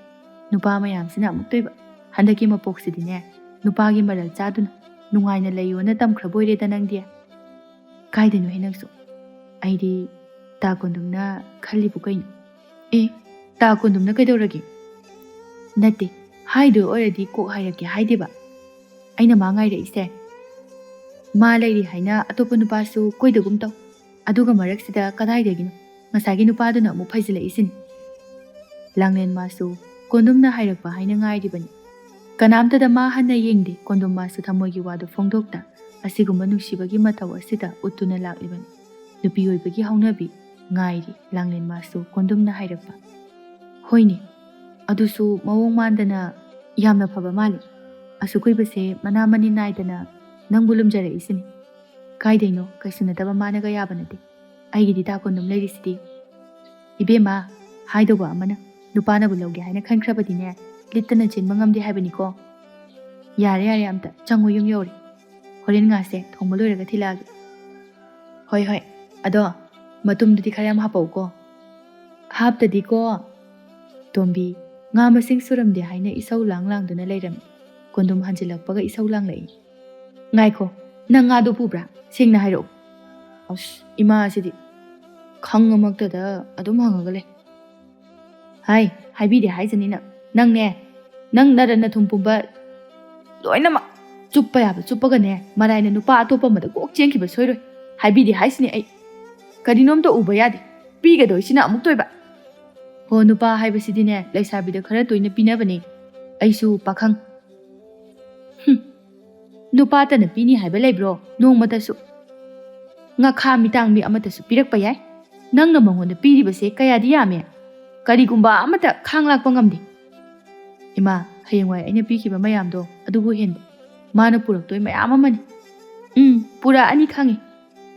ꯅꯨꯄꯥ ꯃꯌꯥꯝꯁꯤꯅ ꯑꯃꯨꯛꯇꯣꯏꯕ ꯍꯟꯗꯛꯀꯤ ꯃꯄꯣꯛꯁꯤꯗꯤꯅꯦ ꯅꯨꯄꯥꯒꯤ ꯃꯔꯜ ꯆꯥꯗꯨꯅ ꯅꯨꯡꯉꯥꯏꯅ ꯂꯩꯌꯣꯅ ꯇꯝꯈ꯭ꯔꯕꯣꯏꯔꯦꯗ ꯅꯪꯗꯤ ꯀꯥꯏꯗꯅꯣꯍꯦ ꯅꯪꯁꯨ ꯑꯩꯗꯤ ꯇꯥ ꯀꯣꯟꯗꯨꯝꯅ ꯈꯜꯂꯤꯕꯨ ꯀꯩꯅꯣ ꯇꯥ ꯀꯣꯟꯗꯨꯝꯅ ꯀꯩꯗꯧꯔꯒꯦ ꯅꯠꯇꯦ ꯍꯥꯏꯗꯣꯏ ꯑꯣꯏꯔꯗꯤ ꯀꯣꯛ ꯍꯥꯏꯔꯛꯀꯦ ꯍꯥꯏꯗꯦꯕ ꯑꯩꯅ ꯃꯥ ꯉꯥꯏꯔꯛꯏꯁꯦ ꯃꯥ ꯂꯩꯔꯤ ꯍꯥꯏꯅ ꯑꯇꯣꯞꯄ ꯅꯨꯄꯥꯁꯨ ꯀꯣꯏꯗꯒꯨꯝ ꯇꯧ ꯑꯗꯨꯒ ꯃꯔꯛꯁꯤꯗ ꯀꯗꯥꯏꯗꯒꯤꯅꯣ ꯉꯁꯥꯏꯒꯤ ꯅꯨꯄꯥꯗꯨꯅ ꯑꯃꯨꯛ ꯐꯩꯖꯤꯜꯂꯛꯏꯁꯤꯅꯤ ꯂꯥꯡꯂꯦꯟ ꯃꯥꯁꯨ ꯀꯣꯟꯗꯨꯝꯅ ꯍꯥꯏꯔꯛꯄ ꯍꯥꯏꯅ ꯉꯥꯏꯔꯤꯕꯅꯤ꯫ ꯀꯅꯥꯝꯇꯗ ꯃꯥ ꯍꯟꯅ ꯌꯦꯡꯗꯦ ꯀꯣꯟꯗꯨꯝ ꯃꯥꯁꯨ ꯊꯃꯣꯏꯒꯤ ꯋꯥꯗꯨ ꯐꯣꯡꯗꯣꯛꯇ ꯑꯁꯤꯒꯨꯝꯕ ꯅꯨꯡꯁꯤꯕꯒꯤ ꯃꯊꯧ ꯑꯁꯤꯗ ꯎꯠꯇꯨꯅ ꯂꯥꯛꯂꯤꯕꯅꯤ꯫ ꯅꯨꯄꯤ ꯑꯣꯏꯕꯒꯤ ꯍꯧꯅꯕꯤ ꯉꯥꯏꯔꯤ ꯂꯥꯡꯂꯦꯟ ꯃꯥꯁꯨ ꯀꯣꯟꯗꯨꯝꯅ ꯍꯥꯏꯔꯛꯄ꯫ ꯍꯣꯏꯅꯦ, ꯑꯗꯨꯁꯨ ꯃꯑꯣꯡ ꯃꯥꯟꯗꯅ ꯌꯥꯝꯅ ꯐꯕ ꯃꯥꯜꯂꯤ꯫ ꯑꯁꯨꯛ ꯀꯨꯏꯕꯁꯦ ꯃꯅꯥ ꯃꯅꯤ ナꯏꯗꯅ ꯅꯪꯕꯨ ꯂꯨꯝꯖꯔꯛꯏꯁꯤꯅꯤ꯫ ꯀꯥꯏꯗꯩꯅꯣ ꯀꯩꯁꯨ ꯅꯠꯇꯕ ꯃꯥꯅꯒ ꯌꯥꯕ ꯅꯠꯇꯦ꯫ ꯑꯩꯒꯤꯗꯤ ꯇꯥ ꯀꯣꯟꯗꯨꯝ ꯂꯩꯔꯤꯁꯤꯗꯤ꯫ ꯏꯕꯦꯝꯃ, ꯍꯥꯏꯗꯧꯕ ꯑꯃꯅ ꯅꯨꯄꯥꯅꯕꯨ ꯂꯧꯒꯦ ꯍꯥꯏꯅ ꯈꯟꯈ꯭ꯔꯕꯗꯤꯅꯦ ꯂꯤꯠꯇꯅ ꯆꯦꯟꯕ ꯉꯝꯗꯦ ꯍꯥꯏꯕꯅꯤꯀꯣ꯫ ꯌꯥꯔꯦ ꯌꯥꯔꯦ ꯑꯝꯇ ꯆꯪꯉꯣ, ꯌꯨꯝ ꯌꯧꯔꯦ꯫ ꯍꯣꯔꯦꯟ ꯉꯥꯁꯦ ꯊꯣꯡꯕ ꯂꯣꯏꯔꯒ ꯊꯤꯜꯂꯛꯑꯒꯦ꯫ ꯍꯣꯏ ꯍꯣꯏ, ꯑꯗꯣ ꯃꯇꯨꯝꯗꯨꯗꯤ ꯈꯔ ꯌꯥꯝ ꯍꯥꯞꯄꯧꯀꯣ꯫ ꯍꯥꯞꯇꯗꯤꯀꯣ꯫ ꯇꯣꯝꯕꯤ ꯉꯥ ꯃꯁꯤꯡ ꯁꯨꯔꯝꯗꯦ ꯍꯥꯏꯅ ꯏꯁꯧ ꯂꯥꯡꯗꯨꯅ ꯂꯩꯔꯝꯃꯤ꯫ ꯀꯣꯟꯗꯨꯝ ꯍꯟꯖꯤꯜꯂꯛꯄꯒ ꯏꯁꯧ ꯂꯥꯡꯂꯛꯏ꯫ ꯉꯥꯏꯈꯣ, ꯅꯪ ꯉꯥꯗꯣ ꯄꯨꯕ꯭ꯔꯥ? ꯁꯦꯡꯅ ꯍꯥꯏꯔꯛꯎ꯫ ꯑꯁ, ꯏꯃꯥꯁꯤꯗꯤ ꯈꯪꯉꯃꯛꯇꯗ ꯑꯗꯨꯝ ꯍꯪꯉꯒ ꯂꯩ꯫ ꯍꯥꯏꯕꯤꯗꯦ ꯍꯥꯏꯖꯅꯤ ꯅꯪꯅꯦ, ꯅꯪ ꯅꯔꯟ ꯅꯊꯨꯝ ꯄꯨꯝꯕ ꯂꯣꯏꯅꯃꯛ ꯆꯨꯞꯄ ꯌꯥꯕ ꯆꯨꯞꯄꯒꯅꯦ ꯃꯔꯥꯏꯅ ꯅꯨꯄꯥ ꯑꯇꯣꯞꯄ ꯑꯃꯗ ꯀꯣꯛ ꯆꯦꯟꯈꯤꯕ ꯁꯣꯏꯔꯣꯏ꯫ ꯍꯥꯏꯕꯤꯗꯦ ꯍꯥꯏꯁꯤꯅꯤ ꯑꯩ꯫ ꯀꯔꯤꯅꯣꯝꯇ ꯎꯕ ꯌꯥꯗꯦ, ꯄꯤꯒꯗꯣꯏꯁꯤꯅ ꯑꯃꯨꯛ ꯇꯣꯏꯕ꯫ ꯍꯣ, ꯅꯨꯄꯥ ꯍꯥꯏꯕꯁꯤꯗꯤꯅꯦ ꯂꯩꯁꯥꯕꯤꯗ ꯈꯔ ꯇꯣꯏꯅ ꯄꯤꯅꯕꯅꯦ꯫ ꯑꯩꯁꯨ ꯄꯥꯈꯪ꯫ ꯅꯨꯄꯥꯇꯅ ꯄꯤꯅꯤ ꯍꯥꯏꯕ ꯂꯩꯕ꯭ꯔꯣ? ꯅꯣꯡꯃꯇꯁꯨ ꯉꯥꯈꯥ ꯃꯤꯇꯥꯡꯕꯤ ꯑꯃꯇꯁꯨ ꯄꯤꯔꯛꯄ ꯌꯥꯏ꯫ ꯅꯪꯅ ꯃꯉꯣꯟꯗ ꯄꯤꯔꯤꯕꯁꯦ ꯀꯌꯥꯗꯤ ꯌꯥꯝꯃꯦ꯫ ꯀꯔꯤꯒꯨꯝꯕ ꯑꯃꯇ ꯈꯥꯡ ꯂꯥꯛꯄ ꯉꯝꯗꯦ꯫ ꯏꯃꯥ, ꯍꯌꯦꯡꯋꯥꯏ ꯑꯩꯅ ꯄꯤꯈꯤꯕ ꯃꯌꯥꯝꯗꯣ ꯑꯗꯨꯕꯨ ꯍꯦꯟꯗꯦ꯫ ꯃꯥꯅ ꯄꯨꯔꯛꯇꯣꯏ ꯃꯌꯥꯝ ꯑꯃꯅꯤ꯫ ꯄꯨꯔꯛꯑꯅꯤ ꯈꯪꯉꯤ꯫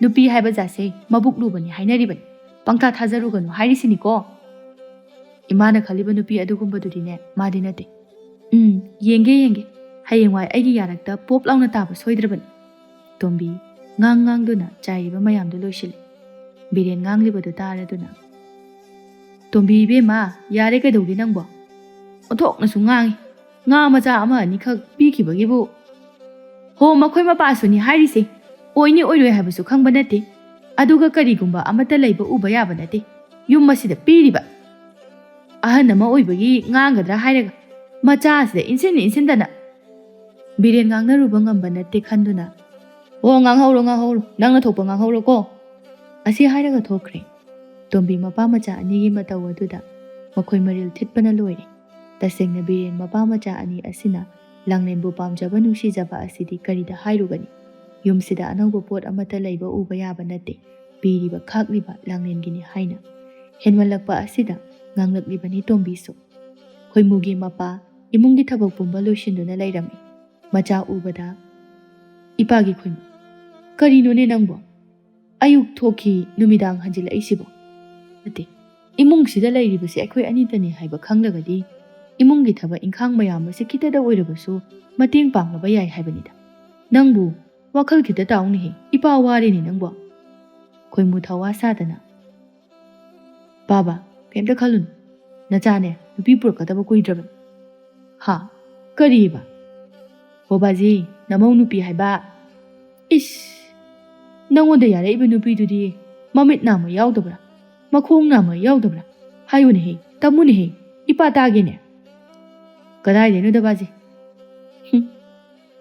ꯅꯨꯄꯤ ꯍꯥꯏꯕ ꯖꯥꯠꯁꯦ ꯃꯕꯨꯛ ꯂꯨꯕꯅꯤ ꯍꯥꯏꯅꯔꯤꯕꯅꯤ꯫ ꯄꯪꯊꯥ ꯊꯥꯖꯔꯨꯒꯅꯨ ꯍꯥꯏꯔꯤꯁꯤꯅꯤꯀꯣ꯫ ꯏꯃꯥꯅ ꯈꯜꯂꯤꯕ ꯅꯨꯄꯤ ꯑꯗꯨꯒꯨꯝꯕꯗꯨꯗꯤꯅꯦ ꯃꯥꯗꯤ ꯅꯠꯇꯦ꯫ ꯌꯦꯡꯒꯦ꯫ ꯍꯌꯦꯡꯋꯥꯏ ꯑꯩꯒꯤ ꯌꯥꯔꯛꯇ ꯄꯣꯞ ꯂꯥꯎꯅ ꯇꯥꯕ ꯁꯣꯏꯗ꯭ꯔꯕꯅꯤ꯫ ꯇꯣꯝꯕꯤ ꯉꯥꯡꯗꯨꯅ ꯆꯥꯏꯔꯤꯕ ꯃꯌꯥꯝꯗꯨ ꯂꯣꯏꯁꯤꯜꯂꯤ꯫ ꯕꯤꯔꯦꯟ ꯉꯥꯡꯂꯤꯕꯗꯨ ꯇꯥꯔꯗꯨꯅ, ꯇꯣꯝꯕꯤ ꯏꯕꯦꯝꯃ, ꯌꯥꯔꯦ ꯀꯩꯗꯧꯒꯦ ꯅꯪꯕꯣ? ꯑꯣꯟꯊꯣꯛꯅꯁꯨ ꯉꯥꯡꯉꯤ꯫ ꯉꯥ ꯃꯆꯥ ꯑꯃ ꯑꯅꯤꯈꯛ ꯄꯤꯈꯤꯕꯒꯤꯕꯨ꯫ ꯍꯣ, ꯃꯈꯣꯏ ꯃꯄꯥꯁꯨꯅꯤ ꯍꯥꯏꯔꯤꯁꯦ꯫ ꯑꯣꯏꯅꯤ ꯑꯣꯏꯔꯣꯏ ꯍꯥꯏꯕꯁꯨ ꯈꯪꯕ ꯅꯠꯇꯦ꯫ ꯑꯗꯨꯒ ꯀꯔꯤꯒꯨꯝꯕ ꯑꯃꯠꯇ ꯂꯩꯕ ꯎꯕ ꯌꯥꯕ ꯅꯠꯇꯦ ꯌꯨꯝ ꯑꯁꯤꯗ ꯄꯤꯔꯤꯕ꯫ ꯑꯍꯟ ꯑꯃ ꯑꯣꯏꯕꯒꯤ ꯉꯥꯡꯒꯗ꯭ꯔꯥ ꯍꯥꯏꯔꯒ ꯃꯆꯥꯁꯤꯗ ꯏꯟꯁꯤꯟꯗꯅ꯫ ꯕꯤꯔꯦꯟ ꯉꯥꯡꯅꯔꯨꯕ ꯉꯝꯕ ꯅꯠꯇꯦ ꯈꯟꯗꯨꯅ, ꯑꯣ, ꯉꯥꯡꯍꯧꯔꯣ, ꯅꯪꯅ ꯊꯣꯛꯄ ꯉꯥꯡꯍꯧꯔꯣꯀꯣ꯫ ꯑꯁꯤ ꯍꯥꯏꯔꯒ ꯊꯣꯛꯈ꯭ꯔꯦ꯫ ꯇꯣꯝꯕꯤ ꯃꯄꯥ ꯃꯆꯥ ꯑꯅꯤꯒꯤ ꯃꯇꯧ ꯑꯗꯨꯗ ꯃꯈꯣꯏ ꯃꯔꯤꯜ ꯊꯤꯠꯄꯅ ꯂꯣꯏꯔꯦ꯫ ꯇꯁꯦꯡꯅ ꯕꯤꯔꯦꯟ ꯃꯄꯥ ꯃꯆꯥ ꯑꯅꯤ ꯑꯁꯤꯅ ꯂꯥꯡꯂꯦꯟꯕꯨ ꯄꯥꯝꯖꯕ ꯅꯨꯡꯁꯤꯖꯕ ꯑꯁꯤꯗꯤ ꯀꯔꯤꯗ ꯍꯥꯏꯔꯨꯒꯅꯤ꯫ ꯌꯨꯝꯁꯤꯗ ꯑꯅꯧꯕ ꯄꯣꯠ ꯑꯃꯠꯇ ꯂꯩꯕ ꯎꯕ ꯌꯥꯕ ꯅꯠꯇꯦ ꯄꯤꯔꯤꯕ ꯈꯥꯛꯂꯤꯕ ꯂꯥꯡꯂꯦꯟꯒꯤꯅꯤ ꯍꯥꯏꯅ꯫ ꯍꯦꯟꯃꯜꯂꯛꯄ ꯑꯁꯤꯗ ꯉꯥꯡꯂꯛꯂꯤꯕꯅꯤ ꯇꯣꯝꯕꯤꯁꯨ꯫ ꯈꯣꯏꯃꯨꯒꯤ ꯃꯄꯥ ꯏꯃꯨꯡꯒꯤ ꯊꯕꯛ ꯄꯨꯝꯕ ꯂꯣꯏꯁꯤꯟꯗꯨꯅ ꯂꯩꯔꯝꯃꯤ꯫ ꯃꯆꯥ ꯎꯕꯗ, ꯏꯄꯥꯒꯤ ꯈꯣꯏꯃꯨ, ꯀꯔꯤꯅꯣꯅꯦ ꯅꯪꯕꯣ? ꯑꯌꯨꯛ ꯊꯣꯛꯈꯤ ꯅꯨꯃꯤꯗꯥꯡ ꯍꯟꯖꯤꯜꯂꯛꯏꯁꯤꯕꯣ? ꯅꯠꯇꯦ, ꯏꯃꯨꯡꯁꯤꯗ ꯂꯩꯔꯤꯕꯁꯦ ꯑꯩꯈꯣꯏ ꯑꯅꯤꯇꯅꯤ ꯍꯥꯏꯕ ꯈꯪꯂꯒꯗꯤ ꯏꯃꯨꯡꯒꯤ ꯊꯕꯛ ꯏꯪꯈꯥꯡ ꯃꯌꯥꯝ ꯑꯁꯤ ꯈꯤꯇꯗ ꯑꯣꯏꯔꯕꯁꯨ ꯃꯇꯦꯡ ꯄꯥꯡꯂꯕ ꯌꯥꯏ ꯍꯥꯏꯕꯅꯤꯗ꯫ ꯅꯪꯕꯨ ꯋꯥꯈꯜ ꯈꯤꯇ ꯇꯥꯎꯅꯦꯍꯦ, ꯏꯄꯥ ꯋꯥꯔꯦꯅꯦ ꯅꯪꯕꯣ꯫ ꯈꯣꯏꯃꯨ ꯊꯋꯥ ꯁꯥꯗꯅ, ꯕꯥꯕꯥ, ꯀꯩꯝꯇ ꯈꯜꯂꯨꯅꯨ꯫ ꯅꯆꯥꯅꯦ ꯅꯨꯄꯤ ꯄꯨꯔꯛꯀꯗꯕ ꯀꯨꯏꯗ꯭ꯔꯕꯅꯤ꯫ ꯀꯔꯤꯕ? ꯕꯣꯕꯥꯖꯤ, ꯅꯃꯧ ꯅꯨꯄꯤ ꯍꯥꯏꯕ꯫ ꯏꯁ, ꯅꯪꯉꯣꯟꯗ ꯌꯥꯔꯛꯏꯕ ꯅꯨꯄꯤꯗꯨꯗꯤ ꯃꯃꯤꯠ ꯅꯥꯝꯃ ꯌꯥꯎꯗꯕ꯭ꯔꯥ? ꯃꯈꯣꯡ ꯅꯥꯝꯃ ꯌꯥꯎꯗꯕ꯭ꯔꯥ? ꯍꯥꯏꯌꯨꯅꯦꯍꯦ, ꯇꯝꯃꯨꯅꯦꯍꯦ, ꯏꯄꯥ ꯇꯥꯒꯦꯅꯦ꯫ ꯀꯗꯥꯏꯗꯩꯅꯣꯗ ꯕꯥꯖꯤ?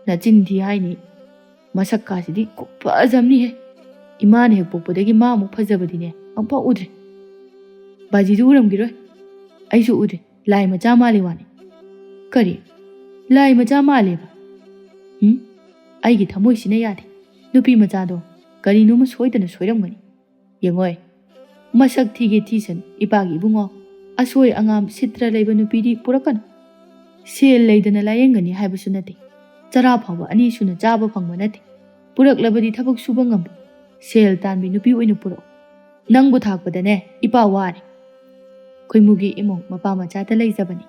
ꯅꯆꯤꯟ ꯊꯤ ꯍꯥꯏꯅꯤ꯫ ꯃꯁꯛꯀꯥꯁꯤꯗꯤ ꯈꯨꯐꯖꯝꯅꯤꯍꯦ꯫ ꯏꯃꯥꯅ ꯍꯦꯛ ꯄꯣꯛꯄꯗꯒꯤ ꯃꯥꯃꯨꯛ ꯐꯖꯕꯗꯤꯅꯦ ꯑꯃꯨꯛꯐꯥꯎ ꯎꯗ꯭ꯔꯤ꯫ ꯕꯥꯖꯤꯁꯨ ꯎꯔꯝꯈꯤꯔꯣꯏ, ꯑꯩꯁꯨ ꯎꯗ꯭ꯔꯤ꯫ ꯂꯥꯏ ꯃꯆꯥ ꯃꯥꯜꯂꯤ ꯋꯥꯅꯤ꯫ ꯀꯔꯤ? ꯂꯥꯏ ꯃꯆꯥ ꯃꯥꯜꯂꯦꯕ? ꯑꯩꯒꯤ ꯊꯃꯣꯏꯁꯤꯅ ꯌꯥꯗꯦ꯫ ꯅꯨꯄꯤ ꯃꯆꯥꯗꯣ ꯀꯔꯤꯅꯣꯃ ꯁꯣꯏꯗꯅ ꯁꯣꯏꯔꯝꯒꯅꯤ꯫ ꯌꯦꯡꯉꯣꯏ, ꯃꯁꯛ ꯊꯤꯒꯦ ꯊꯤꯁꯅꯨ ꯏꯄꯥꯒꯤ ꯏꯕꯨꯡꯉꯣ꯫ ꯑꯁꯣꯏ ꯑꯉꯥꯝ ꯁꯤꯠꯇ꯭ꯔ ꯂꯩꯕ ꯅꯨꯄꯤꯗꯤ ꯄꯨꯔꯛꯀꯅꯨ꯫ ꯁꯦꯜ ꯂꯩꯗꯅ ꯂꯥꯌꯦꯡꯒꯅꯤ ꯍꯥꯏꯕꯁꯨ ꯅꯠꯇꯦ꯫ ꯆꯔꯥ ꯐꯥꯎꯕ ꯑꯅꯤ ꯁꯨꯅ ꯆꯥꯕ ꯐꯪꯕ ꯅꯠꯇꯦ꯫ ꯄꯨꯔꯛꯂꯕꯗꯤ ꯊꯕꯛ ꯁꯨꯕ ꯉꯝꯕ, ꯁꯦꯜ ꯇꯥꯟꯕꯤ ꯅꯨꯄꯤ ꯑꯣꯏꯅ ꯄꯨꯔꯛꯎ꯫ ꯅꯪꯕꯨ ꯊꯥꯛꯄꯗꯅꯦ ꯏꯄꯥ ꯋꯥꯔꯦ꯫ ꯈꯣꯏꯃꯨꯒꯤ ꯏꯃꯨꯡ ꯃꯄꯥ ꯃꯆꯥꯇ ꯂꯩꯖꯕꯅꯤ꯫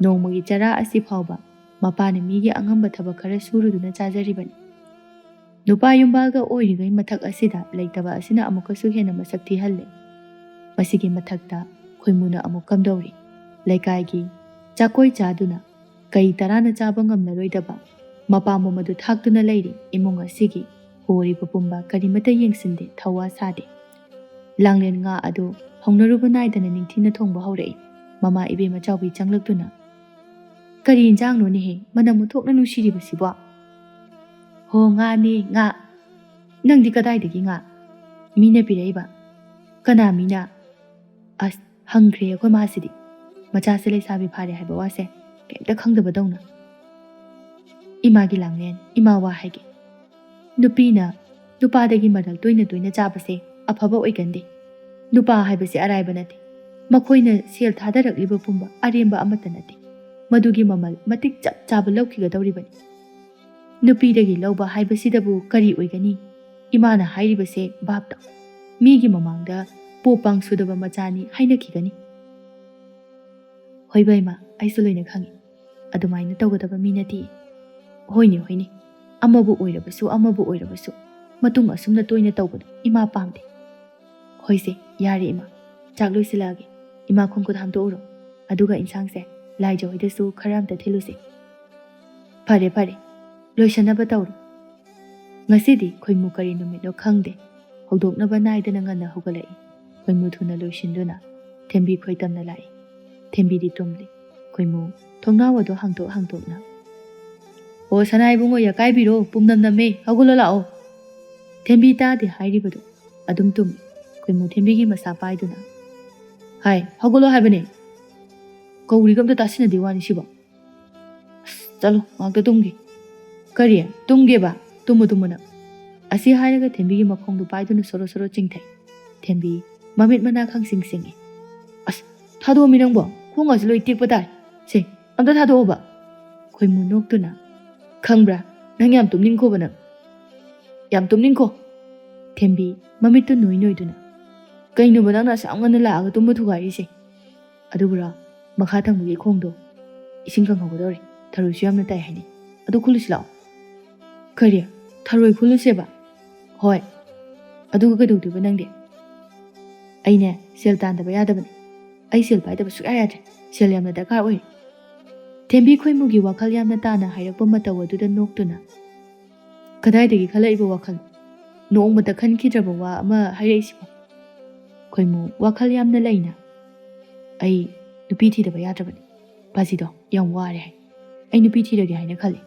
ꯅꯣꯡꯃꯒꯤ ꯆꯔꯥ ꯑꯁꯤ ꯐꯥꯎꯕ ꯃꯄꯥꯅ ꯃꯤꯒꯤ ꯑꯉꯝꯕ ꯊꯕꯛ ꯈꯔ ꯁꯨꯔꯨꯗꯨꯅ ꯆꯥꯖꯔꯤꯕꯅꯤ꯫ ꯅꯨꯄꯥ ꯌꯨꯝꯕꯥꯜꯒ ꯑꯣꯏꯔꯤꯉꯩ ꯃꯊꯛ ꯑꯁꯤꯗ ꯂꯩꯇꯕ ꯑꯁꯤꯅ ꯑꯃꯨꯛꯀꯁꯨ ꯍꯦꯟꯅ ꯃꯁꯛ ꯊꯤꯍꯜꯂꯦ꯫ ꯃꯁꯤꯒꯤ ꯃꯊꯛꯇ ꯈꯣꯏꯃꯨꯅ ꯑꯃꯨꯛ ꯀꯝꯗꯧꯔꯤ? ꯂꯩꯀꯥꯏꯒꯤ ꯆꯥꯀꯣꯏ ꯆꯥꯗꯨꯅ ꯀꯩ ꯇꯔꯥꯅ ꯆꯥꯕ ꯉꯝꯂꯔꯣꯏꯗꯕ ꯃꯄꯥꯝꯕꯣꯝ ꯑꯗꯨ ꯊꯥꯛꯇꯨꯅ ꯂꯩꯔꯤ ꯏꯃꯨꯡ ꯑꯁꯤꯒꯤ ꯍꯣꯔꯤꯕ ꯄꯨꯝꯕ ꯀꯔꯤꯃꯠꯇ ꯌꯦꯡꯁꯤꯟꯗꯦ, ꯊꯧꯋꯥ ꯁꯥꯗꯦ꯫ ꯂꯥꯡꯂꯦꯟ ꯉꯥ ꯑꯗꯨ ꯍꯧꯅꯔꯨꯕ ꯅꯥꯏꯗꯅ ꯅꯤꯡꯊꯤꯅ ꯊꯣꯡꯕ ꯍꯧꯔꯛꯏ꯫ ꯃꯃꯥ ꯏꯕꯦꯝꯃ ꯆꯥꯎꯕꯤ ꯆꯪꯂꯛꯇꯨꯅ, ꯀꯔꯤ ꯏꯟꯖꯥꯡꯅꯣꯅꯦꯍꯦ ꯃꯅꯝ ꯊꯣꯛꯅ ꯅꯨꯡꯁꯤꯔꯤꯕꯁꯤꯕꯣ? ꯍꯣ, ꯉꯥꯅꯦ, ꯉꯥ꯫ ꯅꯪꯗꯤ ꯀꯗꯥꯏꯗꯒꯤ ꯉꯥ? ꯃꯤꯅ ꯄꯤꯔꯛꯏꯕ? ꯀꯅꯥ ꯃꯤꯅ? ꯑꯁ, ꯍꯪꯈ꯭ꯔꯦ ꯑꯩꯈꯣꯏ ꯃꯥꯁꯤꯗꯤ꯫ ꯃꯆꯥꯁꯦ ꯂꯩꯁꯥꯕꯤ ꯐꯥꯔꯦ ꯍꯥꯏꯕ ꯋꯥꯁꯦ ꯀꯩꯝꯇ ꯈꯪꯗꯕꯗꯧꯅ. ꯏꯃꯥꯒꯤ ꯂꯥꯡꯂꯦꯟ, ꯏꯃꯥ ꯋꯥ ꯍꯥꯏꯒꯦ. ꯅꯨꯄꯤꯅ ꯅꯨꯄꯥꯗꯒꯤ ꯃꯔꯜ ꯇꯣꯏꯅ ꯇꯣꯏꯅ ꯆꯥꯕꯁꯦ ꯑꯐꯕ ꯑꯣꯏꯒꯟꯗꯦ. ꯅꯨꯄꯥ ꯍꯥꯏꯕꯁꯦ ꯑꯔꯥꯏꯕ ꯅꯠꯇꯦ. ꯃꯈꯣꯏꯅ ꯁꯦꯜ ꯊꯥꯗꯔꯛꯂꯤꯕ ꯄꯨꯝꯕ ꯑꯔꯦꯝꯕ ꯑꯃꯠꯇ ꯅꯠꯇꯦ. ꯃꯗꯨꯒꯤ ꯃꯃꯜ ꯃꯇꯤꯛ ꯆꯞ ꯆꯥꯕ ꯂꯧꯈꯤꯒꯗꯧꯔꯤꯕꯅꯤ. ꯅꯨꯄꯤꯗꯒꯤ ꯂꯧꯕ ꯍꯥꯏꯕꯁꯤꯗꯕꯨ ꯀꯔꯤ ꯑꯣꯏꯒꯅꯤ? ꯏꯃꯥꯅ ꯍꯥꯏꯔꯤꯕꯁꯦ ꯚꯥꯞ ꯇꯥꯎ. ꯃꯤꯒꯤ ꯃꯃꯥꯡꯗ ꯄꯣꯄꯥꯡ ꯁꯨꯗꯕ ꯃꯆꯥꯅꯤ ꯍꯥꯏꯅꯈꯤꯒꯅꯤ. ꯍꯣꯏꯕ ꯏꯃꯥ, ꯑꯩꯁꯨ ꯂꯣꯏꯅ ꯈꯪꯉꯤ. ꯑꯗꯨꯃꯥꯏꯅ ꯇꯧꯒꯗꯕ ꯃꯤ ꯅꯠꯇꯦ. ꯍꯣꯏꯅꯦ ꯍꯣꯏꯅꯦ, ꯑꯃꯕꯨ ꯑꯣꯏꯔꯕꯁꯨ ꯑꯃꯕꯨ ꯑꯣꯏꯔꯕꯁꯨ ꯃꯇꯨꯡ ꯑꯁꯨꯝꯅ ꯇꯣꯏꯅ ꯇꯧꯕꯗꯣ ꯏꯃꯥ ꯄꯥꯝꯗꯦ. ꯍꯣꯏꯁꯦ, ꯌꯥꯔꯦ ꯏꯃꯥ, ꯆꯥꯛ ꯂꯣꯏꯁꯤꯜꯂꯛꯑꯒꯦ. ꯏꯃꯥ ꯈꯣꯡ ꯈꯨꯠ ꯍꯥꯝꯗꯣꯛꯎꯔꯣ. ꯑꯗꯨꯒ ꯏꯟꯁꯥꯡꯁꯦ ꯂꯥꯏꯖ ꯍꯣꯏꯗꯁꯨ ꯈꯔ ꯑꯝꯇ ꯊꯤꯜꯂꯨꯁꯦ. ꯐꯔꯦ ꯐꯔꯦ, ꯂꯣꯏꯁꯟꯅꯕ ꯇꯧꯔꯣ. ꯉꯁꯤꯗꯤ ꯈꯣꯏꯃꯨ ꯀꯔꯤ ꯅꯨꯃꯤꯠꯅꯣ ꯈꯪꯗꯦ, ꯍꯧꯗꯣꯛꯅꯕ ꯅꯥꯏꯗꯅ ꯉꯟꯅ ꯍꯧꯒꯠꯂꯛꯏ. ꯈꯣꯏꯃꯨ ꯊꯨꯅ ꯂꯣꯏꯁꯤꯟꯗꯨꯅ ꯊꯦꯝꯕꯤ ꯈꯣꯏ ꯇꯝꯅ ꯂꯥꯛꯏ. ꯊꯦꯝꯕꯤꯗꯤ ꯇꯨꯝꯂꯤ. ꯈꯣꯏꯃꯨ ꯊꯣꯡꯅꯥꯎ ꯑꯗꯨ ꯍꯥꯡꯇꯣꯛꯅ, "ꯑꯣ ꯁꯅꯥ ꯏꯕꯨꯡꯉꯣ, ꯌꯥꯀꯥꯏꯕꯤꯔꯣ, ꯄꯨꯝꯅꯝ ꯅꯝꯃꯦ, ꯍꯧꯒꯠꯂꯣ ꯂꯥꯛꯑꯣ." ꯊꯦꯝꯕꯤ ꯇꯥꯗꯦ ꯍꯥꯏꯔꯤꯕꯗꯨ ꯑꯗꯨꯝ ꯇꯨꯝꯃꯤ. ꯈꯣꯏꯃꯨ ꯊꯦꯝꯕꯤꯒꯤ ꯃꯁꯥ ꯄꯥꯏꯗꯨꯅ, "ꯍꯥꯏ, ꯍꯧꯒꯠꯂꯣ ꯍꯥꯏꯕꯅꯦ. ꯀꯧꯔꯤꯒ ꯑꯝꯇ ꯇꯥꯁꯤꯟꯅꯗꯦ ꯋꯥꯅꯤ ꯁꯤꯕꯣ. ꯑꯁ, ꯆꯠꯂꯣ, ꯉꯥꯛꯇ ꯇꯨꯝꯒꯦ." "ꯀꯔꯤ? ꯇꯨꯝꯒꯦꯕ? ꯇꯨꯝꯃꯨ ꯅꯪ." ꯑꯁꯤ ꯍꯥꯏꯔꯒ ꯊꯦꯝꯕꯤꯒꯤ ꯃꯈꯣꯡꯗꯨ ꯄꯥꯏꯗꯨꯅ ꯁꯣꯔꯣ ꯁꯣꯔꯣ ꯆꯤꯡꯊꯩ. ꯊꯦꯝꯕꯤ ꯃꯃꯤꯠ ꯃꯅꯥ ꯈꯪꯁꯤꯡ ꯁꯤꯡꯏ. "ꯑꯁ, ꯊꯥꯗꯣꯛꯑꯃꯤ ꯅꯪꯕꯣ, ꯈꯣꯡꯒꯁꯤ ꯂꯣꯏ ꯇꯦꯛꯄ ꯇꯥꯔꯦ. ꯁꯦ, ꯑꯝꯇ ꯊꯥꯗꯣꯛꯑꯣꯕ." ꯈꯣꯏꯃꯨ ꯅꯣꯛꯇꯨꯅ, "ꯈꯪꯕ꯭ꯔꯥ, ꯅꯪ ꯌꯥꯝ ꯇꯨꯝꯅꯤꯡꯈꯣꯕ ꯅꯪ. ꯌꯥꯝ ꯇꯨꯝꯅꯤꯡꯈꯣ." ꯊꯦꯝꯕꯤ ꯃꯃꯤꯠꯇꯨ ꯅꯣꯏꯗꯨꯅ, "ꯀꯩꯅꯣꯕ ꯅꯪꯅ ꯑꯁꯥꯝ ꯉꯟꯅ ꯂꯥꯛꯑꯒ ꯇꯨꯝꯕ ꯊꯨꯒꯥꯏꯔꯤꯁꯦ? ꯑꯗꯨꯕꯨꯔꯣ, ꯃꯈꯥ ꯊꯪꯕꯒꯤ ꯈꯣꯡꯗꯣ ꯏꯁꯤꯡ ꯀꯪꯍꯧꯒꯗꯧꯔꯦ. ꯊꯔꯣꯏꯁꯨ ꯌꯥꯝꯅ ꯇꯥꯏ ꯍꯥꯏꯅꯤ. ꯑꯗꯨ ꯈꯨꯜꯂꯨꯁꯤ ꯂꯥꯛꯑꯣ." "ꯀꯔꯤ? ꯊꯔꯣꯏ ꯈꯨꯜꯂꯨꯁꯦꯕ?" "ꯍꯣꯏ." "ꯑꯗꯨꯒ ꯀꯩꯗꯧꯗꯣꯏꯕ ꯅꯪꯗꯤ?" "ꯑꯩꯅꯦ ꯁꯦꯜ ꯇꯥꯟꯗꯕ ꯌꯥꯗꯕꯅꯤ. ꯑꯩ ꯁꯦꯜ ꯄꯥꯏꯗꯕ ꯁꯨꯛꯌꯥ ꯌꯥꯗ꯭ꯔꯦ. ꯁꯦꯜ ꯌꯥꯝꯅ ꯗꯔꯀꯥꯔ ꯑꯣꯏꯔꯦ." ꯊꯦꯝꯕꯤ ꯈꯣꯏꯃꯨꯒꯤ ꯋꯥꯈꯜ ꯌꯥꯝꯅ ꯇꯥꯅ ꯍꯥꯏꯔꯛꯄ ꯃꯇꯧ ꯑꯗꯨꯗ ꯅꯣꯛꯇꯨꯅ, "ꯀꯗꯥꯏꯗꯒꯤ ꯈꯜꯂꯛꯏꯕ ꯋꯥꯈꯜ? ꯅꯣꯡꯃꯇ ꯈꯟꯈꯤꯗ꯭ꯔꯕ ꯋꯥ ꯑꯃ ꯍꯥꯏꯔꯛꯏꯁꯤꯕꯣ?" ꯈꯣꯏꯃꯨ ꯋꯥꯈꯜ ꯌꯥꯝꯅ ꯂꯩꯅ, "ꯑꯩ ꯅꯨꯄꯤ ꯊꯤꯗꯕ ꯌꯥꯗ꯭ꯔꯕꯅꯤ. ꯕꯥꯖꯤꯗꯣ ꯌꯥꯝ ꯋꯥꯔꯦ ꯍꯥꯏ. ꯑꯩ ꯅꯨꯄꯤ ꯊꯤꯔꯒꯦ ꯍꯥꯏꯅ ꯈꯜꯂꯤ."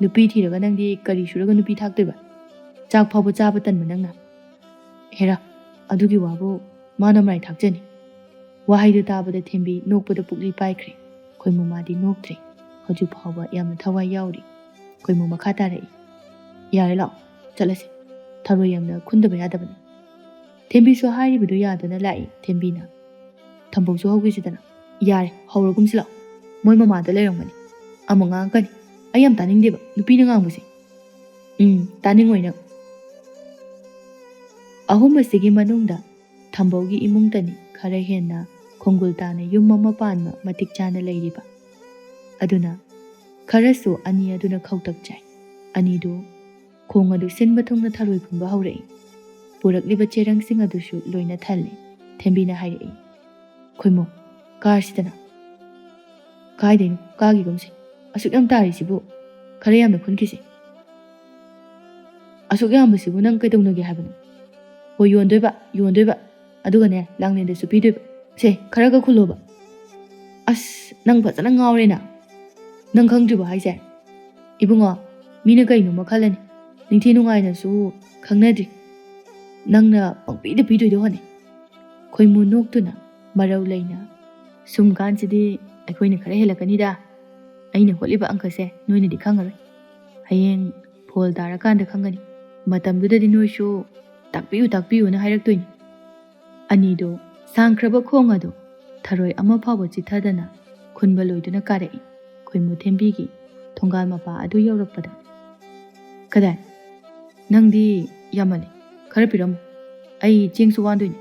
"ꯅꯨꯄꯤ ꯊꯤꯔꯒ ꯅꯪꯗꯤ ꯀꯔꯤ ꯁꯨꯔꯒ ꯅꯨꯄꯤ ꯊꯥꯛꯇꯣꯏꯕ? ꯆꯥꯛ ꯐꯥꯎꯕ ꯆꯥꯕ ꯇꯟꯕ ꯅꯪꯅ." "ꯍꯦꯔꯥ, ꯑꯗꯨꯒꯤ ꯋꯥꯕꯨ ꯃꯥꯅ ꯃꯔꯥꯏ ꯊꯥꯛꯆꯅꯤ." ꯋꯥꯍꯩꯗꯨ ꯇꯥꯕꯗ ꯊꯦꯝꯕꯤ ꯅꯣꯛꯄꯗ ꯄꯨꯛꯂꯤ ꯄꯥꯏꯈ꯭ꯔꯦ. ꯈꯣꯏꯃꯨ ꯃꯥꯗꯤ ꯅꯣꯛꯇ꯭ꯔꯦ. ꯍꯧꯖꯤꯛ ꯐꯥꯎꯕ ꯌꯥꯝꯅ ꯊꯋꯥꯏ ꯌꯥꯎꯔꯤ. ꯈꯣꯏꯃꯨ ꯃꯈꯥ ꯇꯥꯔꯛꯏ, "ꯌꯥꯔꯦ, ꯂꯥꯛꯑꯣ, ꯆꯠꯂꯁꯤ. ꯊꯔꯣꯏ ꯌꯥꯝꯅ ꯈꯨꯟꯗꯕ ꯌꯥꯗꯕꯅꯤ." ꯊꯦꯝꯕꯤꯁꯨ ꯍꯥꯏꯔꯤꯕꯗꯨ ꯌꯥꯗꯅ ꯂꯥꯛꯏ. ꯊꯦꯝꯕꯤꯅ, "ꯊꯝꯕꯧꯁꯨ ꯍꯧꯈꯤꯁꯤꯗꯅ." "ꯌꯥꯔꯦ, ꯍꯧꯔꯒꯨꯝꯁꯤ ꯂꯥꯛꯑꯣ. ꯃꯣꯏ ꯃꯃꯥꯗ ꯂꯩꯔꯝꯒꯅꯤ. ꯑꯃꯨꯛ ꯉꯥꯡꯉꯛꯀꯅꯤ. ꯑꯩ ꯌꯥꯝ ꯇꯥꯅꯤꯡꯗꯦꯕ ꯅꯨꯄꯤꯅ ꯉꯥꯡꯕꯁꯦ." "ꯇꯥꯅꯤꯡꯉꯣꯏ ꯅꯪ." ꯑꯍꯨꯝ ꯑꯁꯤꯒꯤ ꯃꯅꯨꯡꯗ ꯊꯝꯕꯧꯒꯤ ꯏꯃꯨꯡꯇꯅꯤ ꯈꯔ ꯍꯦꯟꯅ ꯈꯣꯡꯒꯨꯜ තාꯅ ꯌꯨꯝ ꯑꯃ ꯄꯥꯟꯕ ꯃꯇꯤꯛ ꯆꯥꯅ ꯂꯩꯔꯤꯕ. ꯑꯗꯨꯅ ꯈꯔꯁꯨ ꯑꯅꯤ ꯑꯗꯨꯅ ꯈꯧꯇꯛ ꯆꯥꯏ. ꯑꯅꯤꯗꯨ ꯈꯣꯡ ꯑꯗꯨ ꯁꯤꯟꯕ ꯊꯨꯡꯅ ꯊꯔꯣꯏ ꯈꯨꯟꯕ ꯍꯧꯔꯛꯏ. ꯄꯨꯔꯛꯂꯤꯕ ꯆꯦꯔꯪꯁꯤꯡ ꯑꯗꯨꯁꯨ ꯂꯣꯏꯅ ꯊꯜꯂꯤ. ꯊꯦꯝꯕꯤꯅ ꯍꯥꯏꯔꯛꯏ, "ꯈꯣꯏꯃꯨ, ꯀꯥꯔꯁꯤꯗꯅ." "ꯀꯥꯏꯗꯩꯅꯣ, ꯀꯥꯒꯤꯒꯨꯝꯁꯤ. ꯑꯁꯨꯛ ꯌꯥꯝ ꯇꯥꯔꯤꯁꯤꯕꯨ ꯈꯔ ꯌꯥꯝꯅ ꯈꯨꯟꯈꯤꯁꯤ." "ꯑꯁꯨꯛ ꯌꯥꯝꯕꯁꯤꯕꯨ ꯅꯪ ꯀꯩꯗꯧꯅꯒꯦ ꯍꯥꯏꯕꯅꯣ?" "ꯍꯣꯏ, ꯌꯣꯟꯗꯣꯏꯕ. ꯑꯗꯨꯒꯅꯦ, ꯂꯥꯡꯂꯦꯟꯗꯁꯨ ꯄꯤꯗꯣꯏꯕ. ꯁꯦ, ꯈꯔꯒ ꯈꯨꯜꯂꯣꯕ." "ꯑꯁ, ꯅꯪ ꯐꯖꯅ ꯉꯥꯎꯔꯦꯅ. ꯅꯪ ꯈꯪꯗ꯭ꯔꯤꯕꯣ ꯍꯥꯏꯁꯦ? ꯏꯕꯨꯡꯉꯣ, ꯃꯤꯅ ꯀꯩꯅꯣꯃ ꯈꯜꯂꯅꯤ. ꯅꯤꯡꯊꯤ ꯅꯨꯡꯉꯥꯏꯅꯁꯨ ꯈꯪꯅꯗ꯭ꯔꯤ. ꯅꯪꯅ ꯄꯪꯄꯤꯗ ꯄꯤꯗꯣꯏꯗꯣ ꯍꯣꯅꯦ." ꯈꯣꯏꯃꯨ ꯅꯣꯛꯇꯨꯅ ꯃꯔꯧ ꯂꯩꯅ, "ꯁꯨꯝ ꯀꯥꯟꯁꯤꯗꯤ ꯑꯩꯈꯣꯏꯅ ꯈꯔ ꯍꯦꯜꯂꯛꯀꯅꯤꯗ. ꯑꯩꯅ ꯍꯣꯠꯂꯤꯕ ꯑꯪꯀꯁꯦ ꯅꯣꯏꯅꯗꯤ ꯈꯪꯉꯔꯣꯏ. ꯍꯌꯦꯡ ꯐꯣꯜ ꯇꯥꯔꯀꯥꯟꯗ ꯈꯪꯒꯅꯤ. ꯃꯇꯝꯗꯨꯗꯗꯤ ꯅꯣꯏꯁꯨ ꯇꯥꯛꯄꯤꯌꯨꯅ ꯍꯥꯏꯔꯛꯇꯣꯏꯅꯤ." ꯑꯅꯤꯗꯨ ꯁꯥꯡꯈ꯭ꯔꯕ ꯈꯣꯡ ꯑꯗꯨ ꯊꯔꯣꯏ ꯑꯃ ꯐꯥꯎꯕ ꯆꯤꯊꯗꯅ ꯈꯨꯟꯕ ꯂꯣꯏꯗꯨꯅ ꯀꯥꯔꯛꯏ. ꯈꯣꯏꯃꯨ ꯊꯦꯝꯕꯤꯒꯤ ꯊꯣꯡꯒꯥꯜ ꯃꯄꯥ ꯑꯗꯨ ꯌꯧꯔꯛꯄꯗ, "ꯀꯗꯥꯏ? ꯅꯪꯗꯤ ꯌꯥꯝꯃꯜꯂꯤ. ꯈꯔ ꯄꯤꯔꯝꯃꯨ. ꯑꯩ ꯆꯦꯡꯁꯨ ꯋꯥꯟꯗꯣꯏꯅꯤ."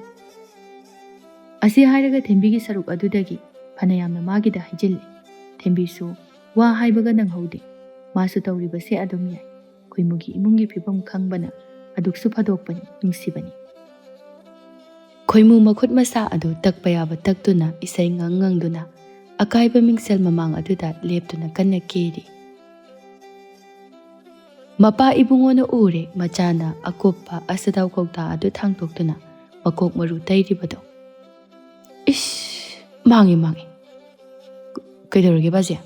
ꯑꯁꯤ ꯍꯥꯏꯔꯒ ꯊꯦꯝꯕꯤꯒꯤ ꯁꯔꯨꯛ ꯑꯗꯨꯗꯒꯤ ꯐꯅꯌꯥꯝꯅ ꯃꯥꯒꯤꯗ ꯍꯩꯖꯤꯜꯂꯤ. ꯊꯦꯝꯕꯤꯁꯨ ꯋꯥ ꯍꯥꯏꯕꯒ ꯅꯪꯍꯧꯗꯦ. ꯃꯥꯁꯨ ꯇꯧꯔꯤꯕꯁꯦ ꯑꯗꯨꯝ ꯌꯥꯏ. ꯈꯣꯏꯃꯨꯒꯤ ꯏꯃꯨꯡꯒꯤ ꯐꯤꯕꯝ ꯈꯪꯕꯅ ꯑꯗꯨꯛꯁꯨ ꯐꯥꯗꯣꯛꯄꯅꯤ, ꯅꯨꯡꯁꯤꯕꯅꯤ. ꯈꯣꯏꯃꯨ ꯃꯈꯨꯠ ꯃꯁꯥ ꯑꯗꯨ ꯇꯛꯄ ꯌꯥꯕ ꯇꯛꯇꯨꯅ ꯏꯁꯩ ꯉꯪꯗꯨꯅ ꯑꯀꯥꯏꯕ ꯃꯤꯡꯁꯦꯜ ꯃꯃꯥꯡ ꯑꯗꯨꯗ ꯂꯦꯞꯇꯨꯅ ꯀꯟꯅ ꯀꯦꯔꯤ. ꯃꯄꯥ ꯏꯕꯨꯡꯉꯣꯅ ꯎꯔꯦ ꯃꯆꯥꯅ ꯑꯀꯨꯞꯄ ꯑꯁꯥꯗꯥꯎ ꯀꯧꯇꯥ ꯑꯗꯨ ꯊꯥꯡꯇꯣꯛꯇꯨꯅ ꯃꯀꯣꯛ ꯃꯔꯨ ꯇꯩꯔꯤꯕꯗꯣ. "ꯏꯁ, ꯃꯥꯡꯉꯦ. ꯀꯩꯗꯧꯔꯒꯦ ꯕꯥꯖꯤ?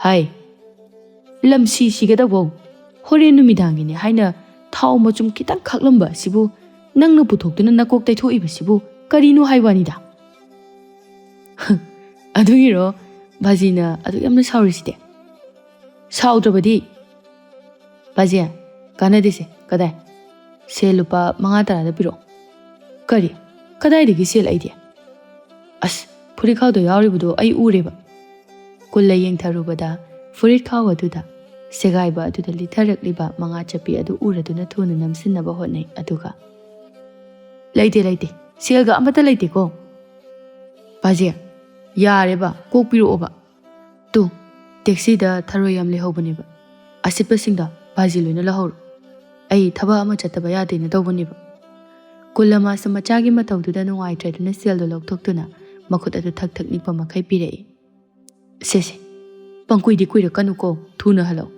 ꯍꯥꯏ, ꯂꯝꯁꯤ ꯁꯤꯒꯗꯧꯕꯧ. ꯍꯣꯔꯦꯟ ꯅꯨꯃꯤꯗꯥꯡꯒꯤꯅꯦ ꯍꯥꯏꯅ ꯊꯥꯎ ꯃꯆꯨꯝ ꯈꯤꯇꯪ ꯈꯥꯛꯂꯝꯕ ꯑꯁꯤꯕꯨ ꯅꯪꯅ ꯄꯨꯊꯣꯛꯇꯨꯅ ꯅꯀꯣꯛ ꯇꯩꯊꯣꯛꯏꯕꯁꯤꯕꯨ ꯀꯔꯤꯅꯣ ꯍꯥꯏꯋꯥꯅꯤꯗ." ꯑꯗꯨꯒꯤꯔꯣ ꯕꯥꯖꯤꯅ ꯑꯗꯨꯛ ꯌꯥꯝꯅ ꯁꯥꯎꯔꯤꯁꯤꯗꯤ? ꯁꯥꯎꯗ꯭ꯔꯕꯗꯤ? ꯕꯥꯖꯤ ꯀꯥꯟꯅꯗꯦꯁꯦ ꯀꯗꯥꯏ? ꯁꯦꯜ ꯂꯨꯄꯥ 5-10ꯗ ꯄꯤꯔꯛꯑꯣ꯫ ꯀꯔꯤ? ꯀꯗꯥꯏꯗꯒꯤ ꯁꯦꯜ ꯑꯩꯗꯤ? ꯑꯁ ꯐꯨꯔꯤꯠ ꯈꯥꯎꯗ ꯌꯥꯎꯔꯤꯕꯗꯣ ꯑꯩ ꯎꯔꯦꯕ꯫ ꯀꯨꯜꯂ ꯌꯦꯡꯊꯔꯨꯕꯗ ꯐꯨꯔꯤꯠ ꯈꯥꯎ ꯑꯗꯨꯗ ꯁꯦꯒꯥꯏꯕ ꯑꯗꯨꯗ ꯂꯤꯊꯔꯛꯂꯤꯕ 5 ꯆꯞꯄꯤ ꯑꯗꯨ ꯎꯔꯗꯨꯅ ꯊꯨꯅ ꯅꯝꯁꯤꯟꯅꯕ ꯍꯣꯠꯅꯩ ꯑꯗꯨꯒ ꯂꯩꯇꯦ ꯁꯦꯜꯒ ꯑꯃꯠꯇ ꯂꯩꯇꯦꯀꯣ꯫ ꯕꯥꯖꯤ ꯌꯥꯔꯦꯕ ꯀꯣꯛꯄꯤꯔꯛꯑꯣꯕ꯫ ꯇꯨ ꯇꯦꯛꯁꯤꯗ ꯊꯔꯣꯏ ꯌꯥꯝ ꯂꯩꯍꯧꯕꯅꯦꯕ, ꯑꯁꯤꯠꯄꯁꯤꯡꯗꯣ ꯕꯥꯖꯤ ꯂꯣꯏꯅ ꯂꯧꯍꯧꯔꯣ꯫ ꯑꯩ ꯊꯕꯛ ꯑꯃ ꯆꯠꯇꯕ ꯌꯥꯗꯦꯅ ꯇꯧꯕꯅꯦꯕ꯫ ꯀꯨꯜꯂ ꯃꯥꯁꯨ ꯃꯆꯥꯒꯤ ꯃꯇꯧꯗꯨꯗ ꯅꯨꯡꯉꯥꯏꯇ꯭ꯔꯗꯨꯅ ꯁꯦꯜꯗꯣ ꯂꯧꯊꯣꯛꯇꯨꯅ ꯃꯈꯨꯠ ꯑꯗꯨ ꯊꯛ ꯊꯛ ꯅꯤꯛꯄ ꯃꯈꯩ ꯄꯤꯔꯛꯏ꯫ ꯁꯦ ꯄꯪꯀꯨꯏꯗꯤ ꯀꯨꯏꯔꯛꯀꯅꯨꯀꯣ, ꯊꯨꯅ ꯍꯜꯂꯛꯑꯣ꯫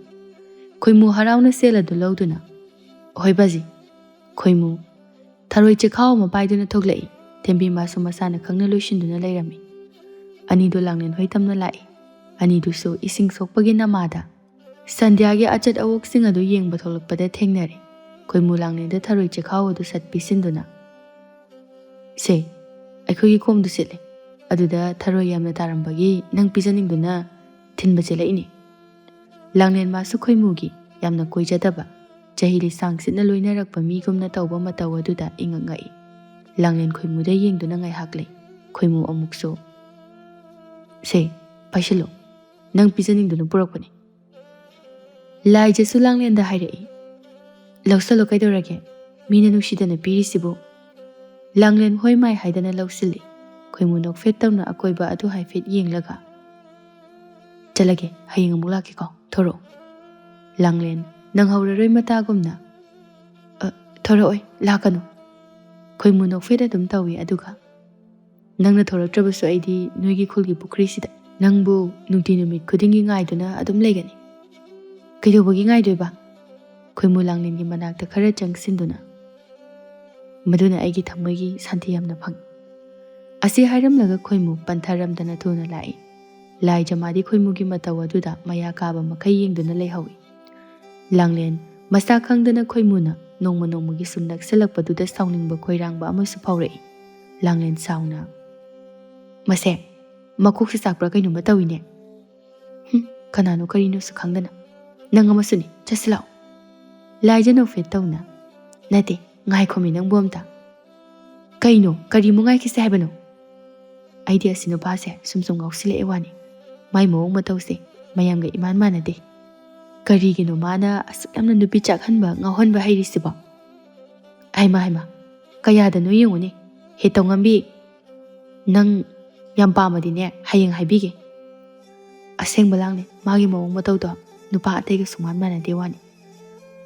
ꯈꯣꯏꯃꯨ ꯍꯔꯥꯎꯅ ꯁꯦꯜ ꯑꯗꯨ ꯂꯧꯗꯨꯅ ꯍꯣꯏ ꯕꯥꯖꯤ꯫ ꯈꯣꯏꯃꯨ ꯊꯔꯣꯏ ꯆꯦꯈꯥꯎ ꯑꯃ ꯄꯥꯏꯗꯨꯅ ꯊꯣꯛꯂꯛꯏ꯫ ꯊꯦꯝꯕꯤ ꯃꯥꯁꯨ ꯃꯁꯥꯅ ꯈꯪꯅ ꯂꯣꯏꯁꯤꯟꯗꯨꯅ ꯂꯩꯔꯝꯃꯤ꯫ ꯑꯅꯤꯗꯨ ꯂꯥꯡꯂꯦꯟ ꯍꯣꯏ ꯇꯝꯅ ꯂꯥꯛꯏ꯫ ꯑꯅꯤꯗꯨꯁꯨ ꯏꯁꯤꯡ ꯁꯣꯛꯄꯒꯤ ꯅꯃꯥꯗ ꯁꯟꯙ꯭ꯌꯥꯒꯤ ꯑꯆꯠ ꯑꯋꯣꯛꯁꯤꯡ ꯑꯗꯨ ꯌꯦꯡꯕ ꯊꯣꯛꯂꯛꯄꯗ ꯊꯦꯡꯅꯔꯦ꯫ ꯈꯣꯏꯃꯨ ꯂꯥꯡꯂꯦꯟꯗ ꯊꯔꯣꯏ ꯆꯦꯈꯥꯎ ꯑꯗꯨ ꯁꯠ ꯄꯤꯁꯤꯟꯗꯨꯅ ꯁꯦ ꯑꯩꯈꯣꯏꯒꯤ ꯈꯣꯝꯗꯨ ꯁꯤꯠꯂꯦ, ꯑꯗꯨꯗ ꯊꯔꯣꯏ ꯌꯥꯝꯅ ꯇꯥꯔꯝꯕꯒꯤ ꯅꯪ ꯄꯤꯖꯅꯤꯡꯗꯨꯅ ꯊꯤꯟꯕ ꯆꯦꯜꯂꯛꯏꯅꯤ꯫ ꯂꯥꯡꯂꯦꯟ ꯃꯥꯁꯨ ꯈꯣꯏꯃꯨꯒꯤ ꯌꯥꯝꯅ ꯀꯣꯏꯖꯗꯕ ꯆꯍꯤ ꯂꯤꯁꯥꯡ ꯁꯤꯠꯅ ꯂꯣꯏꯅꯔꯛꯄ ꯃꯤꯒꯨꯝꯅ ꯇꯧꯕ ꯃꯇꯧ ꯑꯗꯨꯗ ꯏꯉꯛ ꯉꯛꯏ꯫ ꯂꯥꯡꯂꯦꯟ ꯈꯣꯏꯃꯨꯗ ꯌꯦꯡꯗꯨꯅ ꯉꯥꯏꯍꯥꯛ ꯂꯩ꯫ ꯈꯣꯏꯃꯨ ꯑꯃꯨꯛꯁꯨ ꯁꯦ ꯄꯥꯏꯁꯤꯜꯂꯣ, ꯅꯪ ꯄꯤꯖꯅꯤꯡꯗꯨꯅ ꯄꯨꯔꯛꯄꯅꯤ꯫ ꯂꯥꯏꯖꯁꯨ ꯂꯥꯡꯂꯦꯟꯗ ꯍꯥꯏꯔꯛꯏ꯫ ꯂꯧꯁꯜꯂꯣ ꯀꯩꯗꯧꯔꯒꯦ, ꯃꯤꯅ ꯅꯨꯡꯁꯤꯗꯅ ꯄꯤꯔꯤꯁꯤꯕꯨ꯫ ꯂꯥꯡꯂꯦꯟ ꯍꯣꯏ ꯃꯥꯏ ꯍꯥꯏꯗꯅ ꯂꯧꯁꯤꯜꯂꯤ꯫ ꯈꯣꯏꯃꯨ ꯅꯣꯛꯐꯦꯠ ꯇꯧꯅ ꯑꯀꯣꯏꯕ ꯑꯗꯨ ꯍꯥꯏꯐꯦꯠ ꯌꯦꯡꯂꯒ ꯆꯠꯂꯒꯦ, ꯍꯌꯦꯡ ꯑꯃꯨꯛ ꯂꯥꯛꯀꯦꯀꯣ, ꯊꯣꯔꯛꯑꯣ꯫ ꯂꯥꯡꯂꯦꯟ ꯅꯪꯍꯧꯔꯔꯣꯏ ꯃꯇꯥꯒꯨꯝꯅ ꯊꯣꯔꯛꯑꯣꯏ, ꯂꯥꯛꯀꯅꯨ꯫ ꯈꯣꯏꯃꯨ ꯅꯣꯛꯐꯦꯠ ꯑꯗꯨꯝ ꯇꯧꯏ ꯑꯗꯨꯒ ꯅꯪꯅ ꯊꯣꯔꯛꯇ꯭ꯔꯕꯁꯨ ꯑꯩꯗꯤ ꯅꯣꯏꯒꯤ ꯈꯨꯜꯒꯤ ꯄꯨꯈ꯭ꯔꯤꯁꯤꯗ ꯅꯪꯕꯨ ꯅꯨꯡꯇꯤ ꯅꯨꯃꯤꯠ ꯈꯨꯗꯤꯡꯒꯤ ꯉꯥꯏꯗꯨꯅ ꯑꯗꯨꯝ ꯂꯩꯒꯅꯤ꯫ ꯀꯩꯗꯧꯕꯒꯤ ꯉꯥꯏꯗꯣꯏꯕ? ꯈꯣꯏꯃꯨ ꯂꯥꯡꯂꯦꯟꯒꯤ ꯃꯅꯥꯛꯇ ꯈꯔ ꯆꯪꯁꯤꯟꯗꯨꯅ ꯃꯗꯨꯅ ꯑꯩꯒꯤ ꯊꯃꯣꯏꯒꯤ ꯁꯥꯟꯇꯤ ꯌꯥꯝꯅ ꯐꯪꯏ꯫ ꯑꯁꯤ ꯍꯥꯏꯔꯝꯂꯒ ꯈꯣꯏꯃꯨ ꯄꯟꯊꯔꯝꯗꯅ ꯊꯨꯅ ꯂꯥꯛꯏ꯫ ꯂꯥꯏꯖꯃꯥꯗꯤ ꯈꯣꯏꯃꯨꯒꯤ ꯃꯇꯧ ꯑꯗꯨꯗ ꯃꯌꯥ ꯀꯥꯕ ꯃꯈꯩ ꯌꯦꯡꯗꯨꯅ ꯂꯩꯍꯧꯏ꯫ ꯂꯥꯡꯂꯦꯟ ꯃꯁꯥ ꯈꯪꯗꯅ ꯈꯣꯏꯃꯨꯅ ꯅꯣꯡꯃ ꯅꯣꯡꯃꯒꯤ ꯁꯨꯝ ꯅꯛꯁꯤꯜꯂꯛꯄꯗꯨꯗ ꯁꯥꯎꯅꯤꯡꯕ ꯈꯣꯏꯔꯥꯡꯕ ꯑꯃꯁꯨ ꯐꯥꯎꯔꯛꯏ꯫ ꯂꯥꯡꯂꯦꯟ ꯁꯥꯎꯅ ꯃꯁꯦ ꯃꯀꯣꯛꯁꯤ ꯆꯥꯛꯄ꯭ꯔꯥ ꯀꯩꯅꯣꯝꯃ ꯇꯧꯏꯅꯦ꯫ ꯀꯅꯥꯅꯣ ꯀꯔꯤꯅꯣꯁꯨ ꯈꯪꯗꯅ ꯅꯪ ꯑꯃꯁꯨꯅꯤ, ꯆꯠꯁꯤꯜꯂꯛꯑꯣ꯫ ꯂꯥꯏꯖ ꯅꯣꯛꯐꯦꯠ ꯇꯧꯅ ꯅꯠꯇꯦ ꯉꯥꯏꯈꯣꯃꯤ ꯅꯪꯕꯨ ꯑꯝꯇ꯫ ꯀꯩꯅꯣ ꯀꯔꯤꯃꯨꯛ ꯉꯥꯏꯈꯤꯁꯦ ꯍꯥꯏꯕꯅꯣ? ꯑꯩꯗꯤ ꯑꯁꯤ ꯅꯨꯄꯥꯁꯦ ꯁꯨꯝ ꯉꯥꯎꯁꯤꯜꯂꯛꯑꯦ ꯋꯥꯅꯤ꯫ ꯃꯥꯏ ꯃꯑꯣꯡ ꯃꯇꯧꯁꯦ ꯃꯌꯥꯝꯒ ꯏꯃꯥꯟ ꯃꯥꯟꯅꯗꯦ꯫ ꯀꯔꯤꯒꯤꯅꯣ ꯃꯥꯅ ꯑꯁꯨꯛ ꯌꯥꯝꯅ ꯅꯨꯄꯤ ꯆꯥꯛꯍꯟꯕ ꯉꯥꯎꯍꯟꯕ ꯍꯩꯔꯤꯁꯤꯕꯣ? ꯍꯩꯃꯥ ꯀꯌꯥꯗꯅꯣ ꯌꯦꯡꯉꯨꯅꯦ, ꯍꯦꯇꯧ ꯉꯝꯕꯤ꯫ ꯅꯪ ꯌꯥꯝ ꯄꯥꯝꯃꯗꯤꯅꯦ ꯍꯌꯦꯡ ꯍꯥꯏꯕꯤꯒꯦ꯫ ꯑꯁꯦꯡꯕ ꯂꯥꯡꯂꯦꯟ ꯃꯥꯒꯤ ꯃꯑꯣꯡ ꯃꯇꯧꯗꯣ ꯅꯨꯄꯥ ꯑꯇꯩꯒ ꯁꯨꯡꯃꯥꯟ ꯃꯥꯟꯅꯗꯦ ꯋꯥꯅꯤ꯫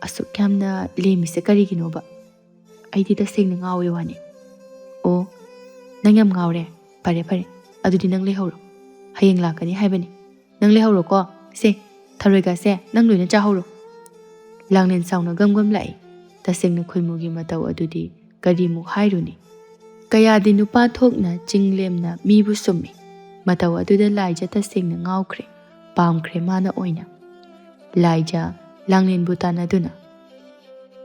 ꯑꯁꯨꯛ ꯌꯥꯝꯅ ꯂꯦꯝꯃꯤꯁꯦ ꯀꯔꯤꯒꯤꯅꯣꯕ? ꯑꯩꯗꯤ ꯇꯁꯦꯡꯅ ꯉꯥꯎꯋꯦ ꯋꯥꯅꯤ꯫ ꯑꯣ ꯅꯪ ꯌꯥꯝ ꯉꯥꯎꯔꯦ, ꯐꯔꯦ ꯑꯗꯨꯗꯤ ꯅꯪ ꯂꯩꯍꯧꯔꯣ, ꯍꯌꯦꯡ ꯂꯥꯛꯀꯅꯤ ꯍꯥꯏꯕꯅꯤ꯫ ꯅꯪ ꯂꯩꯍꯧꯔꯣꯀꯣ, ꯁꯦ ꯊꯔꯣꯏꯒꯁꯦ ꯅꯪ ꯂꯣꯏꯅ ꯆꯥꯍꯧꯔꯣ꯫ ꯂꯥꯡꯂꯦꯟ ꯁꯥꯎꯅ ꯒꯝ ꯂꯥꯛꯏ꯫ ꯇꯁꯦꯡꯅ ꯈꯣꯏꯃꯨꯒꯤ ꯃꯇꯧ ꯑꯗꯨꯗꯤ ꯀꯔꯤꯃꯨꯛ ꯍꯥꯏꯔꯨꯅꯤ? ꯀꯌꯥꯗꯤ ꯅꯨꯄꯥ ꯊꯣꯛꯅ ꯆꯤꯡꯂꯦꯝꯅ ꯃꯤꯕꯨ ꯁꯨꯝꯃꯤ꯫ ꯃꯇꯧ ꯑꯗꯨꯗ ꯂꯥꯏꯖ ꯇꯁꯦꯡꯅ ꯉꯥꯎꯈ꯭ꯔꯦ, ꯄꯥꯝꯈ꯭ꯔꯦ ꯃꯥꯅ ꯑꯣꯏꯅ꯫ ꯂꯥꯏꯖ ꯂꯥꯡꯂꯦꯟꯕꯨ ꯇꯥꯟꯅꯗꯨꯅ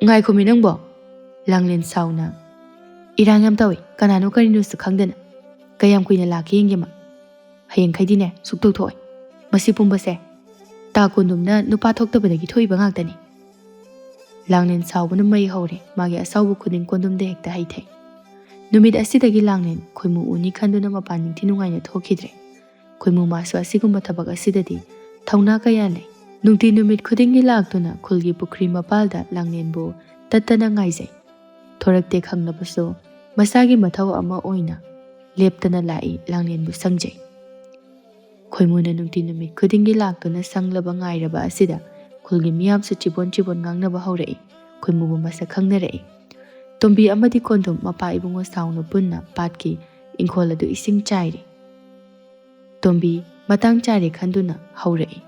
ꯉꯥꯏꯈꯣꯃꯤ ꯅꯪꯕꯣ꯫ ꯂꯥꯡꯂꯦꯟ ꯁꯥꯎꯅ ꯏꯔꯥꯡ ꯌꯥꯝ ꯇꯧꯏ, ꯀꯅꯥꯅꯣ ꯀꯔꯤꯅꯣꯁꯨ ꯈꯪꯗꯅ ꯀꯌꯥꯝ ꯀꯨꯏꯅ ꯂꯥꯛꯀꯦ ꯌꯦꯡꯒꯦꯃ꯫ ꯍꯌꯦꯡꯈꯩꯗꯤꯅꯦ ꯁꯨꯛꯊꯣꯛ ꯊꯣꯛꯑꯣꯏ꯫ ꯃꯁꯤ ꯄꯨꯝꯕꯁꯦ ꯇꯥ ꯀꯣꯟꯗꯨꯝꯅ ꯅꯨꯄꯥ ꯊꯣꯛꯇꯕꯗꯒꯤ ꯊꯣꯛꯏꯕ ꯉꯥꯛꯇꯅꯤ꯫ ꯂꯥꯡꯂꯦꯟ ꯁꯥꯎꯕꯅ ꯃꯩ ꯍꯧꯔꯦ, ꯃꯥꯒꯤ ꯑꯁꯥꯎꯕ ꯈꯨꯗꯤꯡ ꯀꯣꯟꯗꯨꯝꯗ ꯍꯦꯛꯇ ꯍꯩꯊꯩ꯫ ꯅꯨꯃꯤꯠ ꯑꯁꯤꯗꯒꯤ ꯂꯥꯡꯂꯦꯟ ꯈꯣꯏꯃꯨ ꯎꯅꯤ ꯈꯟꯗꯨꯅ ꯃꯄꯥꯟ ꯅꯤꯡꯊꯤ ꯅꯨꯡꯉꯥꯏꯅ ꯊꯣꯛꯈꯤꯗ꯭ꯔꯦ꯫ ꯈꯣꯏꯃꯨ ꯃꯥꯁꯨ ꯑꯁꯤꯒꯨꯝꯕ ꯊꯕꯛ ꯑꯁꯤꯗꯗꯤ ꯊꯧꯅꯥ ꯀꯌꯥ ꯂꯩ꯫ ꯅꯨꯡꯇꯤ ꯅꯨꯃꯤꯠ ꯈꯨꯗꯤꯡꯒꯤ ꯂꯥꯛꯇꯨꯅ ꯈꯨꯜꯒꯤ ꯄꯨꯈ꯭ꯔꯤ ꯃꯄꯥꯜꯗ ꯂꯥꯡꯂꯦꯟꯕꯨ ꯇꯠꯇꯅ ꯉꯥꯏꯖꯩ꯫ ꯊꯣꯔꯛꯇꯦ ꯈꯪꯂꯕꯁꯨ ꯃꯁꯥꯒꯤ ꯃꯊꯧ ꯑꯃ ꯑꯣꯏꯅ ꯂꯦꯞꯇꯅ ꯂꯥꯛꯏ, ꯂꯥꯡꯂꯦꯟꯕꯨ ꯁꯪꯖꯩ꯫ ꯈꯣꯏꯃꯨꯅ ꯅꯨꯡꯇꯤ ꯅꯨꯃꯤꯠ ꯈꯨꯗꯤꯡꯒꯤ ꯂꯥꯛꯇꯨꯅ ꯁꯪꯂꯕ ꯉꯥꯏꯔꯕ ꯑꯁꯤꯗ ꯈꯨꯜꯒꯤ ꯃꯤꯌꯥꯝꯁꯨ ꯆꯤꯕꯣꯟ ꯉꯥꯡꯅꯕ ꯍꯧꯔꯛꯏ꯫ ꯈꯣꯏꯃꯨꯕꯨ ꯃꯁꯛ ꯈꯪꯅꯔꯛꯏ꯫ ꯇꯣꯝꯕꯤ ꯑꯃꯗꯤ ꯀꯣꯟꯗꯨꯝ ꯃꯄꯥ ꯏꯕꯨꯡꯉꯣ ꯁꯥꯎꯅ ꯄꯨꯟꯅ ꯄꯥꯠꯀꯤ ꯏꯪꯈꯣꯜ ꯑꯗꯨ ꯏꯁꯤꯡ ꯆꯥꯏꯔꯤ꯫ ꯇꯣꯝꯕꯤ ꯃꯇꯥꯡ ꯆꯥꯔꯦ ꯈꯟꯗꯨꯅ ꯍꯧꯔꯛꯏ꯫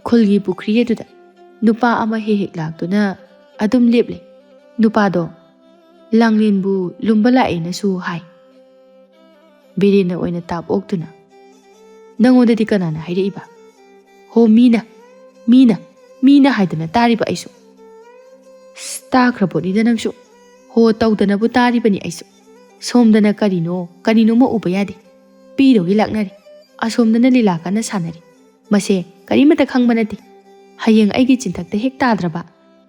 ꯈꯨꯜꯒꯤ ꯄꯨꯈ꯭ꯔꯤ ꯑꯗꯨꯗ ꯅꯨꯄꯥ ꯑꯃ ꯍꯦꯛ ꯂꯥꯛꯇꯨꯅ ꯑꯗꯨꯝ ꯂꯦꯞꯂꯦ꯫ ꯅꯨꯄꯥꯗꯣ ꯂꯥꯡꯂꯦꯟꯕꯨ ꯂꯨꯝꯕ ꯂꯥꯛꯑꯦꯅꯁꯨ ꯍꯥꯏ꯫ ꯕꯤꯔꯦꯟꯅ ꯑꯣꯏꯅ ꯇꯥꯞ ꯑꯣꯛꯇꯨꯅ ꯅꯪꯉꯣꯟꯗꯗꯤ ꯀꯅꯥꯅ ꯍꯥꯏꯔꯛꯏꯕ? ꯍꯣ ꯃꯤꯅ ꯍꯥꯏꯗꯅ ꯇꯥꯔꯤꯕ ꯑꯩꯁꯨ꯫ ꯇꯥꯈ꯭ꯔ ꯄꯣꯠꯅꯤꯗ ꯅꯪꯁꯨ꯫ ꯍꯣ ꯇꯧꯗꯅꯕꯨ ꯇꯥꯔꯤꯕꯅꯤ ꯑꯩꯁꯨ꯫ ꯁꯣꯝꯗꯅ ꯀꯔꯤꯅꯣꯃ ꯎꯕ ꯌꯥꯗꯦ꯫ ꯄꯤꯗꯧꯒꯤ ꯂꯥꯛꯅꯔꯤ ꯑꯁꯣꯝꯗꯅ ꯂꯤꯂꯥ ꯀꯟꯅ ꯁꯥꯟꯅꯔꯤ ꯃꯁꯦ ꯀꯔꯤꯃꯠꯇ ꯈꯪꯕ ꯅꯠꯇꯦ ꯍꯌꯦꯡ ꯑꯩꯒꯤ ꯆꯤꯟꯊꯛꯇ ꯍꯦꯛ ꯇꯥꯗ꯭ꯔꯕ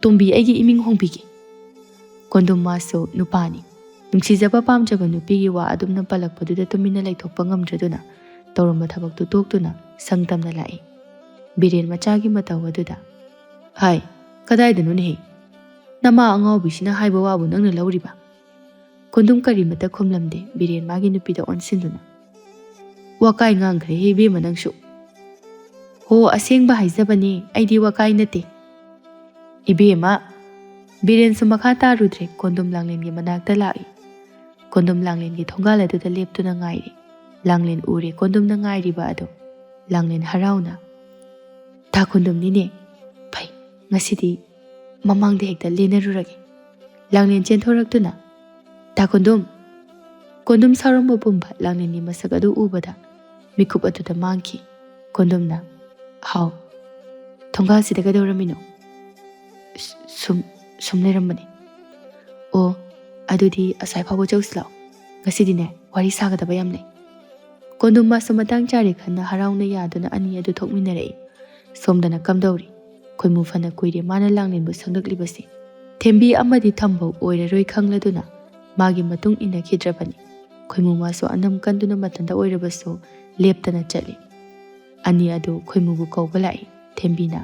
ꯇꯣꯝꯕꯤ ꯑꯩꯒꯤ ꯏꯃꯤꯡ ꯍꯣꯡꯕꯤꯒꯦ ꯀꯣꯟꯗꯨꯝ ꯃꯥꯁꯨ ꯅꯨꯄꯥꯅꯤ ꯅꯨꯡꯁꯤꯖꯕ ꯄꯥꯝꯖꯕ ꯅꯨꯄꯤꯒꯤ ꯋꯥ ꯑꯗꯨꯝꯅ ꯄꯜꯂꯛꯄꯗꯨꯗ ꯇꯨꯃꯤꯟꯅ ꯂꯩꯊꯣꯛꯄ ꯉꯝꯗ꯭ꯔꯗꯨꯅ ꯇꯧꯔꯝꯕ ꯊꯕꯛꯇꯨ ꯇꯣꯛꯇꯨꯅ ꯁꯪꯇꯝꯅ ꯂꯥꯛꯏ ꯕꯤꯔꯦꯟ ꯃꯆꯥꯒꯤ ꯃꯇꯧ ꯑꯗꯨꯗ ꯍꯥꯏ ꯀꯗꯥꯏꯗꯅꯣꯅꯦꯍꯦ ꯅꯃꯥ ꯑꯉꯥꯎꯕꯤꯁꯤꯅ ꯍꯥꯏꯕ ꯋꯥꯕꯨ ꯅꯪꯅ ꯂꯧꯔꯤꯕ ꯀꯣꯟꯗꯨꯝ ꯀꯔꯤꯃꯠꯇ ꯈꯨꯝꯂꯝꯗꯦ ꯕꯤꯔꯦꯟ ꯃꯥꯒꯤ ꯅꯨꯄꯤꯗ ꯑꯣꯟꯁꯤꯟꯗꯨꯅ ꯋꯥꯀꯥꯏ ꯉꯥꯡꯈ꯭ꯔꯦꯍꯦ ꯏꯕꯦꯝꯃ ꯅꯪꯁꯨ ꯍꯣ ꯑꯁꯦꯡꯕ ꯍꯥꯏꯖꯕꯅꯦ ꯑꯩꯗꯤ ꯋꯥꯀꯥꯏ ꯅꯠꯇꯦ ꯏꯕꯦꯝꯃ ꯕꯤꯔꯦꯟꯁꯨ ꯃꯈꯥ ꯇꯥꯔꯨꯗ꯭ꯔꯦ ꯀꯣꯟꯗꯨꯝ ꯂꯥꯡꯂꯦꯟꯒꯤ ꯃꯅꯥꯛꯇ ꯂꯥꯛꯏ ꯀꯣꯟꯗꯨꯝ ꯂꯥꯡꯂꯦꯟꯒꯤ ꯊꯣꯡꯒꯥꯜ ꯑꯗꯨꯗ ꯂꯦꯞꯇꯨꯅ ꯉꯥꯏꯔꯤ ꯂꯥꯡꯂꯦꯟ ꯎꯔꯦ ꯀꯣꯟꯗꯨꯝꯅ ꯉꯥꯏꯔꯤꯕ ꯑꯗꯣ ꯂꯥꯡꯂꯦꯟ ꯍꯔꯥꯎꯅ ꯊꯥ ꯀꯣꯟꯗꯨꯝꯅꯤꯅꯦ ꯐꯩ ꯉꯁꯤꯗꯤ ꯃꯃꯥꯡꯗ ꯍꯦꯛꯇ ꯂꯦꯟꯅꯔꯨꯔꯒꯦ ꯂꯥꯡꯂꯦꯟ ꯆꯦꯟꯊꯣꯔꯛꯇꯨꯅ ꯊꯥ ꯀꯣꯟꯗꯨꯝ ꯁꯥꯎꯔꯝꯕ ꯄꯨꯝꯕ ꯂꯥꯡꯂꯦꯟꯒꯤ ꯃꯁꯛ ꯑꯗꯨ ꯎꯕꯗ ꯃꯤꯀꯨꯞ ꯑꯗꯨꯗ ꯃꯥꯡꯈꯤ ꯀꯣꯟꯗꯨꯝꯅ ꯍꯥꯎ ꯊꯣꯡꯒꯥꯜꯁꯤꯗ ꯀꯩꯗꯧꯔꯝꯃꯤꯅꯣ ꯁꯨꯝ ꯂꯩꯔꯝꯕꯅꯤ ꯑꯣ ꯑꯗꯨꯗꯤ ꯑꯁ꯭ꯋꯥꯏ ꯐꯥꯎꯕ ꯆꯧꯁꯤ ꯂꯥꯛꯑꯣ ꯉꯁꯤꯗꯤꯅꯦ ꯋꯥꯔꯤ ꯁꯥꯒꯗꯕ ꯌꯥꯝ ꯂꯩ ꯀꯣꯟꯗꯨꯝ ꯃꯥꯁꯨ ꯃꯇꯥꯡ ꯆꯥꯔꯦ ꯈꯟꯅ ꯍꯔꯥꯎꯅ ꯌꯥꯗꯨꯅ ꯑꯅꯤ ꯑꯗꯨ ꯊꯣꯛꯃꯤꯟꯅꯔꯛꯏ ꯁꯣꯝꯗꯅ ꯀꯝꯗꯧꯔꯤ ꯈꯣꯏꯃꯨ ꯐꯅ ꯀꯨꯏꯔꯦ ꯃꯥꯅ ꯂꯥꯡꯂꯦꯟꯕꯨ ꯁꯪꯂꯛꯂꯤꯕꯁꯤ ꯊꯦꯝꯕꯤ ꯑꯃꯗꯤ ꯊꯝꯕꯧ ꯑꯣꯏꯔꯔꯣꯏ ꯈꯪꯂꯗꯨꯅ ꯃꯥꯒꯤ ꯃꯇꯨꯡ ꯏꯟꯅꯈꯤꯗ꯭ꯔꯕꯅꯤ ꯈꯣꯏꯃꯨ ꯃꯥꯁꯨ ꯑꯅꯝ ꯀꯟꯗꯨꯅ ꯃꯊꯟꯇ ꯑꯣꯏꯔꯕꯁꯨ ꯂꯦꯞꯇꯅ ꯆꯠꯂꯤ ꯑꯅꯤ ꯑꯗꯨ ꯈꯣꯏꯃꯨꯕꯨ ꯀꯧꯕ ꯂꯥꯛꯏ ꯊꯦꯝꯕꯤꯅ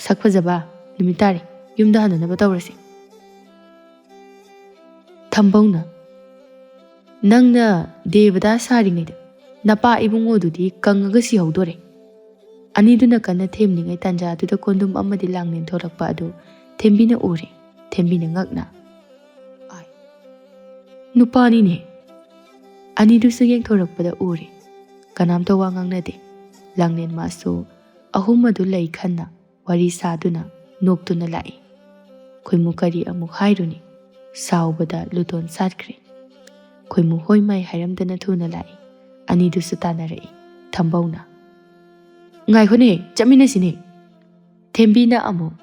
ꯁꯛ ꯐꯖꯕ ꯅꯨꯃꯤꯠ ꯇꯥꯔꯦ ꯌꯨꯝꯗ ꯍꯟꯅꯅꯕ ꯇꯧꯔꯁꯤ ꯊꯝꯕꯧꯅ ꯅꯪꯅ ꯗꯦꯕꯗꯥ ꯁꯥꯔꯤꯉꯩꯗ ꯅꯄꯥ ꯏꯕꯨꯡꯉꯣꯗꯨꯗꯤ ꯀꯪꯉꯒ ꯁꯤꯍꯧꯗꯣꯔꯦ ꯑꯅꯤꯗꯨꯅ ꯀꯟꯅ ꯊꯦꯝꯂꯤꯉꯩ ꯇꯥꯟꯖꯥꯗꯨꯗ ꯀꯣꯟꯗꯨꯝ ꯑꯃꯗꯤ ꯂꯥꯡꯂꯦꯟ ꯊꯣꯔꯛꯄ ꯑꯗꯨ ꯊꯦꯝꯕꯤꯅ ꯎꯔꯦ ꯊꯦꯝꯕꯤꯅ ꯉꯛꯅ ꯑꯥꯏ ꯅꯨꯄꯥꯅꯤꯅꯦ ꯑꯅꯤꯗꯨꯁꯨ ꯌꯦꯡꯊꯣꯔꯛꯄꯗ ꯎꯔꯦ ꯀꯅꯥꯝꯇ ꯋꯥ ꯉꯥꯡꯅꯗꯦ ꯂꯥꯡꯂꯦꯟ ꯃꯥꯁꯨ ꯑꯍꯨꯝ ꯑꯗꯨ ꯂꯩ ꯈꯟꯅ ꯋꯥꯔꯤ ꯁꯥꯗꯨꯅ ꯅꯣꯛꯇꯨꯅ ꯂꯥꯛꯏ ꯈꯣꯏꯃꯨ ꯀꯔꯤ ꯑꯃꯨꯛ ꯍꯥꯏꯔꯨꯅꯤ ꯁꯥꯎꯕꯗ ꯂꯨꯇꯣꯟ ꯁꯥꯠꯈ꯭ꯔꯦ ꯈꯣꯏꯃꯨ ꯍꯣꯏ ꯃꯥꯏ ꯍꯥꯏꯔꯝꯗꯅ ꯊꯨꯅ ꯂꯥꯛꯏ ꯑꯅꯤꯗꯨꯁꯨ ꯇꯥꯟꯅꯔꯛꯏ ꯊꯝꯕꯧꯅ ꯉꯥꯏꯈꯣꯅꯦ ꯆꯠꯃꯤꯟꯅꯁꯤꯅꯦ ꯊꯦꯝꯕꯤꯅ ꯑꯃꯨꯛ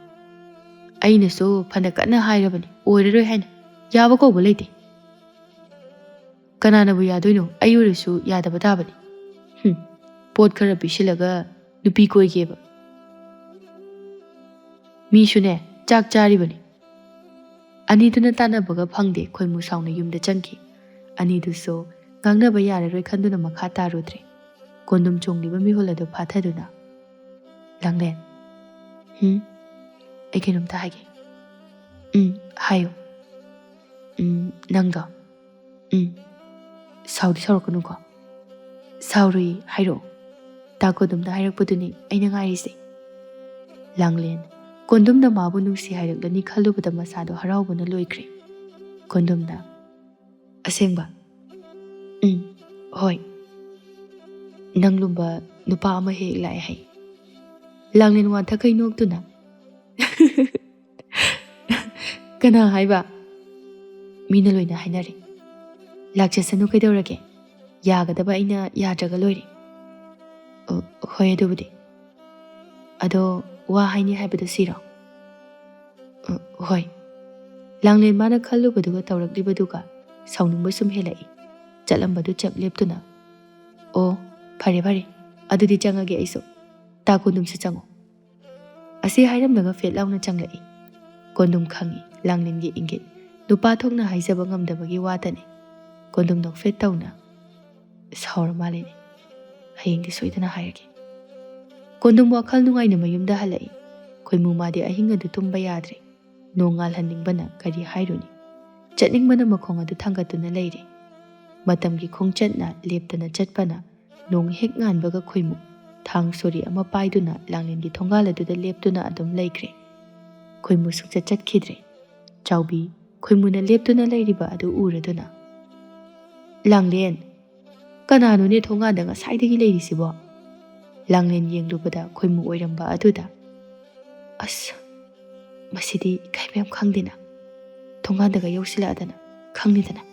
ꯑꯩꯅꯁꯨ ꯐꯅ ꯀꯟꯅ ꯍꯥꯏꯔꯕꯅꯤ ꯑꯣꯏꯔꯔꯣꯏ ꯍꯥꯏꯅ ꯌꯥꯕ ꯀꯧꯕ ꯂꯩꯇꯦ ꯀꯅꯥꯅꯕꯨ ꯌꯥꯗꯣꯏꯅꯣ ꯑꯩ ꯑꯣꯏꯔꯁꯨ ꯌꯥꯗꯕ ꯇꯥꯕꯅꯤ ꯄꯣꯠ ꯈꯔ ꯄꯤꯁꯤꯜꯂꯒ ꯅꯨꯄꯤ ꯀꯣꯏꯒꯦꯕ ꯃꯤꯁꯨꯅꯦ ꯆꯥꯛ ꯆꯥꯔꯤꯕꯅꯤ ꯑꯅꯤꯗꯨꯅ ꯇꯥꯟꯅꯕꯒ ꯐꯪꯗꯦ ꯈꯣꯏꯃꯨ ꯁꯥꯎꯅ ꯌꯨꯝꯗ ꯆꯪꯈꯤ ꯑꯅꯤꯗꯨꯁꯨ ꯉꯥꯡꯅꯕ ꯌꯥꯔꯔꯣꯏ ꯈꯟꯗꯨꯅ ꯃꯈꯥ ꯇꯥꯔꯨꯗ꯭ꯔꯦ ꯀꯣꯟꯗꯨꯝ ꯆꯣꯡꯂꯤꯕ ꯃꯤꯍꯨꯜ ꯑꯗꯨ ꯐꯥꯊꯗꯨꯅ ꯂꯥꯡꯂꯦꯟ ꯑꯩ ꯀꯩꯅꯣꯝꯇ ꯍꯥꯏꯒꯦ ꯍꯥꯏꯌꯨ ꯅꯪꯗꯣ ꯁꯥꯎꯗꯤ ꯁꯥꯎꯔꯛꯀꯅꯨꯀꯣ ꯁꯥꯎꯔꯨꯏ ꯍꯥꯏꯔꯛꯑꯣ ꯇꯥ ꯀꯣꯟꯗꯨꯝꯅ ꯍꯥꯏꯔꯛꯄꯗꯨꯅꯤ ꯑꯩꯅ ꯉꯥꯏꯔꯤꯁꯦ ꯂꯥꯡꯂꯦꯟ ꯀꯣꯟꯗꯨꯝꯅ ꯃꯥꯕꯨ ꯅꯨꯡꯁꯤ ꯍꯥꯏꯔꯛꯂꯅꯤ ꯈꯜꯂꯨꯕꯗ ꯃꯁꯥꯗꯣ ꯍꯔꯥꯎꯕꯅ ꯂꯣꯏꯈ꯭ꯔꯦ ꯀꯣꯟꯗꯨꯝꯅ ꯑꯁꯦꯡꯕ ꯍꯣꯏ ꯅꯪ ꯂꯨꯝꯕ ꯅꯨꯄꯥ ꯑꯃ ꯍꯦꯛ ꯂꯥꯛꯑꯦ ꯍꯥꯏ ꯂꯥꯡꯂꯦꯟ ꯋꯥꯟꯊꯈꯩ ꯅꯣꯛꯇꯨꯅ ꯀꯅꯥ ꯍꯥꯏꯕ ꯃꯤꯅ ꯂꯣꯏꯅ ꯍꯥꯏꯅꯔꯦ ꯂꯥꯛꯆꯁꯅꯨ ꯀꯩꯗꯧꯔꯒꯦ ꯌꯥꯒꯗꯕ ꯑꯩꯅ ꯌꯥꯗ꯭ꯔꯒ ꯂꯣꯏꯔꯦ ꯍꯣꯏ ꯑꯗꯨꯕꯨꯗꯤ ꯑꯗꯣ ꯋꯥ ꯍꯥꯏꯅꯤ ꯍꯥꯏꯕꯗꯣ ꯁꯤꯔꯣ ꯍꯣꯏ ꯂꯥꯡꯂꯦꯟ ꯃꯥꯅ ꯈꯜꯂꯨꯕꯗꯨꯒ ꯇꯧꯔꯛꯂꯤꯕꯗꯨꯒ ꯁꯥꯎꯅꯤꯡꯕ ꯁꯨꯝ ꯍꯦꯜꯂꯛꯏ ꯆꯠꯂꯝꯕꯗꯨ ꯆꯞ ꯂꯦꯞꯇꯨꯅ ꯑꯣ ꯐꯔꯦ ꯐꯔꯦ ꯑꯗꯨꯗꯤ ꯆꯪꯉꯒꯦ ꯑꯩꯁꯨ ꯇꯥ ꯀꯣꯟꯗꯨꯝꯁꯨ ꯆꯪꯉꯣ ꯑꯁꯤ ꯍꯥꯏꯔꯝꯂꯒ ꯐꯦꯠ ꯂꯥꯎꯅ ꯆꯪꯂꯛꯏ ꯀꯣꯟꯗꯨꯝ ꯈꯪꯏ ꯂꯥꯡꯂꯦꯟꯒꯤ ꯏꯪꯒꯤꯠ ꯅꯨꯄꯥ ꯊꯣꯛꯅ ꯍꯥꯏꯖꯕ ꯉꯝꯗꯕꯒꯤ ꯋꯥꯇꯅꯤ ꯀꯣꯟꯗꯨꯝ ꯅꯣꯛꯐꯦꯠ ꯇꯧꯅ ꯁꯥꯎꯔ ꯃꯥꯜꯂꯤꯅꯦ ꯍꯌꯦꯡꯗꯤ ꯁꯣꯏꯗꯅ ꯍꯥꯏꯔꯒꯦ ꯀꯣꯟꯗꯨꯝ ꯋꯥꯈꯜ ꯅꯨꯡꯉꯥꯏꯅ ꯃꯌꯨꯝꯗ ꯍꯜꯂꯛꯏ ꯈꯣꯏꯃꯨ ꯃꯥꯗꯤ ꯑꯍꯤꯡ ꯑꯗꯨ ꯇꯨꯝꯕ ꯌꯥꯗ꯭ꯔꯦ ꯅꯣꯡ ꯉꯥꯜꯍꯟꯅꯤꯡꯕꯅ ꯀꯔꯤ ꯍꯥꯏꯔꯨꯅꯤ ꯆꯠꯅꯤꯡꯕꯅ ꯃꯈꯣꯡ ꯑꯗꯨ ꯊꯥꯡꯒꯠꯇꯨꯅ ꯂꯩꯔꯦ ꯃꯇꯝꯒꯤ ꯈꯣꯡꯆꯠꯅ ꯂꯦꯞꯇꯅ ꯆꯠꯄꯅ ꯅꯣꯡ ꯍꯦꯛ ꯉꯥꯟꯕꯒ ꯈꯣꯏꯃꯨ ꯊꯥꯡ ꯁꯣꯔꯤ ꯑꯃ ꯄꯥꯏꯗꯨꯅ ꯂꯥꯡꯂꯦꯟꯒꯤ ꯊꯣꯡꯒꯥꯜ ꯑꯗꯨꯗ ꯂꯦꯞꯇꯨꯅ ꯑꯗꯨꯝ ꯂꯩꯈ꯭ꯔꯦ ꯈꯣꯏꯃꯨ ꯁꯨꯡꯆꯠ ꯆꯠꯈꯤꯗ꯭ꯔꯦ ꯆꯥꯎꯕꯤ ꯈꯣꯏꯃꯨꯅ ꯂꯦꯞꯇꯨꯅ ꯂꯩꯔꯤꯕ ꯑꯗꯨ ꯎꯔꯗꯨꯅ ꯂꯥꯡꯂꯦꯟ ꯀꯅꯥꯅꯣꯅꯦ ꯊꯣꯡꯒꯥꯟꯗ ꯉꯁꯥꯏꯗꯒꯤ ꯂꯩꯔꯤꯁꯤꯕꯣ ꯂꯥꯡꯂꯦꯟ ꯌꯦꯡꯂꯨꯕꯗ ꯈꯣꯏꯃꯨ ꯑꯣꯏꯔꯝꯕ ꯑꯗꯨꯗ ꯑꯁ ꯃꯁꯤꯗꯤ ꯏꯀꯥꯏꯕ ꯌꯥꯝ ꯈꯪꯗꯦꯅ ꯊꯣꯡꯒꯥꯟꯗꯒ ꯌꯧꯁꯤꯜꯂꯛꯑꯗꯅ ꯈꯪꯅꯤꯗꯅ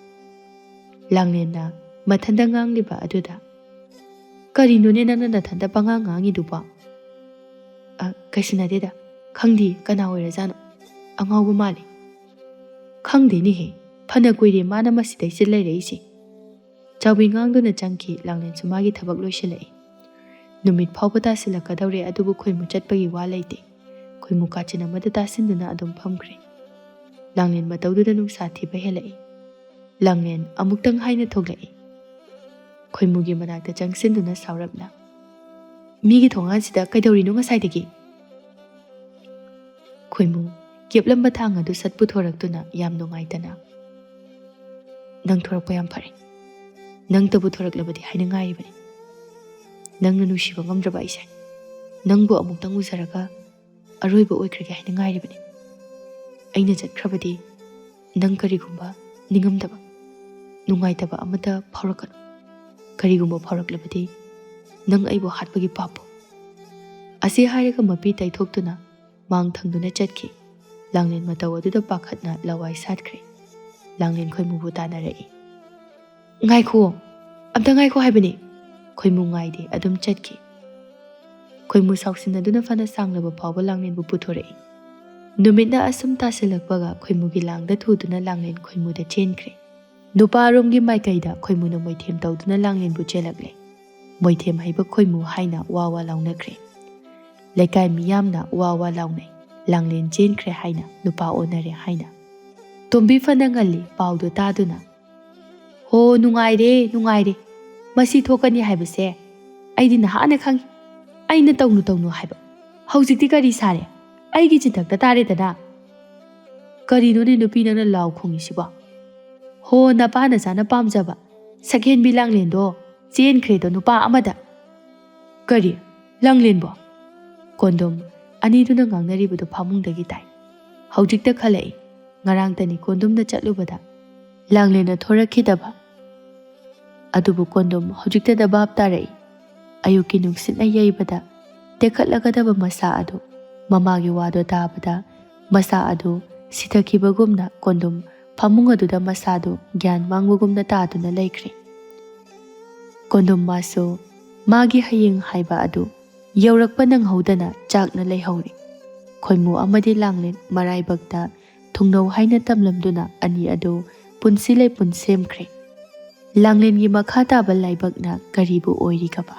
ꯂꯥꯡꯂꯦꯟꯅ ꯃꯊꯟꯇ ꯉꯥꯡꯂꯤꯕ ꯑꯗꯨꯗ ꯀꯔꯤꯅꯣꯅꯦ ꯅꯪꯅ ꯅꯊꯟꯇ ꯄꯉꯥꯡ ꯉꯥꯡꯉꯤꯗꯨꯕꯣ ꯀꯩꯁꯨ ꯅꯠꯇꯦꯗ ꯈꯪꯗꯦ ꯀꯅꯥ ꯑꯣꯏꯔꯖꯥꯠꯅꯣ ꯑꯉꯥꯎꯕ ꯃꯥꯜꯂꯤ ꯈꯪꯗꯦꯅꯦꯍꯦ ꯐꯅ ꯀꯨꯏꯔꯦ ꯃꯥꯅ ꯃꯁꯤꯗꯩꯁꯤ ꯂꯩꯔꯛꯏꯁꯦ ꯆꯥꯎꯕꯤ ꯉꯥꯡꯗꯨꯅ ꯆꯪꯈꯤ ꯂꯥꯡꯂꯦꯟꯁꯨ ꯃꯥꯒꯤ ꯊꯕꯛ ꯂꯣꯏꯁꯤꯜꯂꯛꯏ ꯅꯨꯃꯤꯠ ꯐꯥꯎꯕ ꯇꯥꯁꯤꯜꯂꯛꯀꯗꯧꯔꯦ ꯑꯗꯨꯕꯨ ꯈꯣꯏꯃꯨ ꯆꯠꯄꯒꯤ ꯋꯥ ꯂꯩꯇꯦ ꯈꯣꯏꯃꯨ ꯀꯥꯆꯤꯟ ꯑꯃꯗ ꯇꯥꯁꯤꯟꯗꯨꯅ ꯑꯗꯨꯝ ꯐꯝꯈ꯭ꯔꯦ ꯂꯥꯡꯂꯦꯟ ꯃꯇꯧꯗꯨꯗ ꯅꯨꯡꯁꯥ ꯊꯤꯕ ꯍꯦꯜꯂꯛꯏ ꯂꯥꯡꯂꯦꯟ ꯑꯃꯨꯛꯇꯪ ꯍꯥꯏꯅ ꯊꯣꯛꯂꯛꯏ ꯈꯣꯏꯃꯨꯒꯤ ꯃꯅꯥꯛꯇ ꯆꯪꯁꯤꯟꯗꯨꯅ ꯁꯥꯎꯔꯞꯅ ꯃꯤꯒꯤ ꯊꯣꯡꯒꯥꯟꯁꯤꯗ ꯀꯩꯗꯧꯔꯤꯅꯣ ꯉꯁꯥꯏꯗꯒꯤ ꯈꯣꯏꯃꯨ ꯀꯦꯞꯂꯝꯕ ꯊꯥꯡ ꯑꯗꯨ ꯁꯠ ꯄꯨꯊꯣꯔꯛꯇꯨꯅ ꯌꯥꯝ ꯅꯨꯡꯉꯥꯏꯇꯅ ꯅꯪ ꯊꯣꯔꯛꯄ ꯌꯥꯝ ꯐꯔꯦ ꯅꯪꯇꯕꯨ ꯊꯣꯔꯛꯂꯕꯗꯤ ꯍꯥꯏꯅ ꯉꯥꯏꯔꯤꯕꯅꯤ ꯅꯪꯅ ꯅꯨꯡꯁꯤꯕ ꯉꯝꯗ꯭ꯔꯕ ꯑꯩꯁꯦ ꯅꯪꯕꯨ ꯑꯃꯨꯛꯇꯪ ꯎꯖꯔꯒ ꯑꯔꯣꯏꯕ ꯑꯣꯏꯈ꯭ꯔꯒꯦ ꯍꯥꯏꯅ ꯉꯥꯏꯔꯤꯕꯅꯤ ꯑꯩꯅ ꯆꯠꯈ꯭ꯔꯕꯗꯤ ꯅꯪ ꯀꯔꯤꯒꯨꯝꯕ ꯅꯤꯡꯉꯝꯗꯕ ꯅꯨꯡꯉꯥꯏꯇꯕ ꯑꯃꯇ ꯐꯥꯎꯔꯛꯀꯅꯨ ꯀꯔꯤꯒꯨꯝꯕ ꯐꯥꯎꯔꯛꯂꯕꯗꯤ ꯅꯪ ꯑꯩꯕꯨ ꯍꯥꯠꯄꯒꯤ ꯄꯥꯞꯄꯨ ꯑꯁꯤ ꯍꯥꯏꯔꯒ ꯃꯄꯤ ꯇꯩꯊꯣꯛꯇꯨꯅ ꯃꯥꯡ ꯊꯪꯗꯨꯅ ꯆꯠꯈꯤ ꯂꯥꯡꯂꯦꯟ ꯃꯇꯧ ꯑꯗꯨꯗ ꯄꯥꯈꯠꯅ ꯂꯋꯥꯏ ꯁꯥꯠꯈ꯭ꯔꯦ ꯂꯥꯡꯂꯦꯟ ꯈꯣꯏꯃꯨꯕꯨ ꯇꯥꯟꯅꯔꯛꯏ ꯉꯥꯏꯈꯣ ꯑꯝꯇ ꯉꯥꯏꯈꯣ ꯍꯥꯏꯕꯅꯤ ꯈꯣꯏꯃꯨ ꯉꯥꯏꯗꯦ ꯑꯗꯨꯝ ꯆꯠꯈꯤ ꯈꯣꯏꯃꯨ ꯁꯥꯎꯁꯤꯟꯅꯗꯨꯅ ꯐꯅ ꯁꯥꯡꯂꯕ ꯐꯥꯎꯕ ꯂꯥꯡꯂꯦꯟꯕꯨ ꯄꯨꯊꯣꯔꯛꯏ ꯅꯨꯃꯤꯠꯅ ꯑꯁꯨꯝ ꯇꯥꯁꯤꯜꯂꯛꯄꯒ ꯈꯣꯏꯃꯨꯒꯤ ꯂꯥꯡꯗ ꯊꯨꯗꯨꯅ ꯂꯥꯡꯂꯦꯟ ꯈꯣꯏꯃꯨꯗ ꯆꯦꯟꯈ꯭ꯔꯦ ꯅꯨꯄꯥꯔꯣꯝꯒꯤ ꯃꯥꯏꯀꯩꯗ ꯈꯣꯏꯃꯨꯅ ꯃꯣꯏꯊꯦꯝ ꯇꯧꯗꯨꯅ ꯂꯥꯡꯂꯦꯟꯕꯨ ꯆꯦꯜꯂꯛꯂꯦ ꯃꯣꯏꯊꯦꯝ ꯍꯩꯕ ꯈꯣꯏꯃꯨ ꯍꯥꯏꯅ ꯋꯥ ꯋꯥ ꯂꯥꯎꯅꯈ꯭ꯔꯦ ꯂꯩꯀꯥꯏ ꯃꯤꯌꯥꯝꯅ ꯋꯥ ꯋꯥ ꯂꯥꯎꯅꯩ ꯂꯥꯡꯂꯦꯟ ꯆꯦꯟꯈ꯭ꯔꯦ ꯍꯥꯏꯅ ꯅꯨꯄꯥ ꯑꯣꯟꯅꯔꯦ ꯍꯥꯏꯅ ꯇꯣꯝꯕꯤ ꯐꯅ ꯉꯜꯂꯤ ꯄꯥꯎꯗꯨ ꯇꯥꯗꯨꯅ ꯍꯣ ꯅꯨꯡꯉꯥꯏꯔꯦ ꯅꯨꯡꯉꯥꯏꯔꯦ ꯃꯁꯤ ꯊꯣꯛꯀꯅꯤ ꯍꯥꯏꯕꯁꯦ ꯑꯩꯗꯤ ꯅꯍꯥꯟꯅ ꯈꯪꯉꯤ ꯑꯩꯅ ꯇꯧꯅꯨ ꯇꯧꯅꯨ ꯍꯥꯏꯕ ꯍꯧꯖꯤꯛꯇꯤ ꯀꯔꯤ ꯁꯥꯔꯦ ꯑꯩꯒꯤ ꯆꯤꯟꯊꯛꯇ ꯇꯥꯔꯦꯗꯅ ꯀꯔꯤꯅꯣꯅꯦ ꯅꯨꯄꯤ ꯅꯪꯅ ꯂꯥꯎ ꯈꯣꯡꯉꯤꯁꯤꯕꯣ ꯍꯣ ꯅꯄꯥ ꯅꯆꯥꯅ ꯄꯥꯝꯖꯕ ꯁꯛꯍꯦꯟꯕꯤ ꯂꯥꯡꯂꯦꯟꯗꯣ ꯆꯦꯟꯈ꯭ꯔꯦꯗꯣ ꯅꯨꯄꯥ ꯑꯃꯗ ꯀꯔꯤ ꯂꯥꯡꯂꯦꯟꯕꯣ ꯀꯣꯟꯗꯣꯝ ꯑꯅꯤꯗꯨꯅ ꯉꯥꯡꯅꯔꯤꯕꯗꯨ ꯐꯃꯨꯡꯗꯒꯤ ꯇꯥꯏ ꯍꯧꯖꯤꯛꯇ ꯈꯜꯂꯛꯏ ꯉꯔꯥꯡꯇꯅꯤ ꯀꯣꯟꯗꯣꯝꯗ ꯆꯠꯂꯨꯕꯗ ꯂꯥꯡꯂꯦꯟꯅ ꯊꯣꯔꯛꯈꯤꯗꯕ ꯑꯗꯨꯕꯨ ꯀꯣꯟꯗꯣꯝ ꯍꯧꯖꯤꯛꯇꯗ ꯚꯥꯞ ꯇꯥꯔꯛꯏ ꯑꯌꯨꯛꯀꯤ ꯅꯨꯡꯁꯤꯠꯅ ꯌꯩꯕꯗ ꯇꯦꯛꯈꯠꯂꯒꯗꯕ ꯃꯁꯥ ꯑꯗꯨ ꯃꯃꯥꯒꯤ ꯋꯥꯗꯣ ꯇꯥꯕꯗ ꯃꯁꯥ ꯑꯗꯨ ꯁꯤꯊꯈꯤꯕꯒꯨꯝꯅ ꯀꯣꯟꯗꯣꯝ ꯐꯃꯨꯡ ꯑꯗꯨꯗ ꯃꯁꯥꯗꯨ ꯒ꯭ꯌꯥꯟ ꯃꯥꯡꯕꯒꯨꯝꯅ ꯇꯥꯗꯨꯅ ꯂꯩꯈ꯭ꯔꯦ ꯀꯣꯟꯗꯣꯝ ꯃꯥꯁꯨ ꯃꯥꯒꯤ ꯍꯌꯦꯡ ꯍꯥꯏꯕ ꯑꯗꯨ ꯌꯧꯔꯛꯄ ꯅꯪꯍꯧꯗꯅ ꯆꯥꯛꯅ ꯂꯩꯍꯧꯔꯤ ꯈꯣꯏꯃꯨ ꯑꯃꯗꯤ ꯂꯥꯡꯂꯦꯟ ꯃꯔꯥꯏꯕꯛꯇ ꯊꯨꯡꯅꯧ ꯍꯥꯏꯅ ꯇꯝꯂꯝꯗꯨꯅ ꯑꯅꯤ ꯑꯗꯨ ꯄꯨꯟꯁꯤ ꯂꯩꯄꯨꯟ ꯁꯦꯝꯈ꯭ꯔꯦ ꯂꯥꯡꯂꯦꯟꯒꯤ ꯃꯈꯥ ꯇꯥꯕ ꯂꯥꯏꯕꯛꯅ ꯀꯔꯤꯕꯨ ꯑꯣꯏꯔꯤꯒꯕ